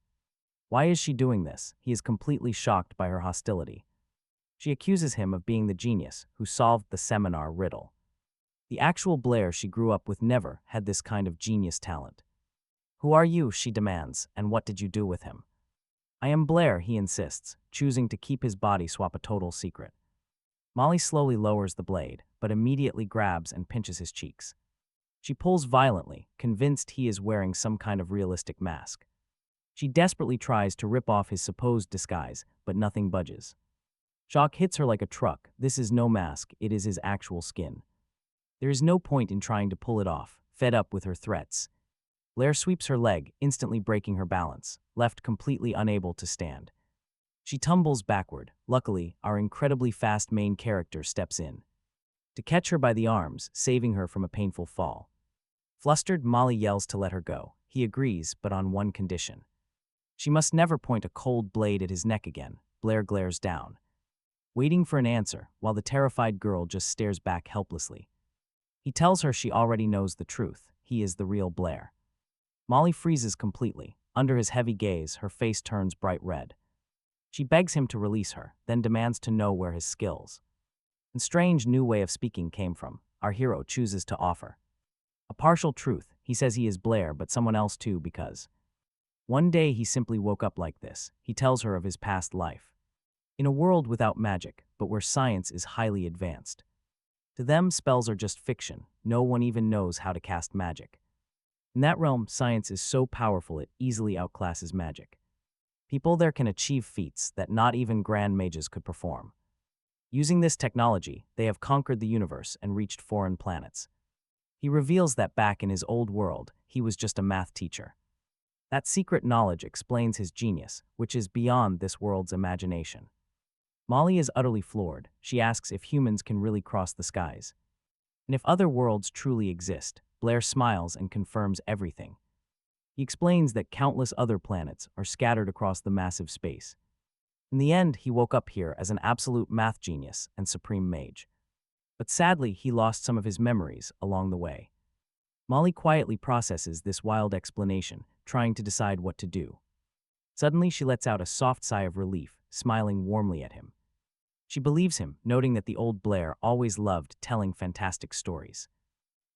S1: Why is she doing this? He is completely shocked by her hostility. She accuses him of being the genius who solved the seminar riddle. The actual Blair she grew up with never had this kind of genius talent. "Who are you?" she demands, "and what did you do with him?" "I am Blair," he insists, choosing to keep his body swap a total secret. Molly slowly lowers the blade, but immediately grabs and pinches his cheeks. She pulls violently, convinced he is wearing some kind of realistic mask. She desperately tries to rip off his supposed disguise, but nothing budges. Shock hits her like a truck. This is no mask, it is his actual skin. There is no point in trying to pull it off, fed up with her threats. Blair sweeps her leg, instantly breaking her balance, left completely unable to stand. She tumbles backward. Luckily, our incredibly fast main character steps in to catch her by the arms, saving her from a painful fall. Flustered, Molly yells to let her go. He agrees, but on one condition. She must never point a cold blade at his neck again. Blair glares down, waiting for an answer, while the terrified girl just stares back helplessly. He tells her she already knows the truth. He is the real Blair. Molly freezes completely. Under his heavy gaze, her face turns bright red. She begs him to release her, then demands to know where his skills and strange new way of speaking came from. Our hero chooses to offer a partial truth. He says he is Blair, but someone else too, because one day he simply woke up like this. He tells her of his past life. In a world without magic, but where science is highly advanced. To them, spells are just fiction. No one even knows how to cast magic. In that realm, science is so powerful it easily outclasses magic. People there can achieve feats that not even grand mages could perform. Using this technology, they have conquered the universe and reached foreign planets. He reveals that back in his old world, he was just a math teacher. That secret knowledge explains his genius, which is beyond this world's imagination. Molly is utterly floored. She asks if humans can really cross the skies. And if other worlds truly exist. Blair smiles and confirms everything. He explains that countless other planets are scattered across the massive space. In the end, he woke up here as an absolute math genius and supreme mage. But sadly, he lost some of his memories along the way. Molly quietly processes this wild explanation, trying to decide what to do. Suddenly, she lets out a soft sigh of relief, smiling warmly at him. She believes him, noting that the old Blair always loved telling fantastic stories.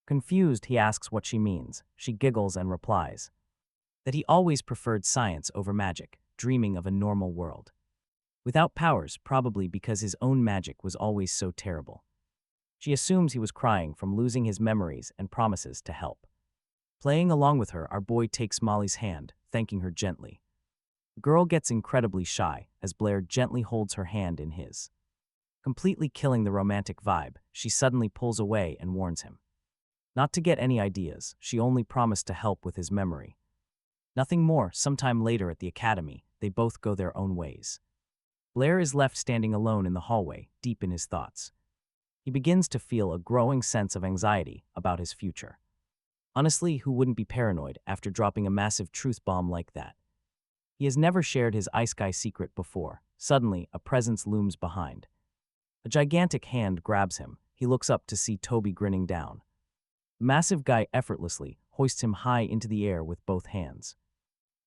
S1: Confused, he asks what she means. She giggles and replies that he always preferred science over magic, dreaming of a normal world. Without powers, probably because his own magic was always so terrible. She assumes he was crying from losing his memories and promises to help. Playing along with her, our boy takes Molly's hand, thanking her gently. The girl gets incredibly shy as Blair gently holds her hand in his. Completely killing the romantic vibe, she suddenly pulls away and warns him. Not to get any ideas, she only promised to help with his memory. Nothing more. Sometime later at the academy, they both go their own ways. Blair is left standing alone in the hallway, deep in his thoughts. He begins to feel a growing sense of anxiety about his future. Honestly, who wouldn't be paranoid after dropping a massive truth bomb like that? He has never shared his Isekai secret before. Suddenly, a presence looms behind. A gigantic hand grabs him. He looks up to see Toby grinning down. The massive guy effortlessly hoists him high into the air with both hands.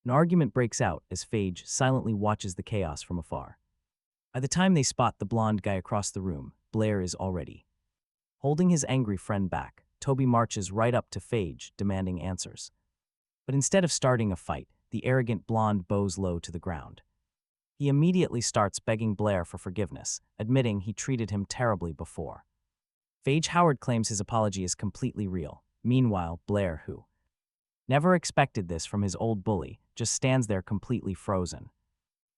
S1: An argument breaks out as Phage silently watches the chaos from afar. By the time they spot the blonde guy across the room, Blair is already holding his angry friend back. Toby marches right up to Phage, demanding answers. But instead of starting a fight, the arrogant blonde bows low to the ground. He immediately starts begging Blair for forgiveness, admitting he treated him terribly before. Phage Howard claims his apology is completely real. Meanwhile, Blair, who never expected this from his old bully, just stands there completely frozen.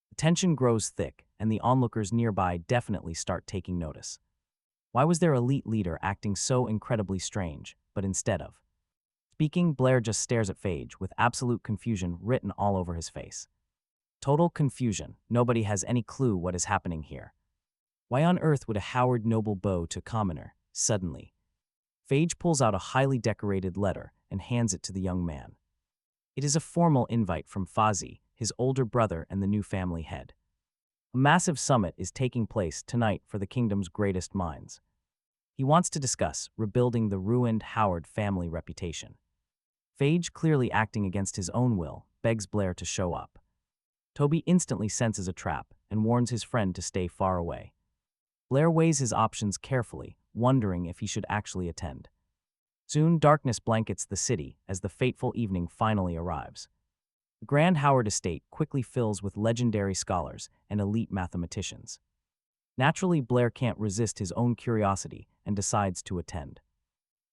S1: The tension grows thick, and the onlookers nearby definitely start taking notice. Why was their elite leader acting so incredibly strange, but instead of speaking, Blair just stares at Phage with absolute confusion written all over his face. Total confusion. Nobody has any clue what is happening here. Why on earth would a Howard noble bow to commoner? Suddenly, Phage pulls out a highly decorated letter and hands it to the young man. It is a formal invite from Fazi, his older brother and the new family head. A massive summit is taking place tonight for the kingdom's greatest minds. He wants to discuss rebuilding the ruined Howard family reputation. Phage, clearly acting against his own will, begs Blair to show up. Toby instantly senses a trap and warns his friend to stay far away. Blair weighs his options carefully, wondering if he should actually attend. Soon, darkness blankets the city as the fateful evening finally arrives. The Grand Howard estate quickly fills with legendary scholars and elite mathematicians. Naturally, Blair can't resist his own curiosity and decides to attend.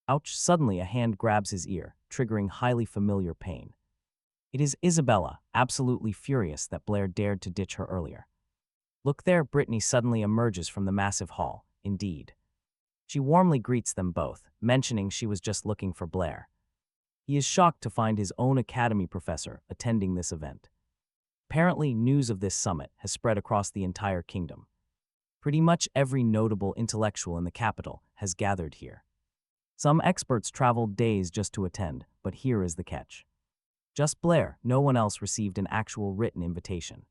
S1: Ouch! Suddenly a hand grabs his ear, triggering highly familiar pain. It is Isabella, absolutely furious that Blair dared to ditch her earlier. Look there, Brittany suddenly emerges from the massive hall. Indeed. She warmly greets them both, mentioning she was just looking for Blair. He is shocked to find his own academy professor attending this event. Apparently, news of this summit has spread across the entire kingdom. Pretty much every notable intellectual in the capital has gathered here. Some experts traveled days just to attend, but here is the catch. Just Blair, no one else received an actual written invitation.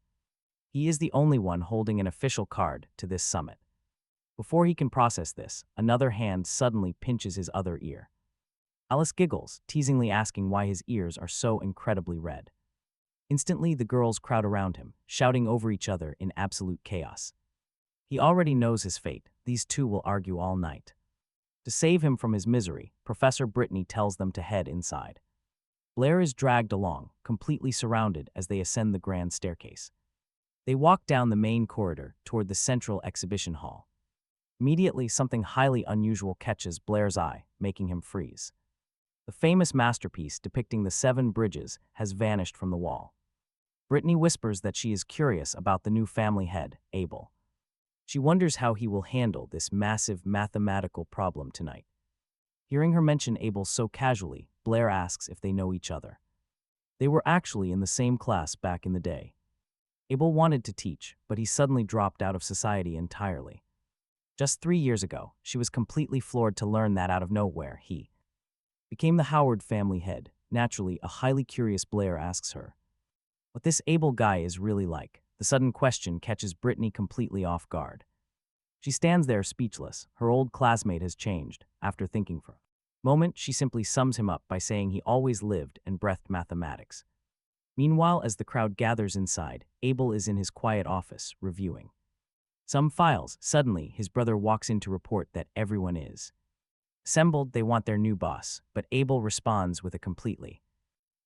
S1: He is the only one holding an official card to this summit. Before he can process this, another hand suddenly pinches his other ear. Alice giggles, teasingly asking why his ears are so incredibly red. Instantly, the girls crowd around him, shouting over each other in absolute chaos. He already knows his fate. These two will argue all night. To save him from his misery, Professor Brittany tells them to head inside. Blair is dragged along, completely surrounded as they ascend the grand staircase. They walk down the main corridor toward the central exhibition hall. Immediately, something highly unusual catches Blair's eye, making him freeze. The famous masterpiece depicting the 7 bridges has vanished from the wall. Brittany whispers that she is curious about the new family head, Abel. She wonders how he will handle this massive mathematical problem tonight. Hearing her mention Abel so casually, Blair asks if they know each other. They were actually in the same class back in the day. Abel wanted to teach, but he suddenly dropped out of society entirely. Just 3 years ago, she was completely floored to learn that out of nowhere he became the Howard family head. Naturally, a highly curious Blair asks her what this Abel guy is really like. The sudden question catches Brittany completely off guard. She stands there speechless. Her old classmate has changed. After thinking for a moment, she simply sums him up by saying he always lived and breathed mathematics. Meanwhile, as the crowd gathers inside, Abel is in his quiet office, reviewing some files. Suddenly, his brother walks in to report that everyone is assembled. They want their new boss, but Abel responds with a completely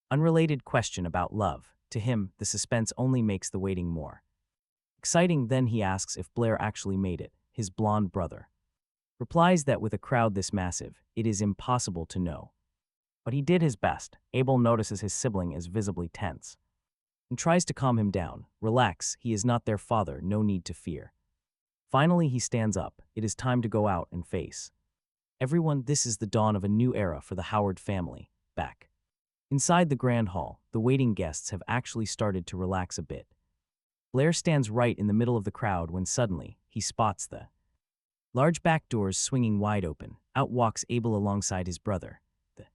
S1: unrelated question about love. To him, the suspense only makes the waiting more exciting. Then he asks if Blair actually made it. His blonde brother replies that with a crowd this massive, it is impossible to know. But he did his best. Abel notices his sibling is visibly tense and tries to calm him down. Relax, he is not their father, no need to fear. Finally, he stands up. It is time to go out and face everyone. This is the dawn of a new era for the Howard family. Back inside the grand hall, the waiting guests have actually started to relax a bit. Blair stands right in the middle of the crowd when suddenly, he spots the large back doors swinging wide open. Out walks Abel alongside his brother. The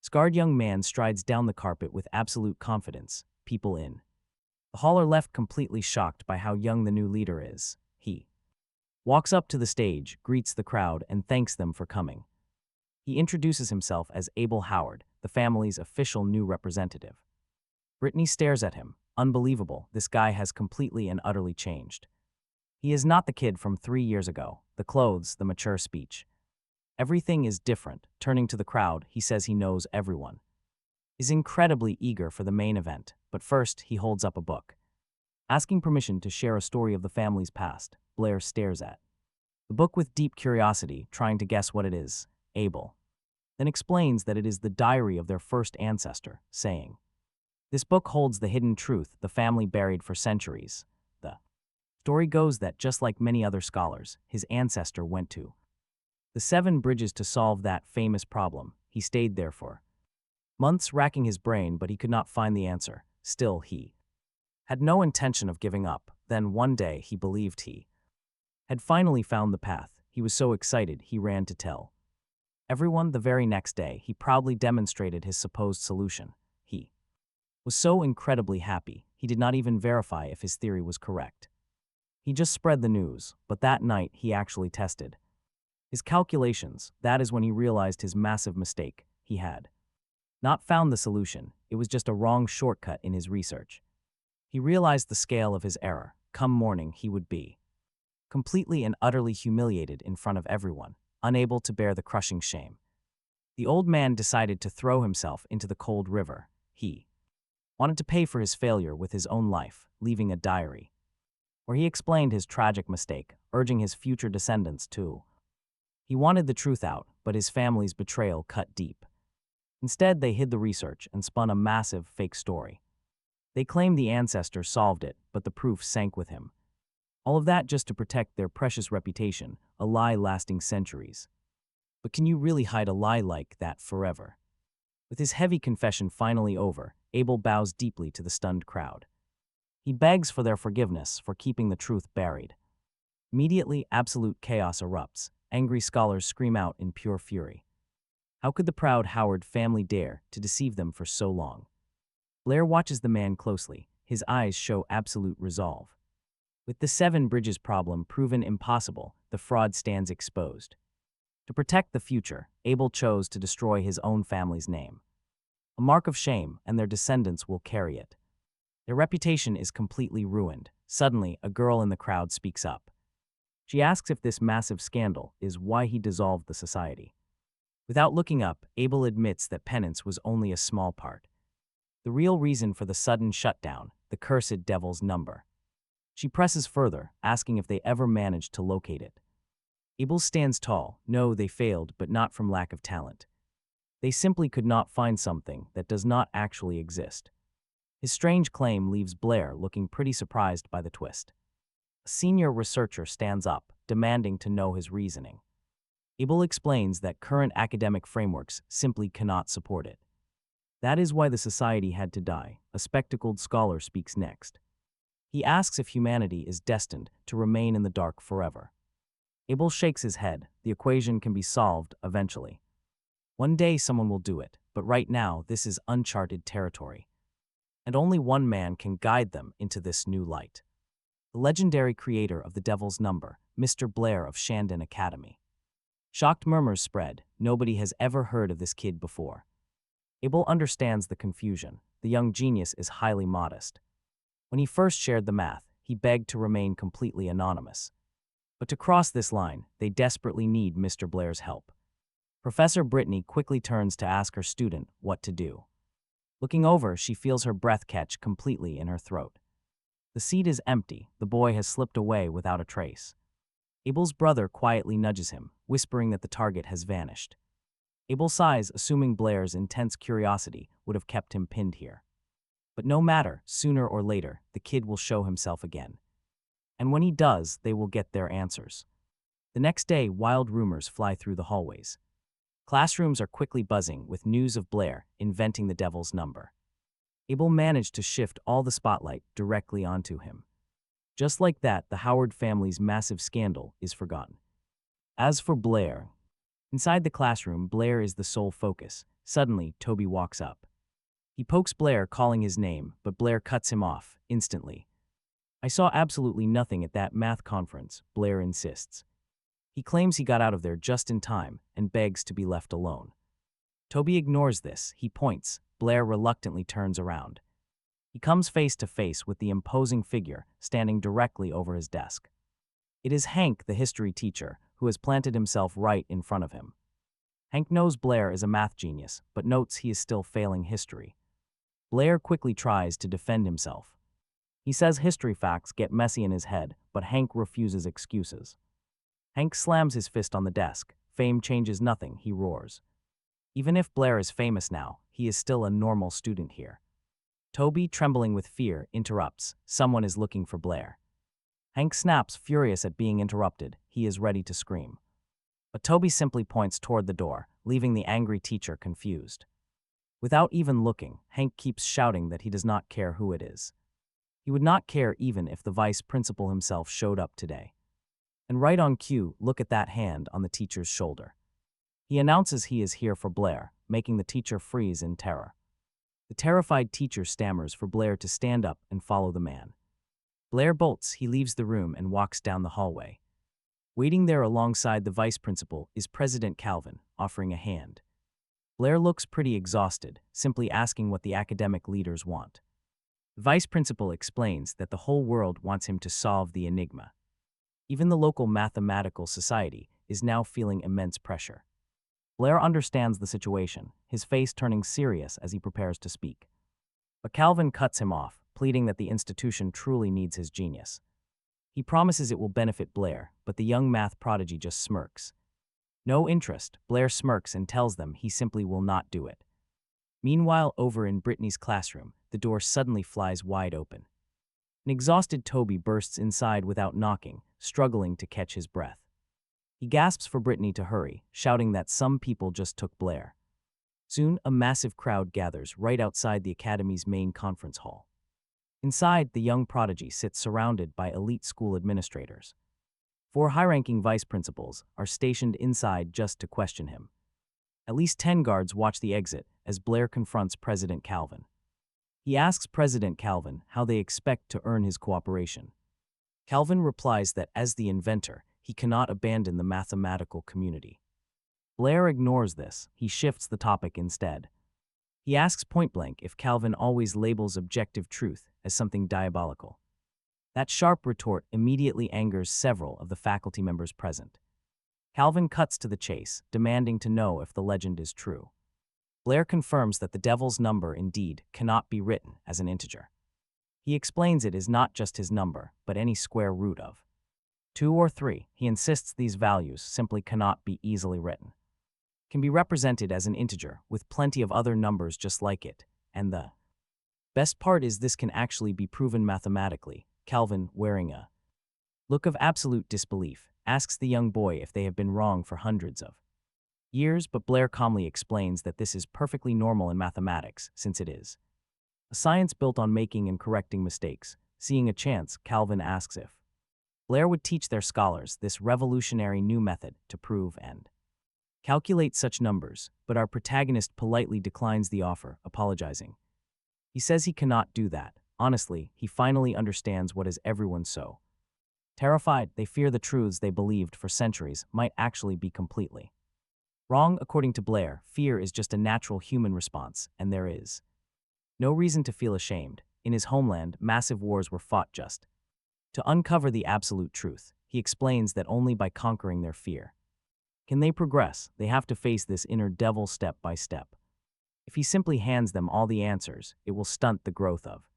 S1: scarred young man strides down the carpet with absolute confidence. People in the hall are left completely shocked by how young the new leader is. He walks up to the stage, greets the crowd, and thanks them for coming. He introduces himself as Abel Howard, the family's official new representative. Brittany stares at him. Unbelievable, this guy has completely and utterly changed. He is not the kid from 3 years ago. The clothes, the mature speech. Everything is different. Turning to the crowd, he says he knows everyone. Is incredibly eager for the main event, but first he holds up a book. Asking permission to share a story of the family's past, Blair stares at the book with deep curiosity, trying to guess what it is. Abel then explains that it is the diary of their first ancestor, saying, "This book holds the hidden truth the family buried for centuries." The story goes that just like many other scholars, his ancestor went to the 7 bridges to solve that famous problem. He stayed there for months racking his brain, but he could not find the answer. Still, he had no intention of giving up. Then one day he believed he had finally found the path. He was so excited he ran to tell everyone. The very next day, he proudly demonstrated his supposed solution. He was so incredibly happy, he did not even verify if his theory was correct. He just spread the news, but that night he actually tested his calculations. That is when he realized his massive mistake. He had not found the solution, it was just a wrong shortcut in his research. He realized the scale of his error. Come morning, he would be completely and utterly humiliated in front of everyone, unable to bear the crushing shame. The old man decided to throw himself into the cold river. He wanted to pay for his failure with his own life, leaving a diary where he explained his tragic mistake, urging his future descendants to. He wanted the truth out, but his family's betrayal cut deep. Instead, they hid the research and spun a massive fake story. They claimed the ancestor solved it, but the proof sank with him. All of that just to protect their precious reputation, a lie lasting centuries. But can you really hide a lie like that forever? With his heavy confession finally over, Abel bows deeply to the stunned crowd. He begs for their forgiveness for keeping the truth buried. Immediately, absolute chaos erupts. Angry scholars scream out in pure fury. How could the proud Howard family dare to deceive them for so long? Blair watches the man closely. His eyes show absolute resolve. With the 7 bridges problem proven impossible, the fraud stands exposed. To protect the future, Abel chose to destroy his own family's name. A mark of shame, and their descendants will carry it. Their reputation is completely ruined. Suddenly, a girl in the crowd speaks up. She asks if this massive scandal is why he dissolved the society. Without looking up, Abel admits that penance was only a small part. The real reason for the sudden shutdown, the cursed devil's number. She presses further, asking if they ever managed to locate it. Abel stands tall. No, they failed, but not from lack of talent. They simply could not find something that does not actually exist. His strange claim leaves Blair looking pretty surprised by the twist. A senior researcher stands up, demanding to know his reasoning. Abel explains that current academic frameworks simply cannot support it. That is why the society had to die. A spectacled scholar speaks next. He asks if humanity is destined to remain in the dark forever. Abel shakes his head. The equation can be solved eventually. One day someone will do it, but right now this is uncharted territory. And only one man can guide them into this new light. The legendary creator of the Devil's Number, Mr. Blair of Shandon Academy. Shocked murmurs spread. Nobody has ever heard of this kid before. Abel understands the confusion. The young genius is highly modest. When he first shared the math, he begged to remain completely anonymous. But to cross this line, they desperately need Mr. Blair's help. Professor Brittany quickly turns to ask her student what to do. Looking over, she feels her breath catch completely in her throat. The seat is empty. The boy has slipped away without a trace. Abel's brother quietly nudges him, whispering that the target has vanished. Abel sighs, assuming Blair's intense curiosity would have kept him pinned here. But no matter, sooner or later, the kid will show himself again. And when he does, they will get their answers. The next day, wild rumors fly through the hallways. Classrooms are quickly buzzing with news of Blair inventing the Devil's Number. Abel managed to shift all the spotlight directly onto him. Just like that, the Howard family's massive scandal is forgotten. As for Blair, inside the classroom, Blair is the sole focus. Suddenly, Toby walks up. He pokes Blair, calling his name, but Blair cuts him off instantly. I saw absolutely nothing at that math conference, Blair insists. He claims he got out of there just in time and begs to be left alone. Toby ignores this. He points. Blair reluctantly turns around. He comes face to face with the imposing figure standing directly over his desk. It is Hank, the history teacher, who has planted himself right in front of him. Hank knows Blair is a math genius, but notes he is still failing history. Blair quickly tries to defend himself. He says history facts get messy in his head, but Hank refuses excuses. Hank slams his fist on the desk. Fame changes nothing, he roars. Even if Blair is famous now, he is still a normal student here. Toby, trembling with fear, interrupts. Someone is looking for Blair. Hank snaps, furious at being interrupted. He is ready to scream. But Toby simply points toward the door, leaving the angry teacher confused. Without even looking, Hank keeps shouting that he does not care who it is. He would not care even if the vice principal himself showed up today. And right on cue, look at that hand on the teacher's shoulder. He announces he is here for Blair, making the teacher freeze in terror. The terrified teacher stammers for Blair to stand up and follow the man. Blair bolts. He leaves the room and walks down the hallway. Waiting there alongside the vice principal is President Calvin, offering a hand. Blair looks pretty exhausted, simply asking what the academic leaders want. The vice principal explains that the whole world wants him to solve the enigma. Even the local mathematical society is now feeling immense pressure. Blair understands the situation, his face turning serious as he prepares to speak. But Calvin cuts him off, pleading that the institution truly needs his genius. He promises it will benefit Blair, but the young math prodigy just smirks. No interest, Blair smirks and tells them he simply will not do it. Meanwhile, over in Brittany's classroom, the door suddenly flies wide open. An exhausted Toby bursts inside without knocking, struggling to catch his breath. He gasps for Brittany to hurry, shouting that some people just took Blair. Soon, a massive crowd gathers right outside the academy's main conference hall. Inside, the young prodigy sits surrounded by elite school administrators. 4 high-ranking vice principals are stationed inside just to question him. At least 10 guards watch the exit as Blair confronts President Calvin. He asks President Calvin how they expect to earn his cooperation. Calvin replies that as the inventor, he cannot abandon the mathematical community. Blair ignores this. He shifts the topic instead. He asks point-blank if Calvin always labels objective truth as something diabolical. That sharp retort immediately angers several of the faculty members present. Calvin cuts to the chase, demanding to know if the legend is true. Blair confirms that the Devil's Number indeed cannot be written as an integer. He explains it is not just his number, but any square root of 2 or 3. He insists these values simply cannot be easily written. Can be represented as an integer, with plenty of other numbers just like it, and the best part is this can actually be proven mathematically. Calvin, wearing a look of absolute disbelief, asks the young boy if they have been wrong for hundreds of years, but Blair calmly explains that this is perfectly normal in mathematics, since it is a science built on making and correcting mistakes. Seeing a chance, Calvin asks if Blair would teach their scholars this revolutionary new method to prove and calculate such numbers, but our protagonist politely declines the offer, apologizing. He says he cannot do that. Honestly, he finally understands what is everyone so terrified. They fear the truths they believed for centuries might actually be completely wrong. According to Blair, fear is just a natural human response, and there is no reason to feel ashamed. In his homeland, massive wars were fought just to uncover the absolute truth. He explains that only by conquering their fear can they progress. They have to face this inner devil step by step. If he simply hands them all the answers, it will stunt the growth of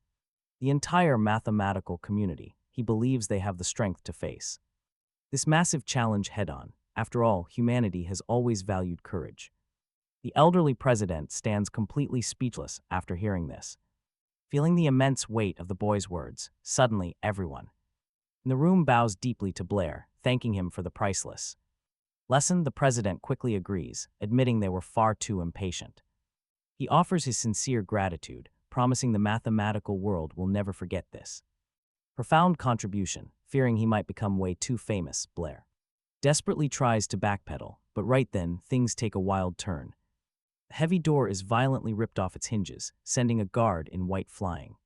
S1: the entire mathematical community. He believes they have the strength to face this massive challenge head-on. After all, humanity has always valued courage. The elderly president stands completely speechless after hearing this. Feeling the immense weight of the boy's words, suddenly everyone in the room bows deeply to Blair, thanking him for the priceless lesson. The president quickly agrees, admitting they were far too impatient. He offers his sincere gratitude, promising the mathematical world will never forget this profound contribution. Fearing he might become way too famous, Blair desperately tries to backpedal, but right then, things take a wild turn. The heavy door is violently ripped off its hinges, sending a guard in white flying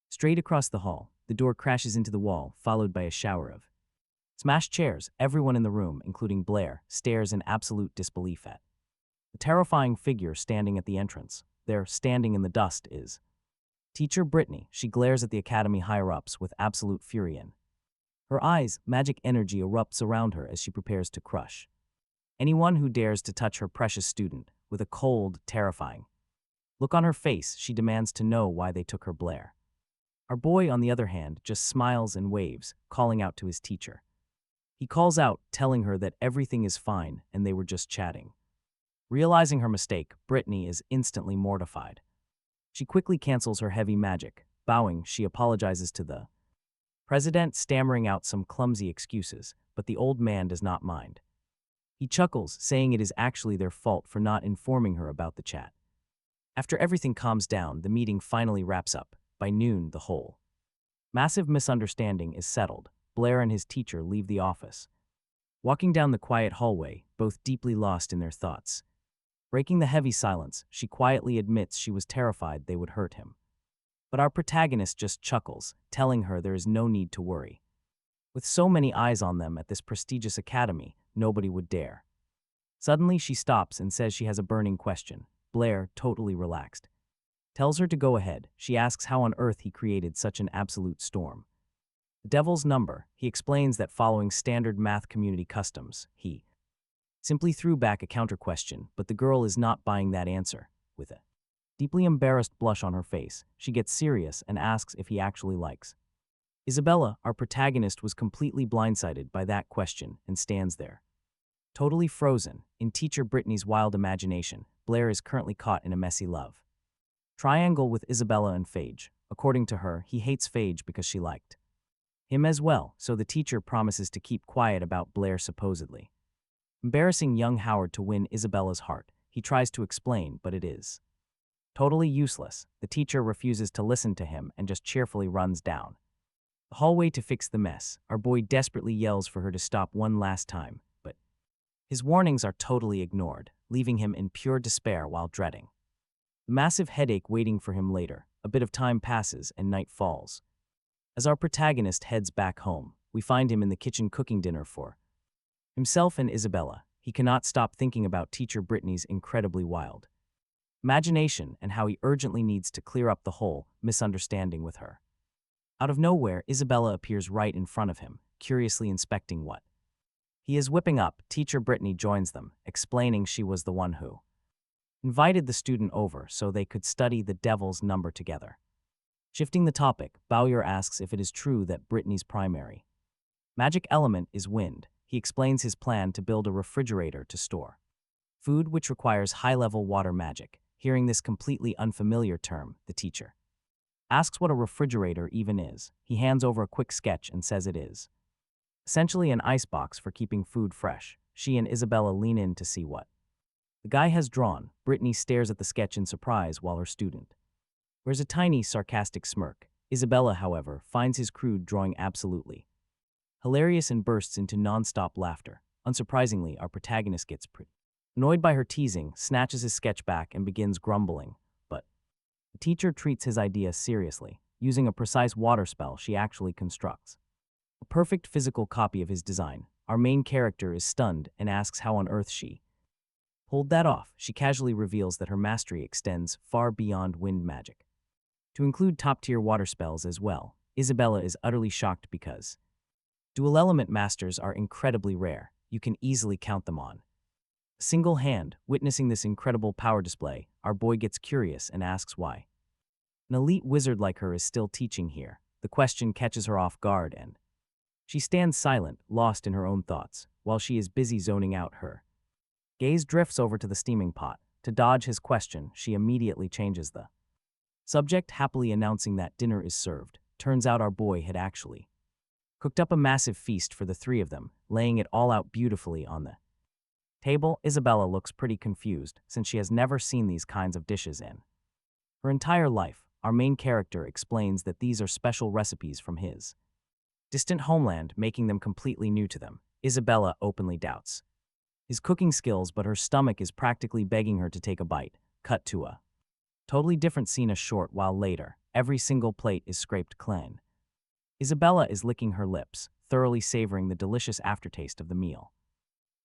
S1: straight across the hall. The door crashes into the wall, followed by a shower of smashed chairs. Everyone in the room, including Blair, stares in absolute disbelief at the terrifying figure standing at the entrance. There, standing in the dust, is Teacher Brittany. She glares at the academy higher-ups with absolute fury in her eyes. Magic energy erupts around her as she prepares to crush anyone who dares to touch her precious student. With a cold, terrifying look on her face, she demands to know why they took her. Blair, our boy, on the other hand, just smiles and waves, calling out to his teacher. He calls out, telling her that everything is fine and they were just chatting. Realizing her mistake, Brittany is instantly mortified. She quickly cancels her heavy magic. Bowing, she apologizes to the president, stammering out some clumsy excuses, but the old man does not mind. He chuckles, saying it is actually their fault for not informing her about the chat. After everything calms down, the meeting finally wraps up. By noon, the whole massive misunderstanding is settled. Blair and his teacher leave the office, walking down the quiet hallway, both deeply lost in their thoughts. Breaking the heavy silence, she quietly admits she was terrified they would hurt him. But our protagonist just chuckles, telling her there is no need to worry. With so many eyes on them at this prestigious academy, nobody would dare. Suddenly, she stops and says she has a burning question. Blair, totally relaxed, tells her to go ahead. She asks how on earth he created such an absolute storm. The devil's number. He explains that following standard math community customs, he simply threw back a counter question, but the girl is not buying that answer. With a deeply embarrassed blush on her face, she gets serious and asks if he actually likes Isabella. Our protagonist was completely blindsided by that question and stands there, totally frozen. In teacher Brittany's wild imagination, Blair is currently caught in a messy love triangle with Isabella and Phage. According to her, he hates Phage because she liked him as well, so the teacher promises to keep quiet about Blair supposedly embarrassing young Howard to win Isabella's heart. He tries to explain, but it is totally useless. The teacher refuses to listen to him and just cheerfully runs down the hallway to fix the mess. Our boy desperately yells for her to stop one last time, but his warnings are totally ignored, leaving him in pure despair while dreading the massive headache waiting for him later. A bit of time passes and night falls. As our protagonist heads back home, we find him in the kitchen cooking dinner for himself and Isabella. He cannot stop thinking about teacher Brittany's incredibly wild imagination and how he urgently needs to clear up the whole misunderstanding with her. Out of nowhere, Isabella appears right in front of him, curiously inspecting what he is whipping up. Teacher Brittany joins them, explaining she was the one who invited the student over so they could study the devil's number together. Shifting the topic, Bowyer asks if it is true that Brittany's primary magic element is wind. He explains his plan to build a refrigerator to store food which requires high-level water magic. Hearing this completely unfamiliar term, the teacher asks what a refrigerator even is. He hands over a quick sketch and says it is essentially an icebox for keeping food fresh. She and Isabella lean in to see what the guy has drawn. Brittany stares at the sketch in surprise while her student wears a tiny, sarcastic smirk. Isabella, however, finds his crude drawing absolutely hilarious and bursts into non-stop laughter. Unsurprisingly, our protagonist gets annoyed by her teasing, snatches his sketch back, and begins grumbling. But the teacher treats his idea seriously. Using a precise water spell, she actually constructs a perfect physical copy of his design. Our main character is stunned and asks how on earth she pulled that off. She casually reveals that her mastery extends far beyond wind magic, to include top-tier water spells as well. Isabella is utterly shocked because dual element masters are incredibly rare. You can easily count them on a single hand. Witnessing this incredible power display, our boy gets curious and asks why an elite wizard like her is still teaching here. The question catches her off guard and she stands silent, lost in her own thoughts. While she is busy zoning out, her gaze drifts over to the steaming pot. To dodge his question, she immediately changes the subject, happily announcing that dinner is served. Turns out our boy had actually cooked up a massive feast for the three of them, laying it all out beautifully on the table. Isabella looks pretty confused since she has never seen these kinds of dishes in her entire life. Our main character explains that these are special recipes from his distant homeland, making them completely new to them. Isabella openly doubts his cooking skills, but her stomach is practically begging her to take a bite. Cut to a totally different scene a short while later. Every single plate is scraped clean. Isabella is licking her lips, thoroughly savoring the delicious aftertaste of the meal.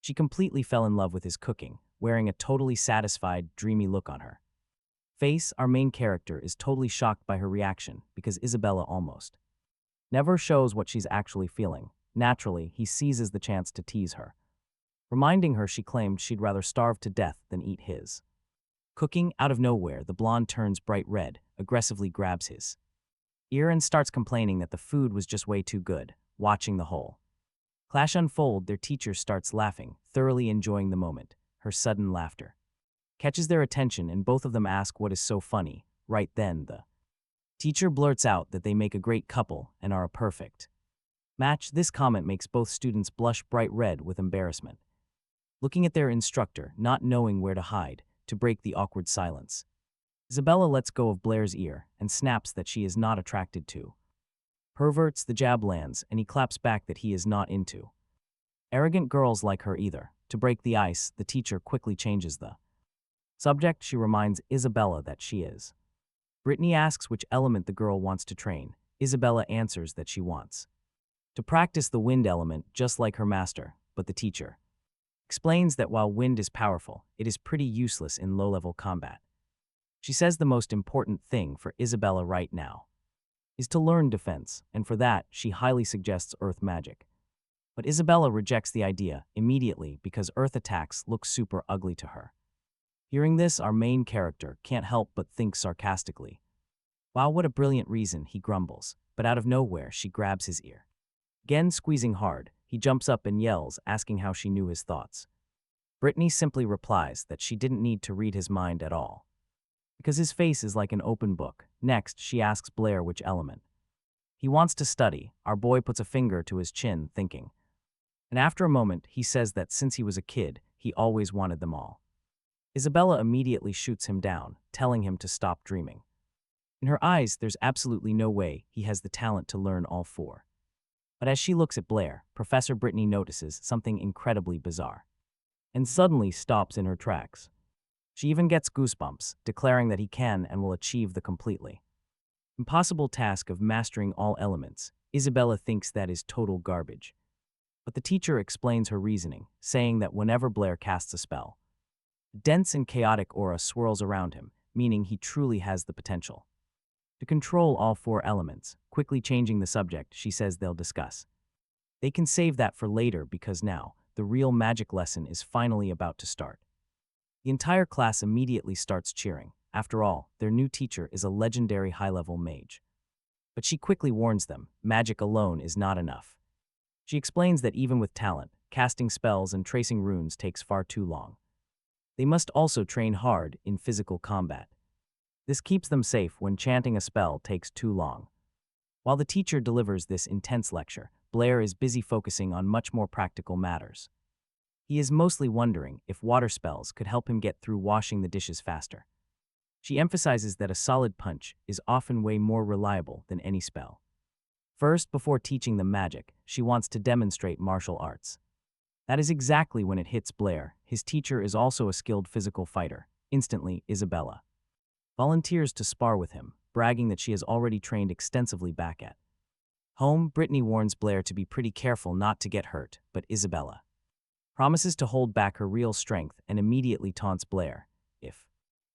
S1: She completely fell in love with his cooking, wearing a totally satisfied, dreamy look on her face. Our main character is totally shocked by her reaction because Isabella almost never shows what she's actually feeling. Naturally, he seizes the chance to tease her, reminding her she claimed she'd rather starve to death than eat his cooking. Out of nowhere, the blonde turns bright red, aggressively grabs his ear and starts complaining that the food was just way too good. Watching the whole clash unfold, their teacher starts laughing, thoroughly enjoying the moment. Her sudden laughter catches their attention and both of them ask what is so funny. Right then, the teacher blurts out that they make a great couple and are a perfect match. This comment makes both students blush bright red with embarrassment, looking at their instructor, not knowing where to hide. To break the awkward silence, Isabella lets go of Blair's ear and snaps that she is not attracted to perverts. The jab lands and he claps back that he is not into arrogant girls like her either. To break the ice, the teacher quickly changes the subject. She reminds Isabella that she is Brittany asks which element the girl wants to train. Isabella answers that she wants to practice the wind element just like her master, but the teacher explains that while wind is powerful, it is pretty useless in low-level combat. She says the most important thing for Isabella right now is to learn defense, and for that, she highly suggests earth magic. But Isabella rejects the idea immediately because earth attacks look super ugly to her. Hearing this, our main character can't help but think sarcastically, "Wow, what a brilliant reason," he grumbles. But out of nowhere, she grabs his ear. Again squeezing hard, he jumps up and yells, asking how she knew his thoughts. Brittany simply replies that she didn't need to read his mind at all, because his face is like an open book. Next, she asks Blair which element he wants to study. Our boy puts a finger to his chin, thinking. And after a moment, he says that since he was a kid, he always wanted them all. Isabella immediately shoots him down, telling him to stop dreaming. In her eyes, there's absolutely no way he has the talent to learn all four. But as she looks at Blair, Professor Brittany notices something incredibly bizarre and suddenly stops in her tracks. She even gets goosebumps, declaring that he can and will achieve the completely impossible task of mastering all elements. Isabella thinks that is total garbage. But the teacher explains her reasoning, saying that whenever Blair casts a spell, a dense and chaotic aura swirls around him, meaning he truly has the potential to control all four elements. Quickly changing the subject, she says they'll discuss. They can save that for later because now, the real magic lesson is finally about to start. The entire class immediately starts cheering. After all, their new teacher is a legendary high-level mage. But she quickly warns them, magic alone is not enough. She explains that even with talent, casting spells and tracing runes takes far too long. They must also train hard in physical combat. This keeps them safe when chanting a spell takes too long. While the teacher delivers this intense lecture, Blair is busy focusing on much more practical matters. He is mostly wondering if water spells could help him get through washing the dishes faster. She emphasizes that a solid punch is often way more reliable than any spell. First, before teaching them magic, she wants to demonstrate martial arts. That is exactly when it hits Blair. His teacher is also a skilled physical fighter. Instantly, Isabella volunteers to spar with him, bragging that she has already trained extensively back at home. Brittany warns Blair to be pretty careful not to get hurt, but Isabella promises to hold back her real strength and immediately taunts Blair. If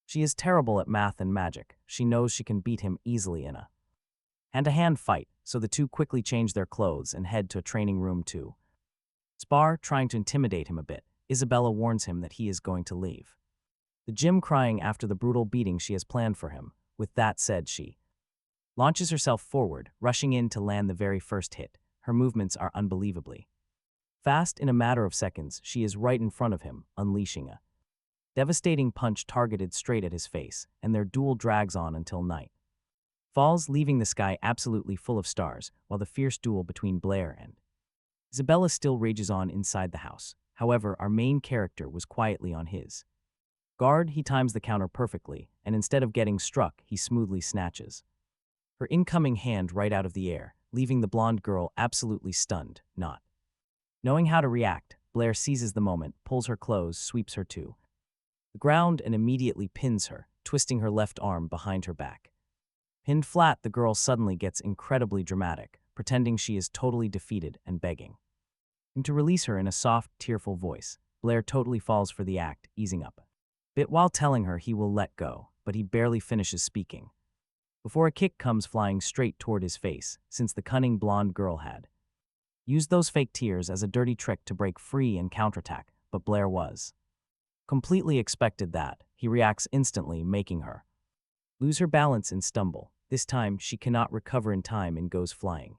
S1: she is terrible at math and magic, she knows she can beat him easily in a hand-to-hand fight, so the two quickly change their clothes and head to a training room to spar. Trying to intimidate him a bit, Isabella warns him that he is going to leave the gym crying after the brutal beating she has planned for him. With that said, she launches herself forward, rushing in to land the very first hit. Her movements are unbelievably fast. In a matter of seconds, she is right in front of him, unleashing a devastating punch targeted straight at his face, and their duel drags on until night falls, leaving the sky absolutely full of stars, while the fierce duel between Blair and Isabella still rages on inside the house. However, our main character was quietly on his guard. He times the counter perfectly, and instead of getting struck, he smoothly snatches her incoming hand right out of the air, leaving the blonde girl absolutely stunned. Not knowing how to react, Blair seizes the moment, pulls her clothes, sweeps her to the ground, and immediately pins her, twisting her left arm behind her back. Pinned flat, the girl suddenly gets incredibly dramatic, pretending she is totally defeated and begging him to release her in a soft, tearful voice. Blair totally falls for the act, easing up a bit while telling her he will let go, but he barely finishes speaking before a kick comes flying straight toward his face, since the cunning blonde girl had used those fake tears as a dirty trick to break free and counterattack, but Blair was completely expected that. He reacts instantly, making her lose her balance and stumble. This time, she cannot recover in time and goes flying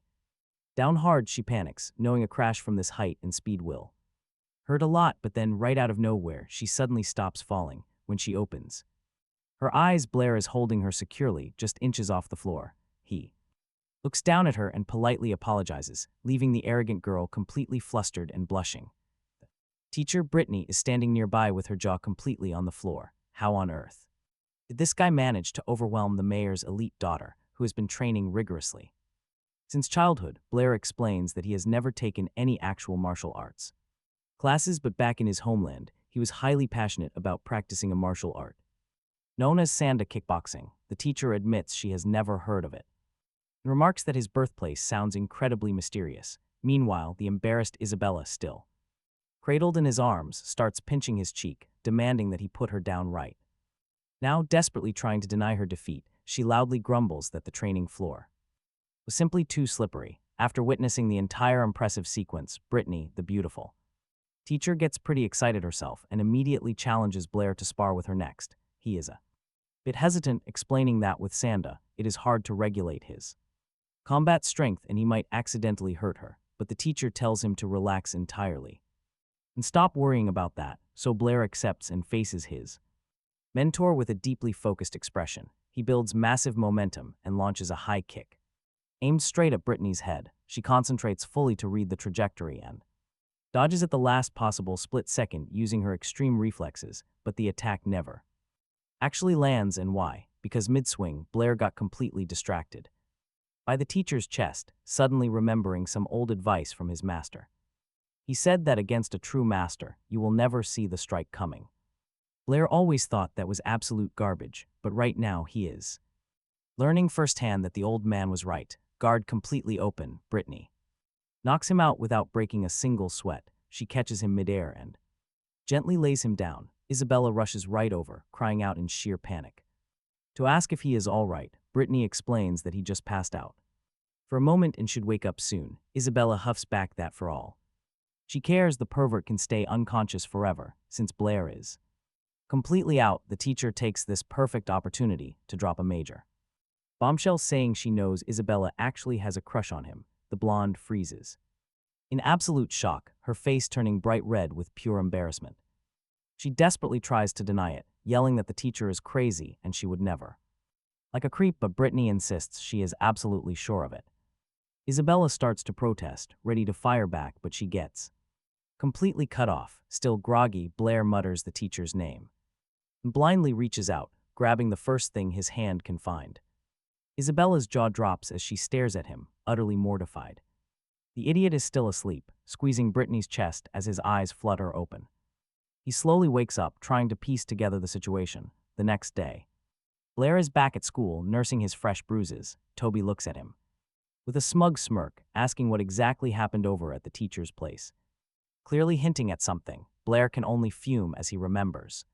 S1: down hard. She panics, knowing a crash from this height and speed will hurt a lot, but then right out of nowhere, she suddenly stops falling. When she opens her eyes, Blair is holding her securely, just inches off the floor. He looks down at her and politely apologizes, leaving the arrogant girl completely flustered and blushing. Teacher Brittany is standing nearby with her jaw completely on the floor. How on earth did this guy manage to overwhelm the mayor's elite daughter, who has been training rigorously since childhood? Blair explains that he has never taken any actual martial arts classes, but back in his homeland, he was highly passionate about practicing a martial art known as Sanda kickboxing. The teacher admits she has never heard of it and remarks that his birthplace sounds incredibly mysterious. Meanwhile, the embarrassed Isabella, still cradled in his arms, starts pinching his cheek, demanding that he put her down right now. Desperately trying to deny her defeat, she loudly grumbles that the training floor was simply too slippery. After witnessing the entire impressive sequence, Brittany, the beautiful teacher, gets pretty excited herself and immediately challenges Blair to spar with her next. He is a bit hesitant, explaining that with Sanda, it is hard to regulate his combat strength and he might accidentally hurt her, but the teacher tells him to relax entirely and stop worrying about that, so Blair accepts and faces his mentor with a deeply focused expression. He builds massive momentum and launches a high kick aimed straight at Brittany's head. She concentrates fully to read the trajectory and dodges at the last possible split second using her extreme reflexes, but the attack never actually lands. And why? Because mid-swing, Blair got completely distracted by the teacher's chest, suddenly remembering some old advice from his master. He said that against a true master, you will never see the strike coming. Blair always thought that was absolute garbage, but right now he is learning firsthand that the old man was right. Guard completely open, Brittany knocks him out without breaking a single sweat. She catches him midair and gently lays him down. Isabella rushes right over, crying out in sheer panic to ask if he is all right. Brittany explains that he just passed out for a moment and should wake up soon. Isabella huffs back that for all she cares, the pervert can stay unconscious forever, since Blair is completely out. The teacher takes this perfect opportunity to drop a major Bombshell saying she knows Isabella actually has a crush on him. The blonde freezes. In absolute shock, her face turning bright red with pure embarrassment. She desperately tries to deny it, yelling that the teacher is crazy and she would never. Like a creep, but Brittany insists she is absolutely sure of it. Isabella starts to protest, ready to fire back, but she gets completely cut off. Still groggy, Blair mutters the teacher's name and blindly reaches out, grabbing the first thing his hand can find. Isabella's jaw drops as she stares at him, utterly mortified. The idiot is still asleep, squeezing Brittany's chest as his eyes flutter open. He slowly wakes up, trying to piece together the situation. The next day, Blair is back at school, nursing his fresh bruises. Toby looks at him with a smug smirk, asking what exactly happened over at the teacher's place. Clearly hinting at something, Blair can only fume as he remembers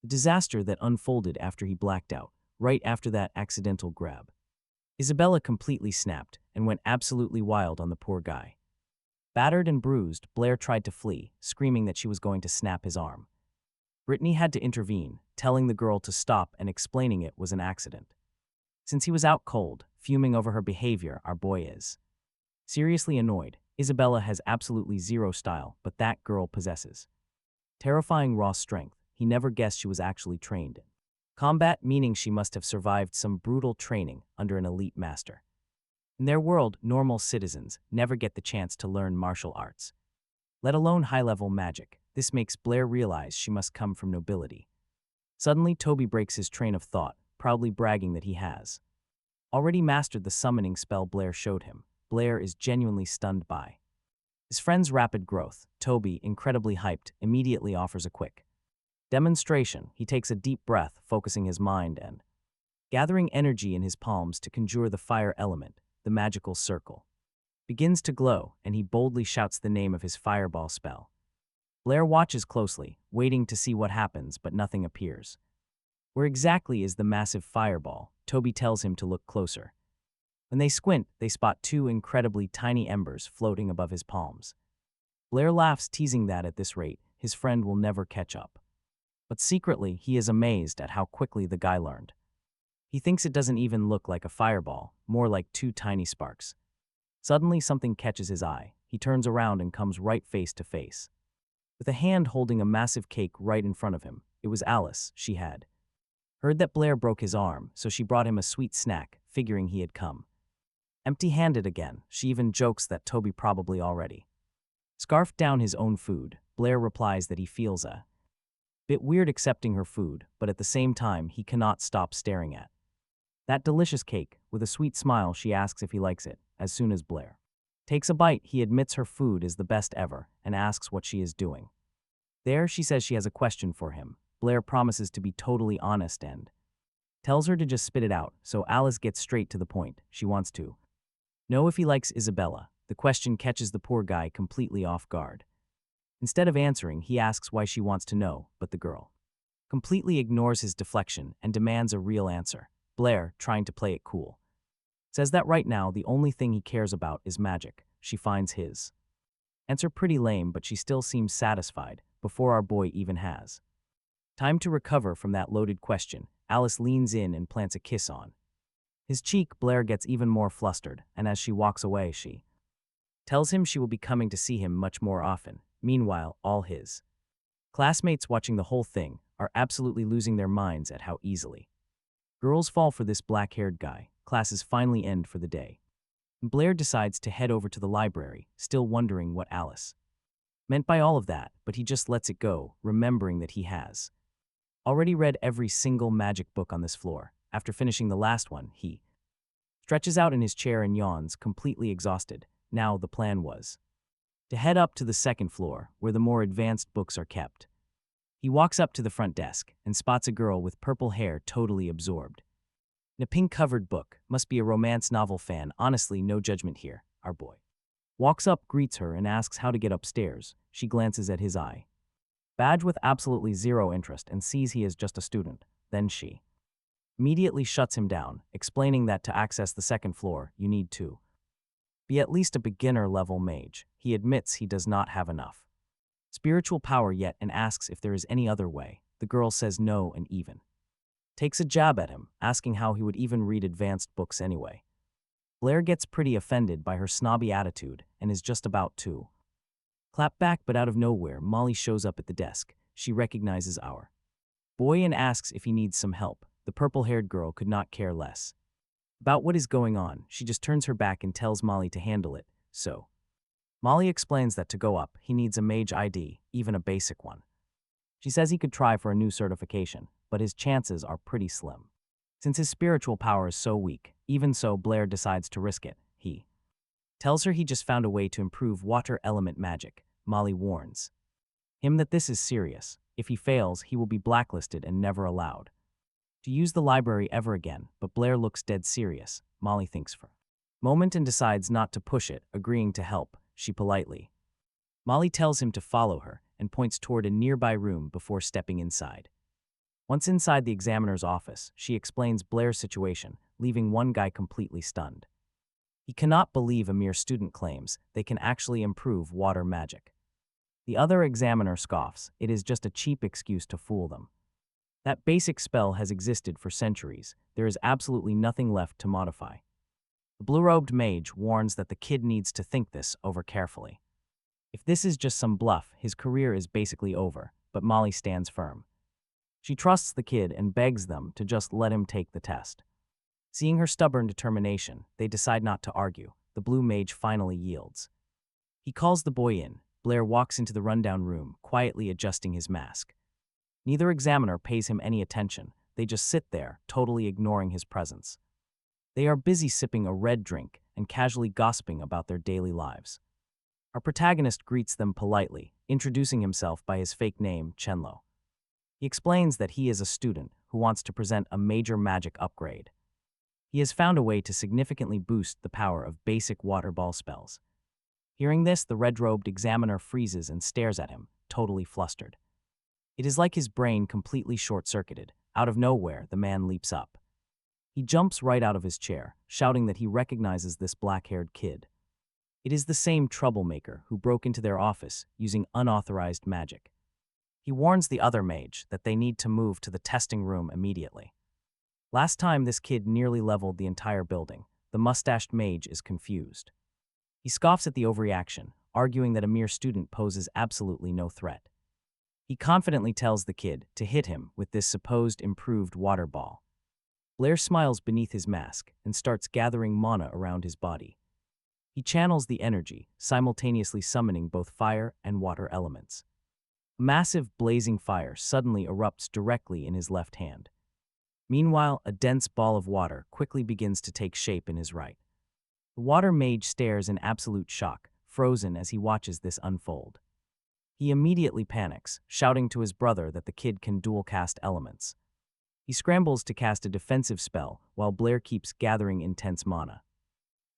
S1: the disaster that unfolded after he blacked out, right after that accidental grab. Isabella completely snapped and went absolutely wild on the poor guy. Battered and bruised, Blair tried to flee, screaming that she was going to snap his arm. Brittany had to intervene, telling the girl to stop and explaining it was an accident. Since he was out cold, fuming over her behavior, our boy is seriously annoyed. Isabella has absolutely zero style, but that girl possesses terrifying raw strength. He never guessed she was actually trained in combat, meaning she must have survived some brutal training under an elite master. In their world, normal citizens never get the chance to learn martial arts, let alone high-level magic. This makes Blair realize she must come from nobility. Suddenly, Toby breaks his train of thought, proudly bragging that he has already mastered the summoning spell Blair showed him. Blair is genuinely stunned by his friend's rapid growth. Toby, incredibly hyped, immediately offers a quick demonstration. He takes a deep breath, focusing his mind and gathering energy in his palms to conjure the fire element. The magical circle begins to glow, and he boldly shouts the name of his fireball spell. Blair watches closely, waiting to see what happens, but nothing appears. Where exactly is the massive fireball? Toby tells him to look closer. When they squint, they spot two incredibly tiny embers floating above his palms. Blair laughs, teasing that at this rate, his friend will never catch up. But secretly, he is amazed at how quickly the guy learned. He thinks it doesn't even look like a fireball, more like two tiny sparks. Suddenly, something catches his eye. He turns around and comes right face to face with a hand holding a massive cake right in front of him. It was Alice. She had heard that Blair broke his arm, so she brought him a sweet snack, figuring he had come empty-handed again. She even jokes that Toby probably already scarfed down his own food. Blair replies that he feels a bit weird accepting her food, but at the same time, he cannot stop staring at that delicious cake. With a sweet smile, she asks if he likes it. As soon as Blair takes a bite, he admits her food is the best ever and asks what she is doing there. She says she has a question for him. Blair promises to be totally honest and tells her to just spit it out, so Alice gets straight to the point. She wants to know if he likes Isabella. The question catches the poor guy completely off guard. Instead of answering, he asks why she wants to know, but the girl completely ignores his deflection and demands a real answer. Blair, trying to play it cool, says that right now the only thing he cares about is magic. She finds his answer pretty lame, but she still seems satisfied before our boy even has time to recover from that loaded question. Alice leans in and plants a kiss on his cheek. Blair gets even more flustered, and as she walks away, she tells him she will be coming to see him much more often. Meanwhile, all his classmates watching the whole thing are absolutely losing their minds at how easily girls fall for this black-haired guy. Classes finally end for the day. Blair decides to head over to the library, still wondering what Alice meant by all of that, but he just lets it go, remembering that he has already read every single magic book on this floor. After finishing the last one, he stretches out in his chair and yawns, completely exhausted. Now the plan was to head up to the second floor, where the more advanced books are kept. He walks up to the front desk and spots a girl with purple hair totally absorbed in a pink-covered book. Must be a romance novel fan. Honestly, no judgment here. Our boy walks up, greets her, and asks how to get upstairs. She glances at his eye badge with absolutely zero interest and sees he is just a student. Then she immediately shuts him down, explaining that to access the second floor, you need to be at least a beginner-level mage. He admits he does not have enough spiritual power yet and asks if there is any other way. The girl says no and even takes a jab at him, asking how he would even read advanced books anyway. Blair gets pretty offended by her snobby attitude and is just about to clap back, but out of nowhere, Molly shows up at the desk. She recognizes our boy and asks if he needs some help. The purple-haired girl could not care less about what is going on. She just turns her back and tells Molly to handle it. So Molly explains that to go up, he needs a mage ID, even a basic one. She says he could try for a new certification, but his chances are pretty slim. Since his spiritual power is so weak, even so, Blair decides to risk it. He tells her he just found a way to improve water element magic. Molly warns him that this is serious. If he fails, he will be blacklisted and never allowed to use the library ever again, but Blair looks dead serious. Molly thinks for a moment and decides not to push it, agreeing to help. She politely. Molly tells him to follow her and points toward a nearby room before stepping inside. Once inside the examiner's office, she explains Blair's situation, leaving one guy completely stunned. He cannot believe a mere student claims they can actually improve water magic. The other examiner scoffs. It is just a cheap excuse to fool them. That basic spell has existed for centuries. There is absolutely nothing left to modify. The blue-robed mage warns that the kid needs to think this over carefully. If this is just some bluff, his career is basically over, but Molly stands firm. She trusts the kid and begs them to just let him take the test. Seeing her stubborn determination, they decide not to argue. The blue mage finally yields. He calls the boy in. Blair walks into the rundown room, quietly adjusting his mask. Neither examiner pays him any attention. They just sit there, totally ignoring his presence. They are busy sipping a red drink and casually gossiping about their daily lives. Our protagonist greets them politely, introducing himself by his fake name, Chenlo. He explains that he is a student who wants to present a major magic upgrade. He has found a way to significantly boost the power of basic water ball spells. Hearing this, the red-robed examiner freezes and stares at him, totally flustered. It is like his brain completely short-circuited. Out of nowhere, the man leaps up. He jumps right out of his chair, shouting that he recognizes this black-haired kid. It is the same troublemaker who broke into their office using unauthorized magic. He warns the other mage that they need to move to the testing room immediately. Last time this kid nearly leveled the entire building. The mustached mage is confused. He scoffs at the overreaction, arguing that a mere student poses absolutely no threat. He confidently tells the kid to hit him with this supposed improved water ball. Blair smiles beneath his mask and starts gathering mana around his body. He channels the energy, simultaneously summoning both fire and water elements. A massive blazing fire suddenly erupts directly in his left hand. Meanwhile, a dense ball of water quickly begins to take shape in his right. The water mage stares in absolute shock, frozen as he watches this unfold. He immediately panics, shouting to his brother that the kid can dual-cast elements. He scrambles to cast a defensive spell while Blair keeps gathering intense mana.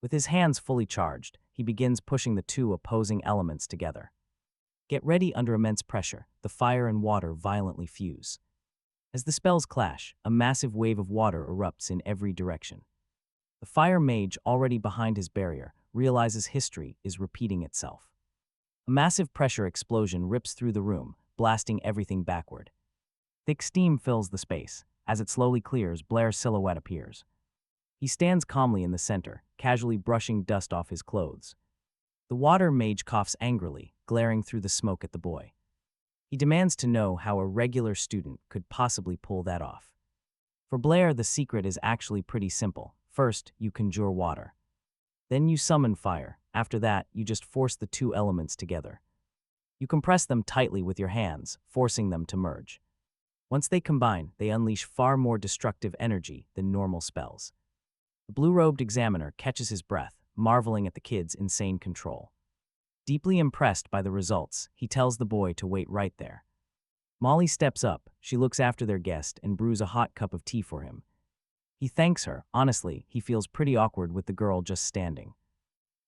S1: With his hands fully charged, he begins pushing the two opposing elements together. Get ready under immense pressure, the fire and water violently fuse. As the spells clash, a massive wave of water erupts in every direction. The fire mage, already behind his barrier, realizes history is repeating itself. A massive pressure explosion rips through the room, blasting everything backward. Thick steam fills the space. As it slowly clears, Blair's silhouette appears. He stands calmly in the center, casually brushing dust off his clothes. The water mage coughs angrily, glaring through the smoke at the boy. He demands to know how a regular student could possibly pull that off. For Blair, the secret is actually pretty simple. First, you conjure water. Then you summon fire. After that, you just force the two elements together. You compress them tightly with your hands, forcing them to merge. Once they combine, they unleash far more destructive energy than normal spells. The blue-robed examiner catches his breath, marveling at the kid's insane control. Deeply impressed by the results, he tells the boy to wait right there. Molly steps up. She looks after their guest and brews a hot cup of tea for him. He thanks her. Honestly, he feels pretty awkward with the girl just standing.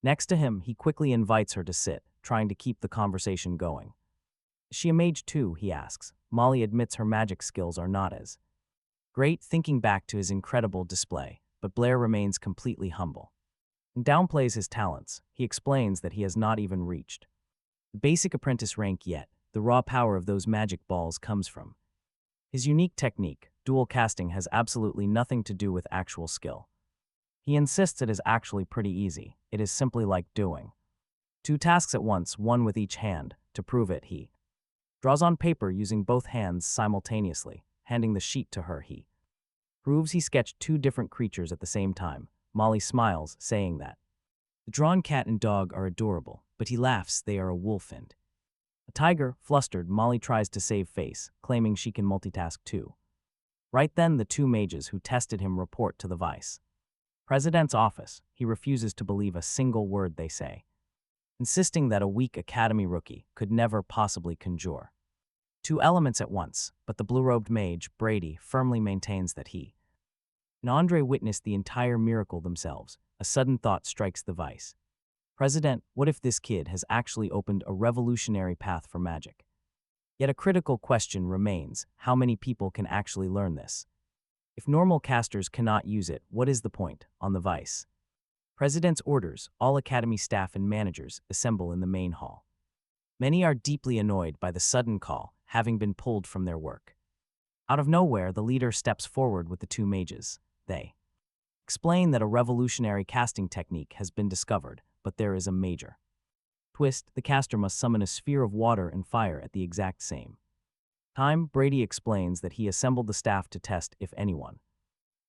S1: Next to him, he quickly invites her to sit, trying to keep the conversation going. Is she a mage too? He asks. Molly admits her magic skills are not as great, thinking back to his incredible display, but Blair remains completely humble and downplays his talents. He explains that he has not even reached the basic apprentice rank yet. The raw power of those magic balls comes from his unique technique, dual casting has absolutely nothing to do with actual skill. He insists it is actually pretty easy. It is simply like doing two tasks at once, one with each hand. To prove it, he draws on paper using both hands simultaneously. Handing the sheet to her, he proves he sketched two different creatures at the same time. Molly smiles, saying that the drawn cat and dog are adorable, but he laughs they are a wolf and a tiger. Flustered, Molly tries to save face, claiming she can multitask too. Right then, the two mages who tested him report to the vice president's office. He refuses to believe a single word they say, insisting that a weak academy rookie could never possibly conjure two elements at once. But the blue-robed mage, Brady, firmly maintains that he and Andre witnessed the entire miracle themselves. A sudden thought strikes the vice president: what if this kid has actually opened a revolutionary path for magic? Yet a critical question remains: how many people can actually learn this? If normal casters cannot use it, what is the point? On the vice president's orders, all academy staff and managers assemble in the main hall. Many are deeply annoyed by the sudden call, having been pulled from their work. Out of nowhere, the leader steps forward with the two mages. They explain that a revolutionary casting technique has been discovered, but there is a major twist. The caster must summon a sphere of water and fire at the exact same time. Brady explains that he assembled the staff to test if anyone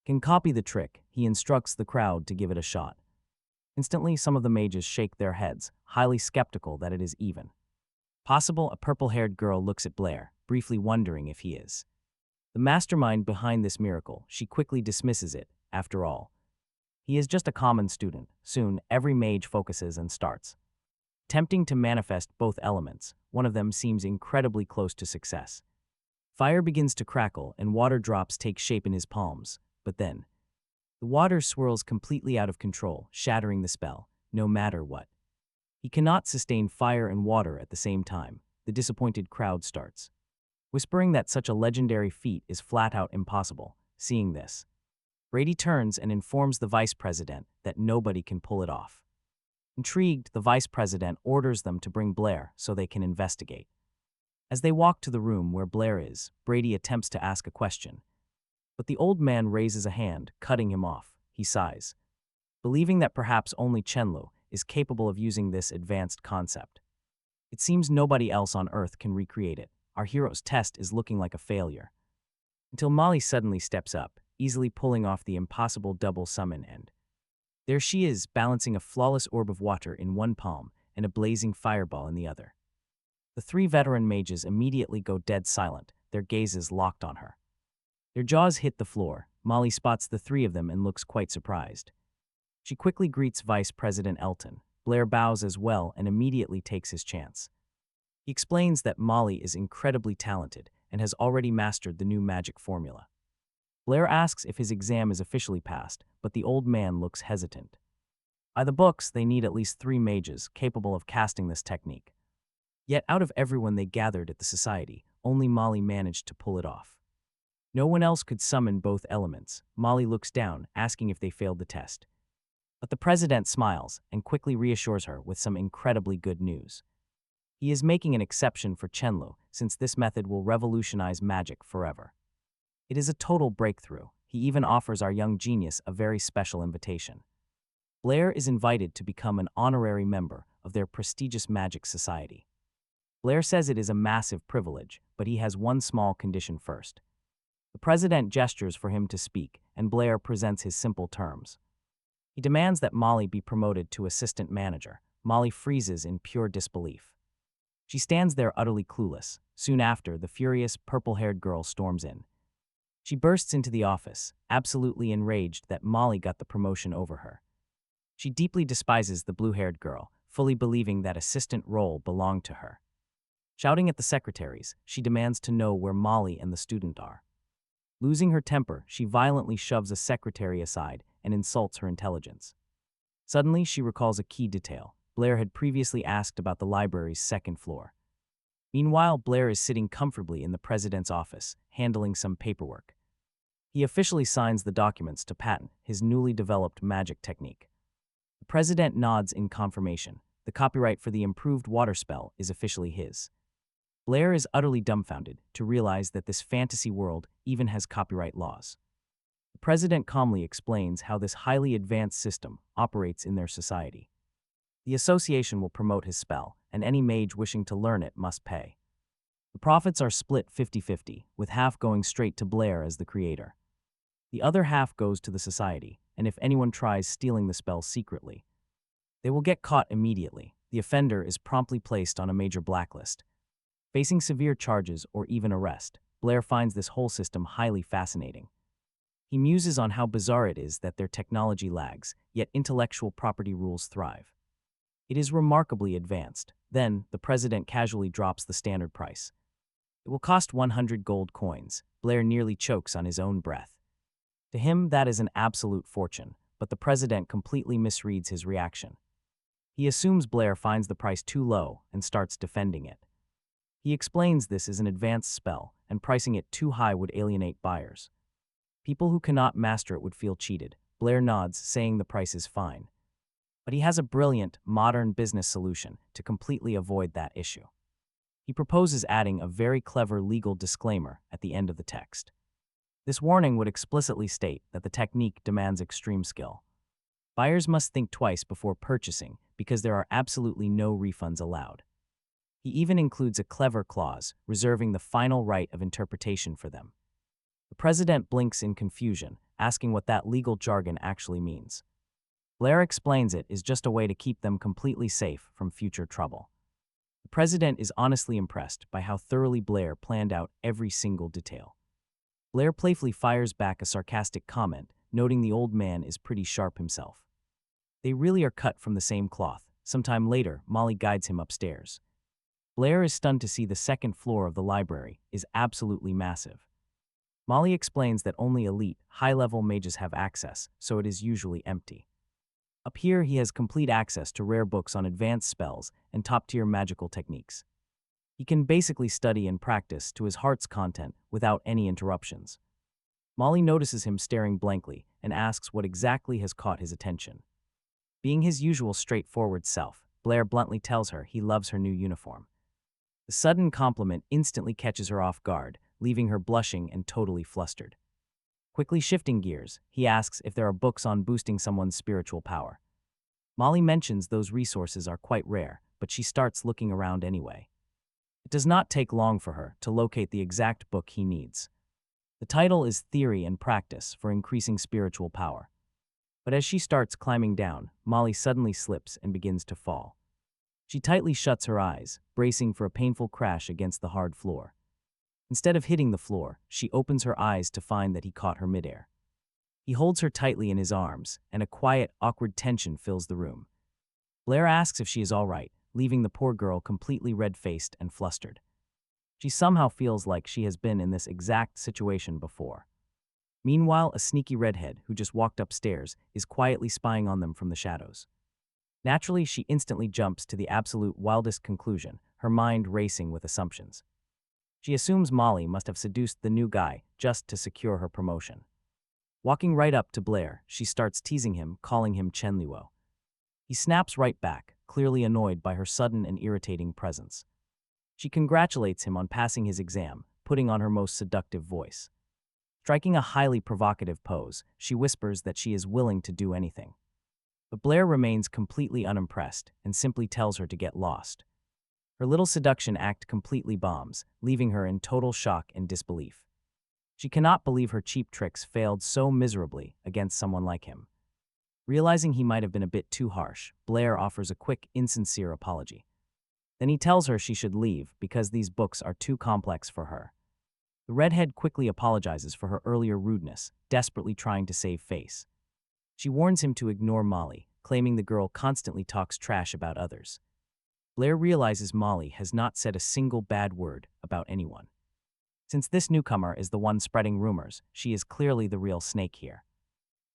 S1: can copy the trick. He instructs the crowd to give it a shot. Instantly, some of the mages shake their heads, highly skeptical that it is even possible. A purple-haired girl looks at Blair, briefly wondering if he is the mastermind behind this miracle. She quickly dismisses it. After all, he is just a common student. Soon, every mage focuses and starts attempting to manifest both elements. One of them seems incredibly close to success. Fire begins to crackle and water drops take shape in his palms, but then the water swirls completely out of control, shattering the spell. No matter what, he cannot sustain fire and water at the same time. The disappointed crowd starts whispering that such a legendary feat is flat out impossible. Seeing this, Brady turns and informs the vice president that nobody can pull it off. Intrigued, the vice president orders them to bring Blair so they can investigate. As they walk to the room where Blair is, Brady attempts to ask a question, but the old man raises a hand, cutting him off. He sighs, believing that perhaps only Chenlu is capable of using this advanced concept. It seems nobody else on Earth can recreate it. Our hero's test is looking like a failure. Until Molly suddenly steps up, easily pulling off the impossible double summon, and there she is, balancing a flawless orb of water in one palm and a blazing fireball in the other. The three veteran mages immediately go dead silent, their gazes locked on her. Their jaws hit the floor. Molly spots the three of them and looks quite surprised. She quickly greets Vice President Elton. Blair bows as well and immediately takes his chance. He explains that Molly is incredibly talented and has already mastered the new magic formula. Blair asks if his exam is officially passed, but the old man looks hesitant. By the books, they need at least 3 mages capable of casting this technique. Yet out of everyone they gathered at the society, only Molly managed to pull it off. No one else could summon both elements. Molly looks down, asking if they failed the test. But the president smiles and quickly reassures her with some incredibly good news. He is making an exception for Chenlu, since this method will revolutionize magic forever. It is a total breakthrough. He even offers our young genius a very special invitation. Blair is invited to become an honorary member of their prestigious magic society. Blair says it is a massive privilege, but he has one small condition first. The president gestures for him to speak, and Blair presents his simple terms. He demands that Molly be promoted to assistant manager. Molly freezes in pure disbelief. She stands there utterly clueless. Soon after, the furious, purple-haired girl storms in. She bursts into the office, absolutely enraged that Molly got the promotion over her. She deeply despises the blue-haired girl, fully believing that assistant role belonged to her. Shouting at the secretaries, she demands to know where Molly and the student are. Losing her temper, she violently shoves a secretary aside and insults her intelligence. Suddenly, she recalls a key detail. Blair had previously asked about the library's 2nd floor. Meanwhile, Blair is sitting comfortably in the president's office, handling some paperwork. He officially signs the documents to patent his newly developed magic technique. The president nods in confirmation. The copyright for the improved water spell is officially his. Blair is utterly dumbfounded to realize that this fantasy world even has copyright laws. The president calmly explains how this highly advanced system operates in their society. The association will promote his spell, and any mage wishing to learn it must pay. The profits are split 50-50, with half going straight to Blair as the creator. The other half goes to the society, and if anyone tries stealing the spell secretly, they will get caught immediately. The offender is promptly placed on a major blacklist, facing severe charges or even arrest. Blair finds this whole system highly fascinating. He muses on how bizarre it is that their technology lags, yet intellectual property rules thrive. It is remarkably advanced. Then, the president casually drops the standard price. It will cost 100 gold coins. Blair nearly chokes on his own breath. To him, that is an absolute fortune, but the president completely misreads his reaction. He assumes Blair finds the price too low and starts defending it. He explains this is an advanced spell, and pricing it too high would alienate buyers. People who cannot master it would feel cheated. Blair nods, saying the price is fine. But he has a brilliant, modern business solution to completely avoid that issue. He proposes adding a very clever legal disclaimer at the end of the text. This warning would explicitly state that the technique demands extreme skill. Buyers must think twice before purchasing because there are absolutely no refunds allowed. He even includes a clever clause, reserving the final right of interpretation for them. The president blinks in confusion, asking what that legal jargon actually means. Blair explains it is just a way to keep them completely safe from future trouble. The president is honestly impressed by how thoroughly Blair planned out every single detail. Blair playfully fires back a sarcastic comment, noting the old man is pretty sharp himself. They really are cut from the same cloth. Sometime later, Molly guides him upstairs. Blair is stunned to see the second floor of the library is absolutely massive. Molly explains that only elite, high-level mages have access, so it is usually empty. Up here, he has complete access to rare books on advanced spells and top-tier magical techniques. He can basically study and practice to his heart's content without any interruptions. Molly notices him staring blankly and asks what exactly has caught his attention. Being his usual straightforward self, Blair bluntly tells her he loves her new uniform. The sudden compliment instantly catches her off guard, leaving her blushing and totally flustered. Quickly shifting gears, he asks if there are books on boosting someone's spiritual power. Molly mentions those resources are quite rare, but she starts looking around anyway. It does not take long for her to locate the exact book he needs. The title is Theory and Practice for Increasing Spiritual Power. But as she starts climbing down, Molly suddenly slips and begins to fall. She tightly shuts her eyes, bracing for a painful crash against the hard floor. Instead of hitting the floor, she opens her eyes to find that he caught her midair. He holds her tightly in his arms, and a quiet, awkward tension fills the room. Blair asks if she is all right, leaving the poor girl completely red-faced and flustered. She somehow feels like she has been in this exact situation before. Meanwhile, a sneaky redhead who just walked upstairs is quietly spying on them from the shadows. Naturally, she instantly jumps to the absolute wildest conclusion, her mind racing with assumptions. She assumes Molly must have seduced the new guy just to secure her promotion. Walking right up to Blair, she starts teasing him, calling him Chenluo. He snaps right back, clearly annoyed by her sudden and irritating presence. She congratulates him on passing his exam, putting on her most seductive voice. Striking a highly provocative pose, she whispers that she is willing to do anything. But Blair remains completely unimpressed and simply tells her to get lost. Her little seduction act completely bombs, leaving her in total shock and disbelief. She cannot believe her cheap tricks failed so miserably against someone like him. Realizing he might have been a bit too harsh, Blair offers a quick, insincere apology. Then he tells her she should leave because these books are too complex for her. The redhead quickly apologizes for her earlier rudeness, desperately trying to save face. She warns him to ignore Molly, claiming the girl constantly talks trash about others. Blair realizes Molly has not said a single bad word about anyone. Since this newcomer is the one spreading rumors, she is clearly the real snake here.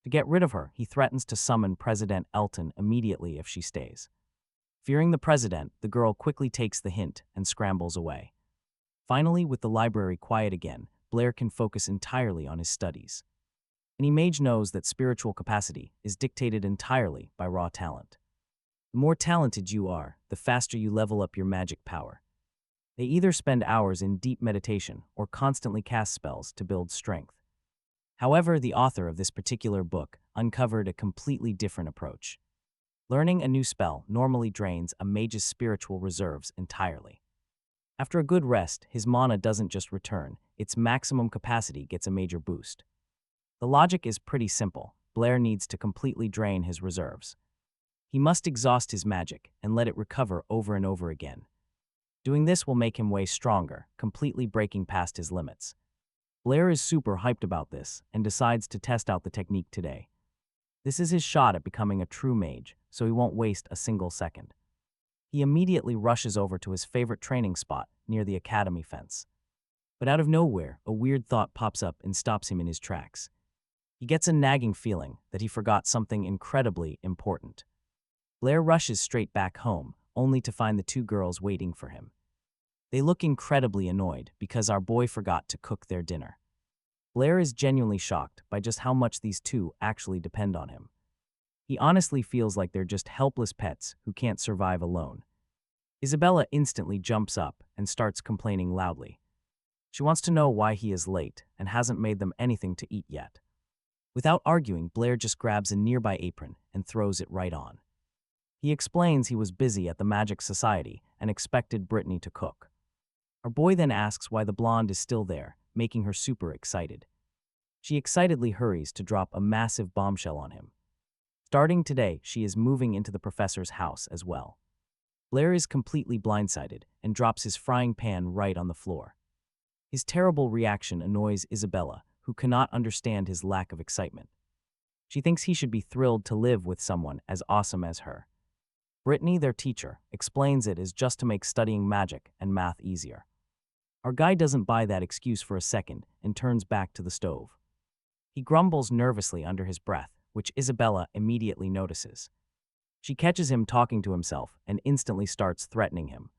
S1: To get rid of her, he threatens to summon President Elton immediately if she stays. Fearing the president, the girl quickly takes the hint and scrambles away. Finally, with the library quiet again, Blair can focus entirely on his studies. Any mage knows that spiritual capacity is dictated entirely by raw talent. The more talented you are, the faster you level up your magic power. They either spend hours in deep meditation or constantly cast spells to build strength. However, the author of this particular book uncovered a completely different approach. Learning a new spell normally drains a mage's spiritual reserves entirely. After a good rest, his mana doesn't just return, its maximum capacity gets a major boost. The logic is pretty simple. Blair needs to completely drain his reserves. He must exhaust his magic and let it recover over and over again. Doing this will make him way stronger, completely breaking past his limits. Blair is super hyped about this and decides to test out the technique today. This is his shot at becoming a true mage, so he won't waste a single second. He immediately rushes over to his favorite training spot near the academy fence. But out of nowhere, a weird thought pops up and stops him in his tracks. He gets a nagging feeling that he forgot something incredibly important. Blair rushes straight back home, only to find the two girls waiting for him. They look incredibly annoyed because our boy forgot to cook their dinner. Blair is genuinely shocked by just how much these two actually depend on him. He honestly feels like they're just helpless pets who can't survive alone. Isabella instantly jumps up and starts complaining loudly. She wants to know why he is late and hasn't made them anything to eat yet. Without arguing, Blair just grabs a nearby apron and throws it right on. He explains he was busy at the Magic Society and expected Brittany to cook. Our boy then asks why the blonde is still there, making her super excited. She excitedly hurries to drop a massive bombshell on him. Starting today, she is moving into the professor's house as well. Blair is completely blindsided and drops his frying pan right on the floor. His terrible reaction annoys Isabella, who cannot understand his lack of excitement. She thinks he should be thrilled to live with someone as awesome as her. Brittany, their teacher, explains it is just to make studying magic and math easier. Our guy doesn't buy that excuse for a second and turns back to the stove. He grumbles nervously under his breath, which Isabella immediately notices. She catches him talking to himself and instantly starts threatening him.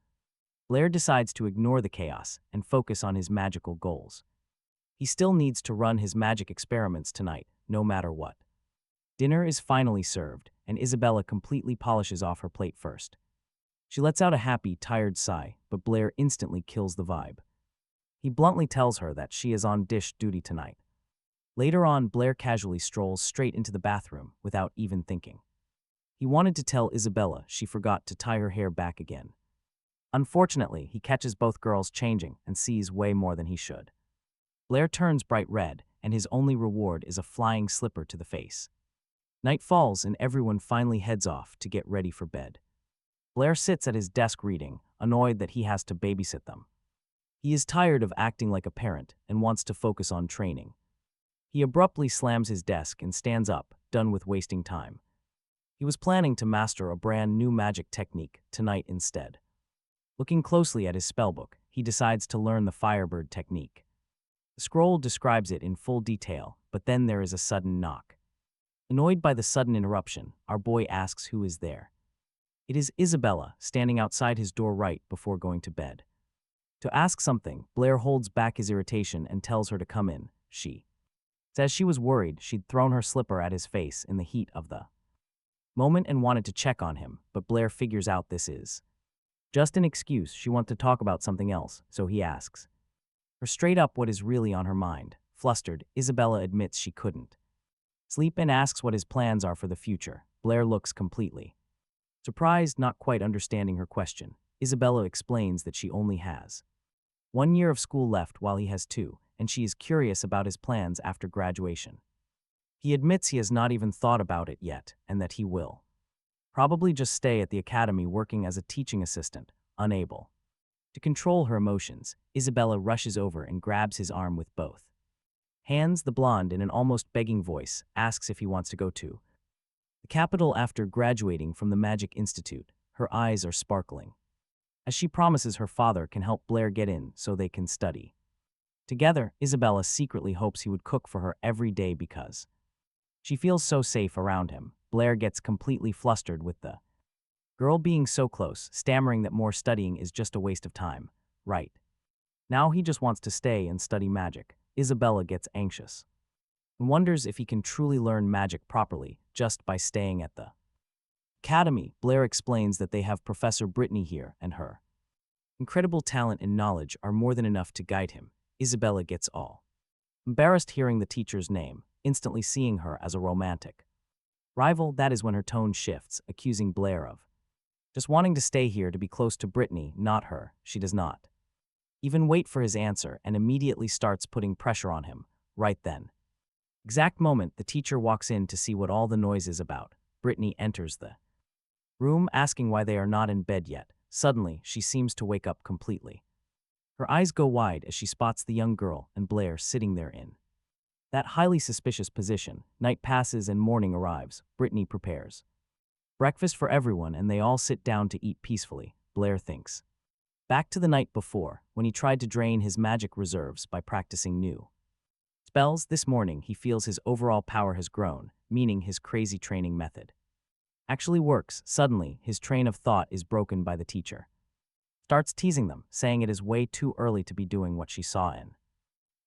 S1: Blair decides to ignore the chaos and focus on his magical goals. He still needs to run his magic experiments tonight, no matter what. Dinner is finally served, and Isabella completely polishes off her plate first. She lets out a happy, tired sigh, but Blair instantly kills the vibe. He bluntly tells her that she is on dish duty tonight. Later on, Blair casually strolls straight into the bathroom without even thinking. He wanted to tell Isabella she forgot to tie her hair back again. Unfortunately, he catches both girls changing and sees way more than he should. Blair turns bright red, and his only reward is a flying slipper to the face. Night falls and everyone finally heads off to get ready for bed. Blair sits at his desk reading, annoyed that he has to babysit them. He is tired of acting like a parent and wants to focus on training. He abruptly slams his desk and stands up, done with wasting time. He was planning to master a brand new magic technique tonight instead. Looking closely at his spellbook, he decides to learn the Firebird technique. The scroll describes it in full detail, but then there is a sudden knock. Annoyed by the sudden interruption, our boy asks who is there. It is Isabella, standing outside his door right before going to bed. To ask something, Blair holds back his irritation and tells her to come in. She says she was worried she'd thrown her slipper at his face in the heat of the moment and wanted to check on him, but Blair figures out this is just an excuse. She wants to talk about something else, so he asks her straight up what is really on her mind. Flustered, Isabella admits she couldn't sleep and asks what his plans are for the future. Blair looks completely surprised, not quite understanding her question. Isabella explains that she only has 1 year of school left while he has 2, and she is curious about his plans after graduation. He admits he has not even thought about it yet, and that he will probably just stay at the academy working as a teaching assistant. Unable to control her emotions, Isabella rushes over and grabs his arm with both hands. The blonde, in an almost begging voice, asks if he wants to go to the capital after graduating from the Magic Institute. Her eyes are sparkling, as she promises her father can help Blair get in so they can study together. Isabella secretly hopes he would cook for her every day because she feels so safe around him. Blair gets completely flustered with the girl being so close, stammering that more studying is just a waste of time. Right now he just wants to stay and study magic. Isabella gets anxious and wonders if he can truly learn magic properly just by staying at the academy. Blair explains that they have Professor Brittany here and her Incredible talent and knowledge are more than enough to guide him. Isabella gets all embarrassed hearing the teacher's name, instantly seeing her as a romantic rival. That is when her tone shifts, accusing Blair of just wanting to stay here to be close to Brittany, not her. She does not even wait for his answer and immediately starts putting pressure on him. Right then, exact moment the teacher walks in to see what all the noise is about, Brittany enters the room asking why they are not in bed yet. Suddenly, she seems to wake up completely. Her eyes go wide as she spots the young girl and Blair sitting there in that highly suspicious position. Night passes and morning arrives. Brittany prepares breakfast for everyone and they all sit down to eat peacefully. Blair thinks back to the night before, when he tried to drain his magic reserves by practicing new spells. This morning, he feels his overall power has grown, meaning his crazy training method actually works. Suddenly, his train of thought is broken by the teacher. Starts teasing them, saying it is way too early to be doing what she saw in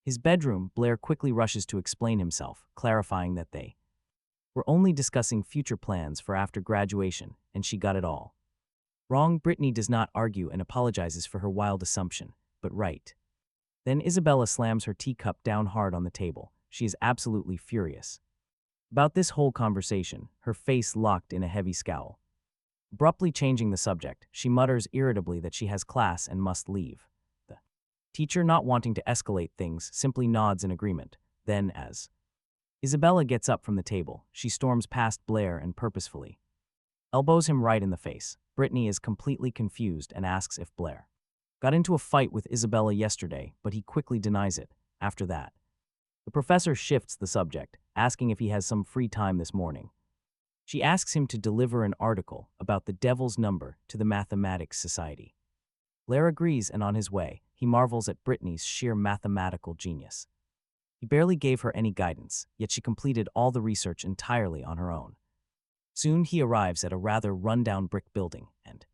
S1: his bedroom. Blair quickly rushes to explain himself, clarifying that they were only discussing future plans for after graduation, and she got it all wrong. Brittany does not argue and apologizes for her wild assumption, but right then Isabella slams her teacup down hard on the table. She is absolutely furious about this whole conversation, her face locked in a heavy scowl. Abruptly changing the subject, she mutters irritably that she has class and must leave. The teacher, not wanting to escalate things, simply nods in agreement. Then, as Isabella gets up from the table, she storms past Blair and purposefully elbows him right in the face. Brittany is completely confused and asks if Blair got into a fight with Isabella yesterday, but he quickly denies it. After that, the professor shifts the subject, asking if he has some free time this morning. She asks him to deliver an article about the devil's number to the Mathematics Society. Blair agrees, and on his way, he marvels at Brittany's sheer mathematical genius. He barely gave her any guidance, yet she completed all the research entirely on her own. Soon he arrives at a rather run-down brick building and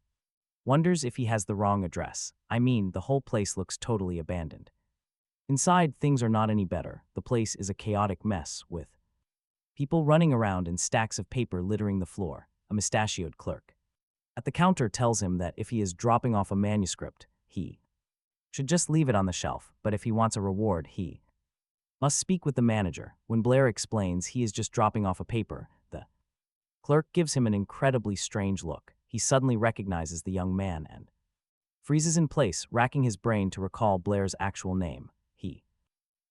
S1: wonders if he has the wrong address. I mean, the whole place looks totally abandoned. Inside, things are not any better. The place is a chaotic mess, with people running around and stacks of paper littering the floor. A mustachioed clerk at the counter tells him that if he is dropping off a manuscript, he should just leave it on the shelf, but if he wants a reward, he must speak with the manager. When Blair explains he is just dropping off a paper, the clerk gives him an incredibly strange look. He suddenly recognizes the young man and freezes in place, racking his brain to recall Blair's actual name. He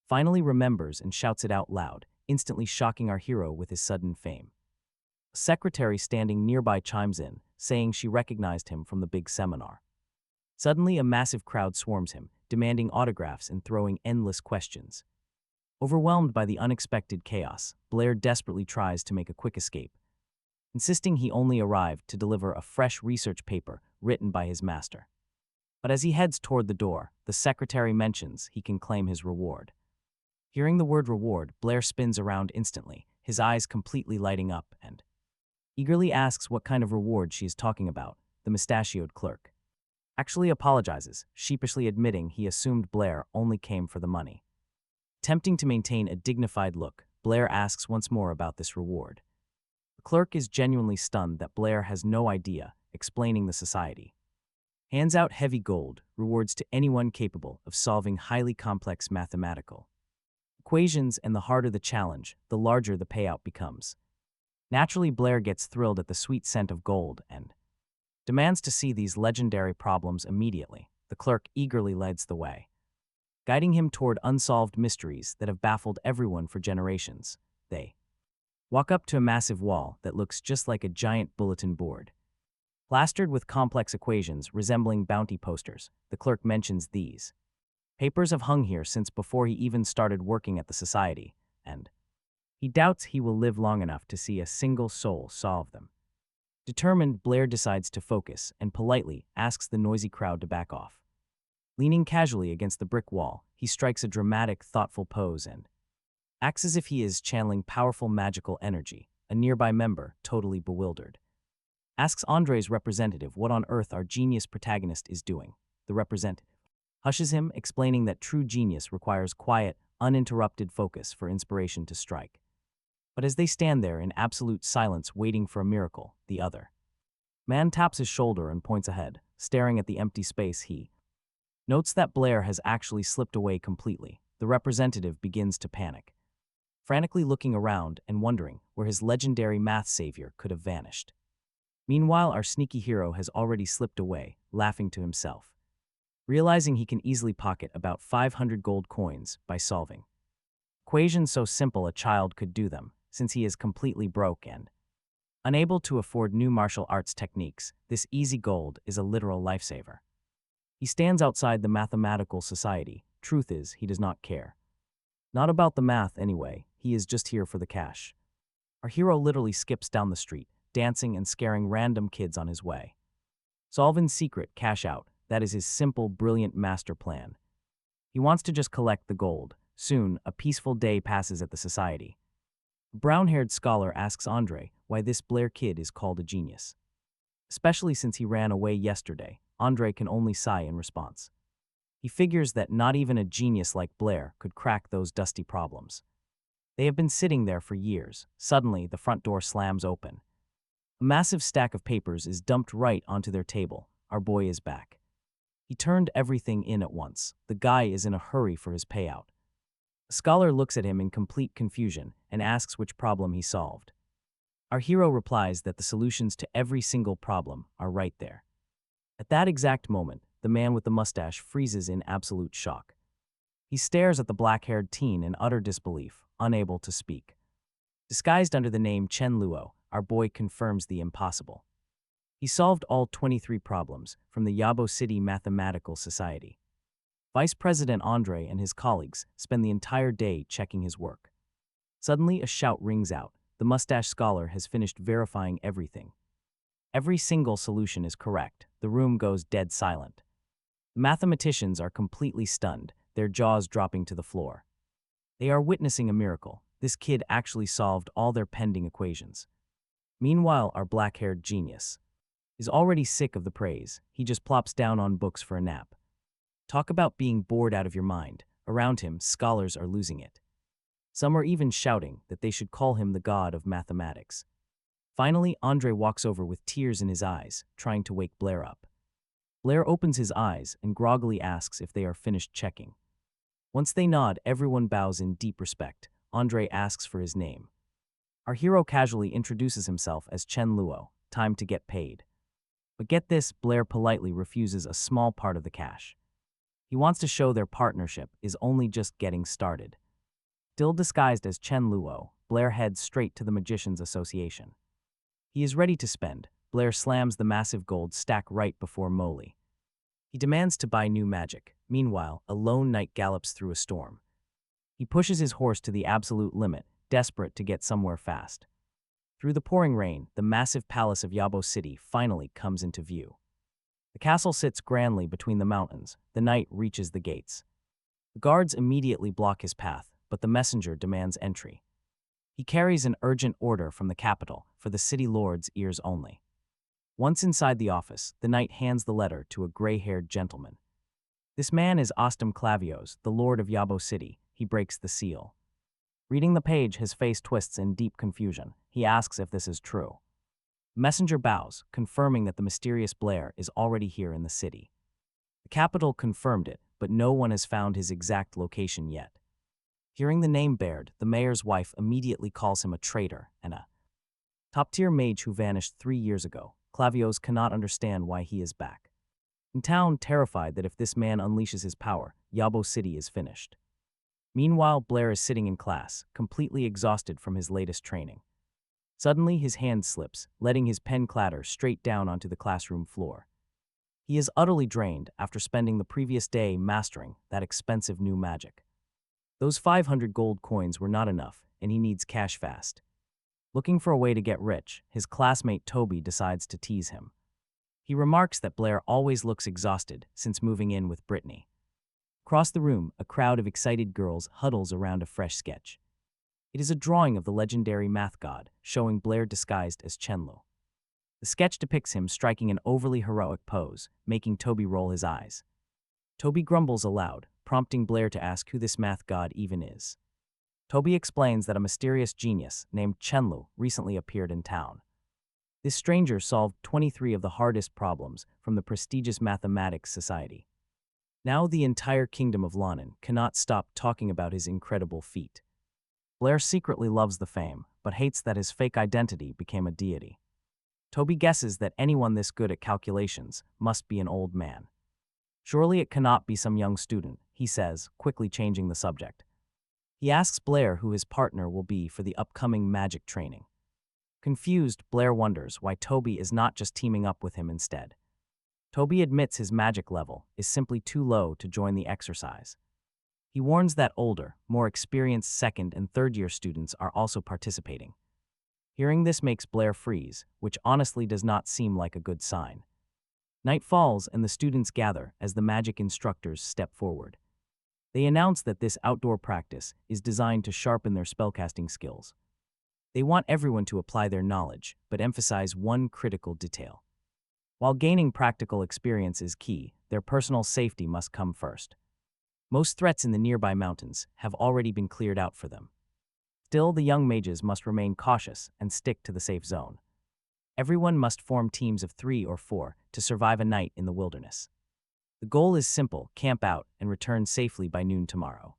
S1: finally remembers and shouts it out loud, instantly shocking our hero with his sudden fame. A secretary standing nearby chimes in, saying she recognized him from the big seminar. Suddenly, a massive crowd swarms him, demanding autographs and throwing endless questions. Overwhelmed by the unexpected chaos, Blair desperately tries to make a quick escape, insisting he only arrived to deliver a fresh research paper written by his master. But as he heads toward the door, the secretary mentions he can claim his reward. Hearing the word reward, Blair spins around instantly, his eyes completely lighting up, and eagerly asks what kind of reward she is talking about. The mustachioed clerk actually apologizes, sheepishly admitting he assumed Blair only came for the money. Attempting to maintain a dignified look, Blair asks once more about this reward. The clerk is genuinely stunned that Blair has no idea, explaining the society hands out heavy gold rewards to anyone capable of solving highly complex mathematical equations, and the harder the challenge, the larger the payout becomes. Naturally, Blair gets thrilled at the sweet scent of gold and demands to see these legendary problems immediately. The clerk eagerly leads the way, guiding him toward unsolved mysteries that have baffled everyone for generations. They walk up to a massive wall that looks just like a giant bulletin board, plastered with complex equations resembling bounty posters. The clerk mentions these papers have hung here since before he even started working at the society, and he doubts he will live long enough to see a single soul solve them. Determined, Blair decides to focus and politely asks the noisy crowd to back off. Leaning casually against the brick wall, he strikes a dramatic, thoughtful pose and acts as if he is channeling powerful magical energy. A nearby member, totally bewildered, asks Andre's representative what on earth our genius protagonist is doing. The representative hushes him, explaining that true genius requires quiet, uninterrupted focus for inspiration to strike. But as they stand there in absolute silence waiting for a miracle, the other man taps his shoulder and points ahead, staring at the empty space. He Notes that Blair has actually slipped away completely. The representative begins to panic, frantically looking around and wondering where his legendary math savior could have vanished. Meanwhile, our sneaky hero has already slipped away, laughing to himself, realizing he can easily pocket about 500 gold coins by solving equations so simple a child could do them, since he is completely broke and unable to afford new martial arts techniques. This easy gold is a literal lifesaver. He stands outside the mathematical society. Truth is, he does not care. Not about the math anyway, he is just here for the cash. Our hero literally skips down the street, dancing and scaring random kids on his way. Solve in secret, cash out. That is his simple, brilliant master plan. He wants to just collect the gold. Soon, a peaceful day passes at the society. A brown-haired scholar asks Andre why this Blair kid is called a genius. Especially since he ran away yesterday, Andre can only sigh in response. He figures that not even a genius like Blair could crack those dusty problems. They have been sitting there for years. Suddenly, the front door slams open. A massive stack of papers is dumped right onto their table. Our boy is back. He turned everything in at once. The guy is in a hurry for his payout. The scholar looks at him in complete confusion and asks which problem he solved. Our hero replies that the solutions to every single problem are right there. At that exact moment, the man with the mustache freezes in absolute shock. He stares at the black-haired teen in utter disbelief, unable to speak. Disguised under the name Chen Luo, our boy confirms the impossible. He solved all 23 problems from the Yabo City Mathematical Society. Vice President Andre and his colleagues spend the entire day checking his work. Suddenly, a shout rings out. The mustache scholar has finished verifying everything. Every single solution is correct. The room goes dead silent. The mathematicians are completely stunned, their jaws dropping to the floor. They are witnessing a miracle. This kid actually solved all their pending equations. Meanwhile, our black-haired genius is already sick of the praise. He just plops down on books for a nap. Talk about being bored out of your mind. Around him, scholars are losing it. Some are even shouting that they should call him the god of mathematics. Finally, Andre walks over with tears in his eyes, trying to wake Blair up. Blair opens his eyes and groggily asks if they are finished checking. Once they nod, everyone bows in deep respect. Andre asks for his name. Our hero casually introduces himself as Chen Luo. Time to get paid. But get this, Blair politely refuses a small part of the cash. He wants to show their partnership is only just getting started. Still disguised as Chen Luo, Blair heads straight to the Magicians Association. He is ready to spend. Blair slams the massive gold stack right before Molly. He demands to buy new magic. Meanwhile, a lone knight gallops through a storm. He pushes his horse to the absolute limit, desperate to get somewhere fast. Through the pouring rain, the massive palace of Yabo City finally comes into view. The castle sits grandly between the mountains. The knight reaches the gates. The guards immediately block his path, but the messenger demands entry. He carries an urgent order from the capital for the city lord's ears only. Once inside the office, the knight hands the letter to a gray-haired gentleman. This man is Ostam Clavios, the lord of Yabo City. He breaks the seal. Reading the page, his face twists in deep confusion. He asks if this is true. The messenger bows, confirming that the mysterious Blair is already here in the city. The capital confirmed it, but no one has found his exact location yet. Hearing the name Baird, the mayor's wife immediately calls him a traitor and a top-tier mage who vanished 3 years ago. Clavios cannot understand why he is back. In town, terrified that if this man unleashes his power, Yabo City is finished. Meanwhile, Blair is sitting in class, completely exhausted from his latest training. Suddenly, his hand slips, letting his pen clatter straight down onto the classroom floor. He is utterly drained after spending the previous day mastering that expensive new magic. Those 500 gold coins were not enough, and he needs cash fast. Looking for a way to get rich, his classmate Toby decides to tease him. He remarks that Blair always looks exhausted since moving in with Brittany. Across the room, a crowd of excited girls huddles around a fresh sketch. It is a drawing of the legendary math god, showing Blair disguised as Chenlu. The sketch depicts him striking an overly heroic pose, making Toby roll his eyes. Toby grumbles aloud, prompting Blair to ask who this math god even is. Toby explains that a mysterious genius named Chenlu recently appeared in town. This stranger solved 23 of the hardest problems from the prestigious Mathematics Society. Now the entire kingdom of Lonin cannot stop talking about his incredible feat. Blair secretly loves the fame, but hates that his fake identity became a deity. Toby guesses that anyone this good at calculations must be an old man. Surely it cannot be some young student, he says, quickly changing the subject. He asks Blair who his partner will be for the upcoming magic training. Confused, Blair wonders why Toby is not just teaming up with him instead. Toby admits his magic level is simply too low to join the exercise. He warns that older, more experienced second and third-year students are also participating. Hearing this makes Blair freeze, which honestly does not seem like a good sign. Night falls and the students gather as the magic instructors step forward. They announce that this outdoor practice is designed to sharpen their spellcasting skills. They want everyone to apply their knowledge, but emphasize one critical detail. While gaining practical experience is key, their personal safety must come first. Most threats in the nearby mountains have already been cleared out for them. Still, the young mages must remain cautious and stick to the safe zone. Everyone must form teams of 3 or 4 to survive a night in the wilderness. The goal is simple: camp out and return safely by noon tomorrow.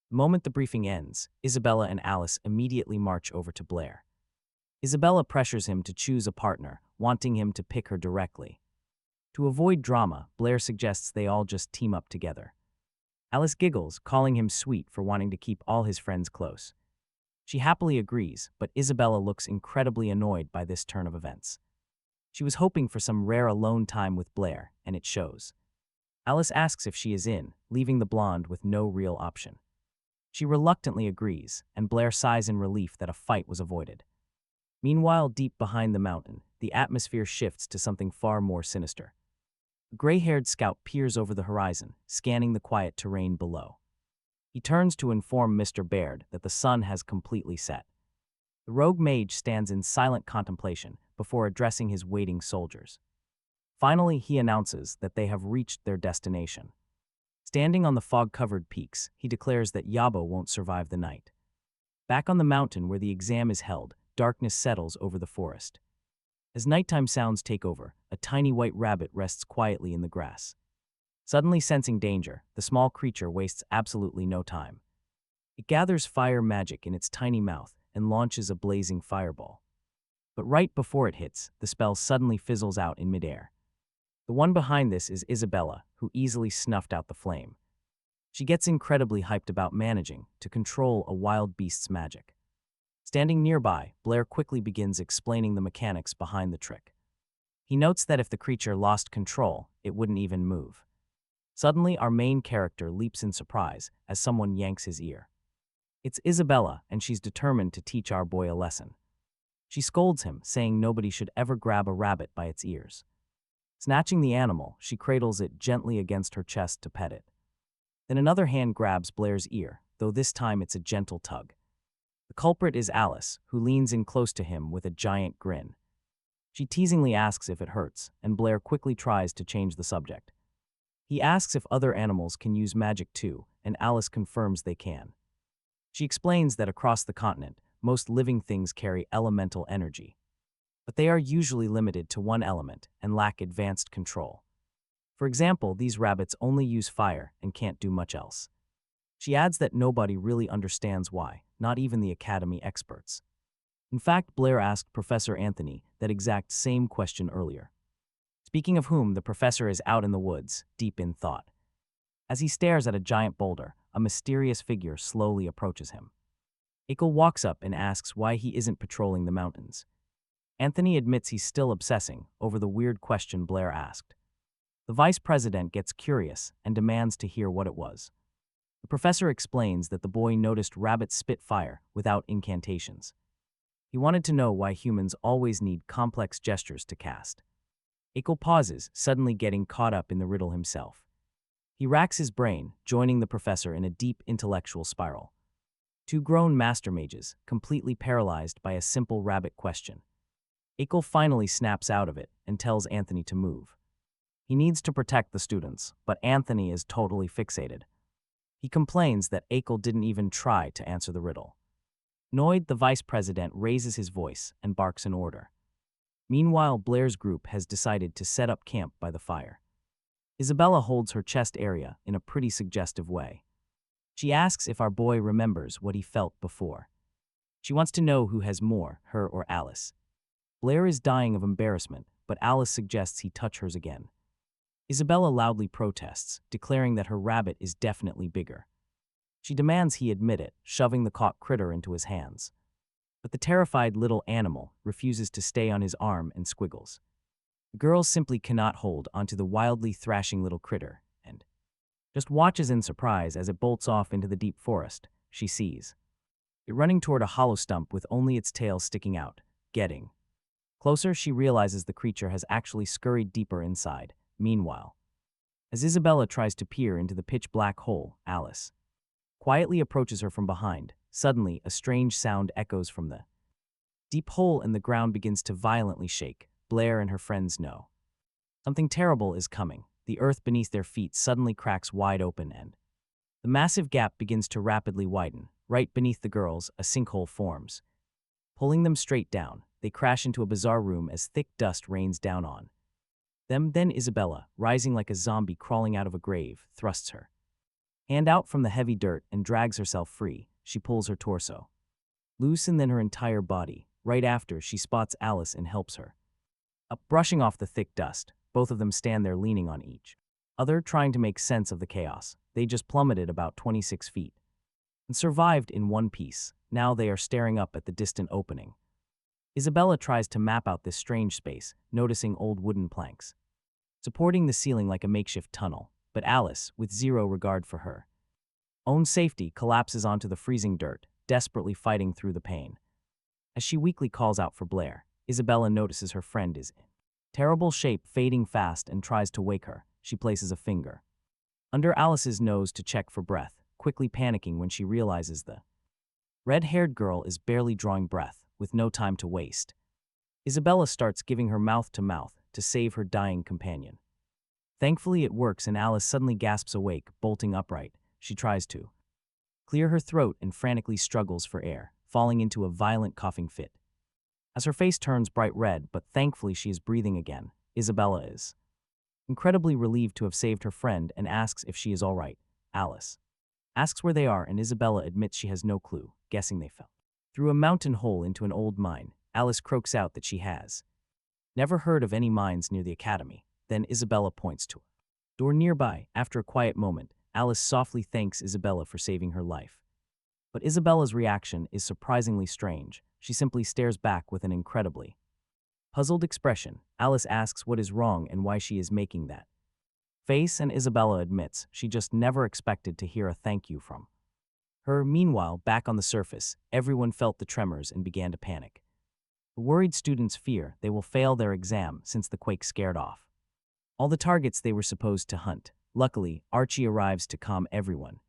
S1: The moment the briefing ends, Isabella and Alice immediately march over to Blair. Isabella pressures him to choose a partner, wanting him to pick her directly. To avoid drama, Blair suggests they all just team up together. Alice giggles, calling him sweet for wanting to keep all his friends close. She happily agrees, but Isabella looks incredibly annoyed by this turn of events. She was hoping for some rare alone time with Blair, and it shows. Alice asks if she is in, leaving the blonde with no real option. She reluctantly agrees, and Blair sighs in relief that a fight was avoided. Meanwhile, deep behind the mountain, the atmosphere shifts to something far more sinister. A gray-haired scout peers over the horizon, scanning the quiet terrain below. He turns to inform Mr. Baird that the sun has completely set. The rogue mage stands in silent contemplation before addressing his waiting soldiers. Finally, he announces that they have reached their destination. Standing on the fog-covered peaks, he declares that Yabo won't survive the night. Back on the mountain where the exam is held, darkness settles over the forest. As nighttime sounds take over, a tiny white rabbit rests quietly in the grass. Suddenly sensing danger, the small creature wastes absolutely no time. It gathers fire magic in its tiny mouth and launches a blazing fireball. But right before it hits, the spell suddenly fizzles out in midair. The one behind this is Isabella, who easily snuffed out the flame. She gets incredibly hyped about managing to control a wild beast's magic. Standing nearby, Blair quickly begins explaining the mechanics behind the trick. He notes that if the creature lost control, it wouldn't even move. Suddenly, our main character leaps in surprise as someone yanks his ear. It's Isabella, and she's determined to teach our boy a lesson. She scolds him, saying nobody should ever grab a rabbit by its ears. Snatching the animal, she cradles it gently against her chest to pet it. Then another hand grabs Blair's ear, though this time it's a gentle tug. The culprit is Alice, who leans in close to him with a giant grin. She teasingly asks if it hurts, and Blair quickly tries to change the subject. He asks if other animals can use magic too, and Alice confirms they can. She explains that across the continent, most living things carry elemental energy. But they are usually limited to one element and lack advanced control. For example, these rabbits only use fire and can't do much else. She adds that nobody really understands why, not even the Academy experts. In fact, Blair asked Professor Anthony that exact same question earlier. Speaking of whom, the professor is out in the woods, deep in thought. As he stares at a giant boulder, a mysterious figure slowly approaches him. Akel walks up and asks why he isn't patrolling the mountains. Anthony admits he's still obsessing over the weird question Blair asked. The vice president gets curious and demands to hear what it was. The professor explains that the boy noticed rabbits spit fire without incantations. He wanted to know why humans always need complex gestures to cast. Akel pauses, suddenly getting caught up in the riddle himself. He racks his brain, joining the professor in a deep intellectual spiral. Two grown master mages, completely paralyzed by a simple rabbit question. Akel finally snaps out of it and tells Anthony to move. He needs to protect the students, but Anthony is totally fixated. He complains that Akel didn't even try to answer the riddle. Annoyed, the vice president raises his voice and barks an order. Meanwhile, Blair's group has decided to set up camp by the fire. Isabella holds her chest area in a pretty suggestive way. She asks if our boy remembers what he felt before. She wants to know who has more, her or Alice. Blair is dying of embarrassment, but Alice suggests he touch hers again. Isabella loudly protests, declaring that her rabbit is definitely bigger. She demands he admit it, shoving the caught critter into his hands. But the terrified little animal refuses to stay on his arm and squiggles. The girl simply cannot hold onto the wildly thrashing little critter and just watches in surprise as it bolts off into the deep forest she sees. It running toward a hollow stump with only its tail sticking out. Getting closer, she realizes the creature has actually scurried deeper inside. Meanwhile, as Isabella tries to peer into the pitch-black hole, Alice quietly approaches her from behind. Suddenly, a strange sound echoes from the deep hole and the ground begins to violently shake. Blair and her friends know something terrible is coming. The earth beneath their feet suddenly cracks wide open and the massive gap begins to rapidly widen. Right beneath the girls, a sinkhole forms. Pulling them straight down, they crash into a bizarre room as thick dust rains down on them. Then Isabella, rising like a zombie crawling out of a grave, thrusts her hand out from the heavy dirt and drags herself free. She pulls her torso loose and then her entire body. Right after, she spots Alice and helps her up, brushing off the thick dust. Both of them stand there leaning on each other, trying to make sense of the chaos. They just plummeted about 26 feet and survived in one piece. Now they are staring up at the distant opening. Isabella tries to map out this strange space, noticing old wooden planks supporting the ceiling like a makeshift tunnel. But Alice, with zero regard for her own safety, collapses onto the freezing dirt, desperately fighting through the pain. As she weakly calls out for Blair, Isabella notices her friend is in terrible shape, fading fast, and tries to wake her. She places a finger under Alice's nose to check for breath, quickly panicking when she realizes the red-haired girl is barely drawing breath. With no time to waste, Isabella starts giving her mouth-to-mouth to save her dying companion. Thankfully it works and Alice suddenly gasps awake, bolting upright. She tries to clear her throat and frantically struggles for air, falling into a violent coughing fit. As her face turns bright red, but thankfully she is breathing again, Isabella is incredibly relieved to have saved her friend and asks if she is all right. Alice asks where they are and Isabella admits she has no clue, guessing they fell through a mountain hole into an old mine. Alice croaks out that she has never heard of any mines near the academy. Then Isabella points to a door nearby. After a quiet moment, Alice softly thanks Isabella for saving her life. But Isabella's reaction is surprisingly strange. She simply stares back with an incredibly puzzled expression. Alice asks what is wrong and why she is making that face, and Isabella admits she just never expected to hear a thank you from her. Meanwhile, back on the surface, everyone felt the tremors and began to panic. The worried students fear they will fail their exam since the quake scared off all the targets they were supposed to hunt. Luckily, Archie arrives to calm everyone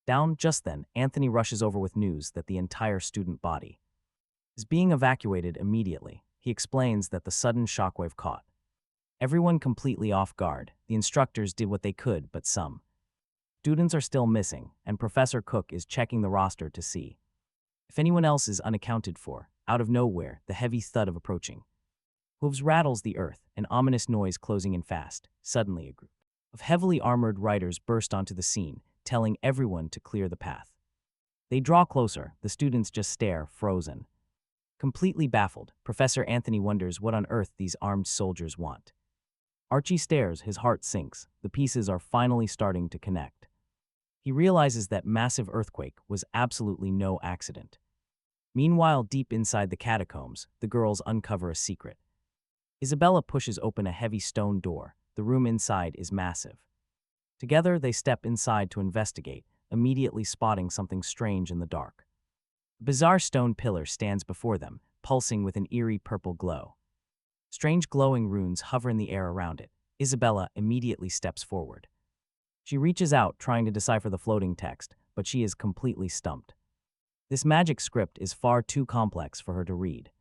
S1: down. Just then, Anthony rushes over with news that the entire student body is being evacuated immediately. He explains that the sudden shockwave caught everyone completely off guard. The instructors did what they could, but some students are still missing, and Professor Cook is checking the roster to see if anyone else is unaccounted for. Out of nowhere, the heavy thud of approaching hooves rattles the earth, an ominous noise closing in fast. Suddenly, a group of heavily armored riders burst onto the scene, telling everyone to clear the path. They draw closer. The students just stare, frozen. Completely baffled, Professor Anthony wonders what on earth these armed soldiers want. Archie stares, his heart sinks. The pieces are finally starting to connect. He realizes that massive earthquake was absolutely no accident. Meanwhile, deep inside the catacombs, the girls uncover a secret. Isabella pushes open a heavy stone door. The room inside is massive. Together, they step inside to investigate, immediately spotting something strange in the dark. A bizarre stone pillar stands before them, pulsing with an eerie purple glow. Strange glowing runes hover in the air around it. Isabella immediately steps forward. She reaches out, trying to decipher the floating text, but she is completely stumped. This magic script is far too complex for her to read.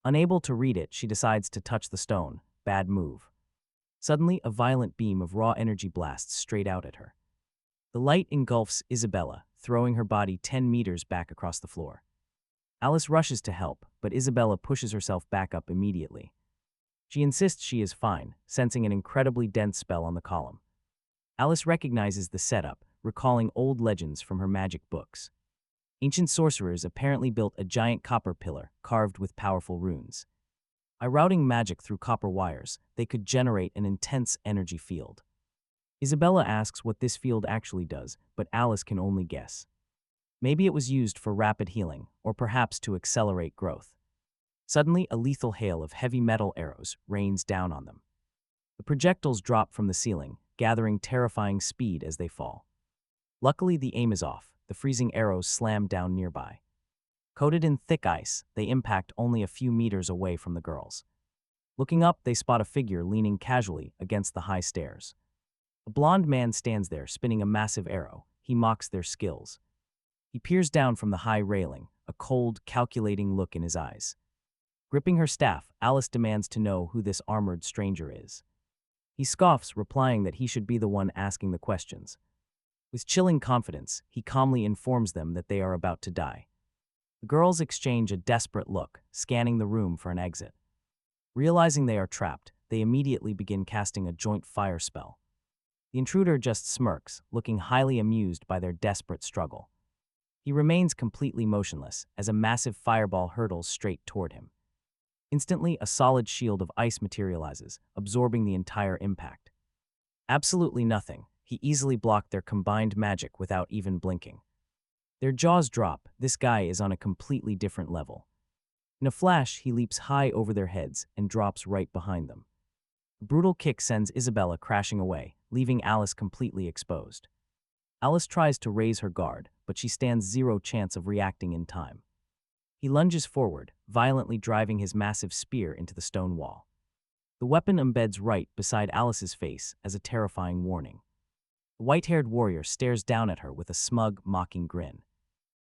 S1: Unable to read it, she decides to touch the stone. Bad move. Suddenly, a violent beam of raw energy blasts straight out at her. The light engulfs Isabella, throwing her body 10 meters back across the floor. Alice rushes to help, but Isabella pushes herself back up immediately. She insists she is fine, sensing an incredibly dense spell on the column. Alice recognizes the setup, recalling old legends from her magic books. Ancient sorcerers apparently built a giant copper pillar carved with powerful runes. By routing magic through copper wires, they could generate an intense energy field. Isabella asks what this field actually does, but Alice can only guess. Maybe it was used for rapid healing, or perhaps to accelerate growth. Suddenly, a lethal hail of heavy metal arrows rains down on them. The projectiles drop from the ceiling, gathering terrifying speed as they fall. Luckily, the aim is off. The freezing arrows slam down nearby. Coated in thick ice, they impact only a few meters away from the girls. Looking up, they spot a figure leaning casually against the high stairs. A blond man stands there, spinning a massive arrow. He mocks their skills. He peers down from the high railing, a cold, calculating look in his eyes. Gripping her staff, Alice demands to know who this armored stranger is. He scoffs, replying that he should be the one asking the questions. With chilling confidence, he calmly informs them that they are about to die. The girls exchange a desperate look, scanning the room for an exit. Realizing they are trapped, they immediately begin casting a joint fire spell. The intruder just smirks, looking highly amused by their desperate struggle. He remains completely motionless as a massive fireball hurtles straight toward him. Instantly, a solid shield of ice materializes, absorbing the entire impact. Absolutely nothing. He easily blocked their combined magic without even blinking. Their jaws drop. This guy is on a completely different level. In a flash, he leaps high over their heads and drops right behind them. A brutal kick sends Isabella crashing away, leaving Alice completely exposed. Alice tries to raise her guard, but she stands zero chance of reacting in time. He lunges forward, violently driving his massive spear into the stone wall. The weapon embeds right beside Alice's face as a terrifying warning. The white-haired warrior stares down at her with a smug, mocking grin.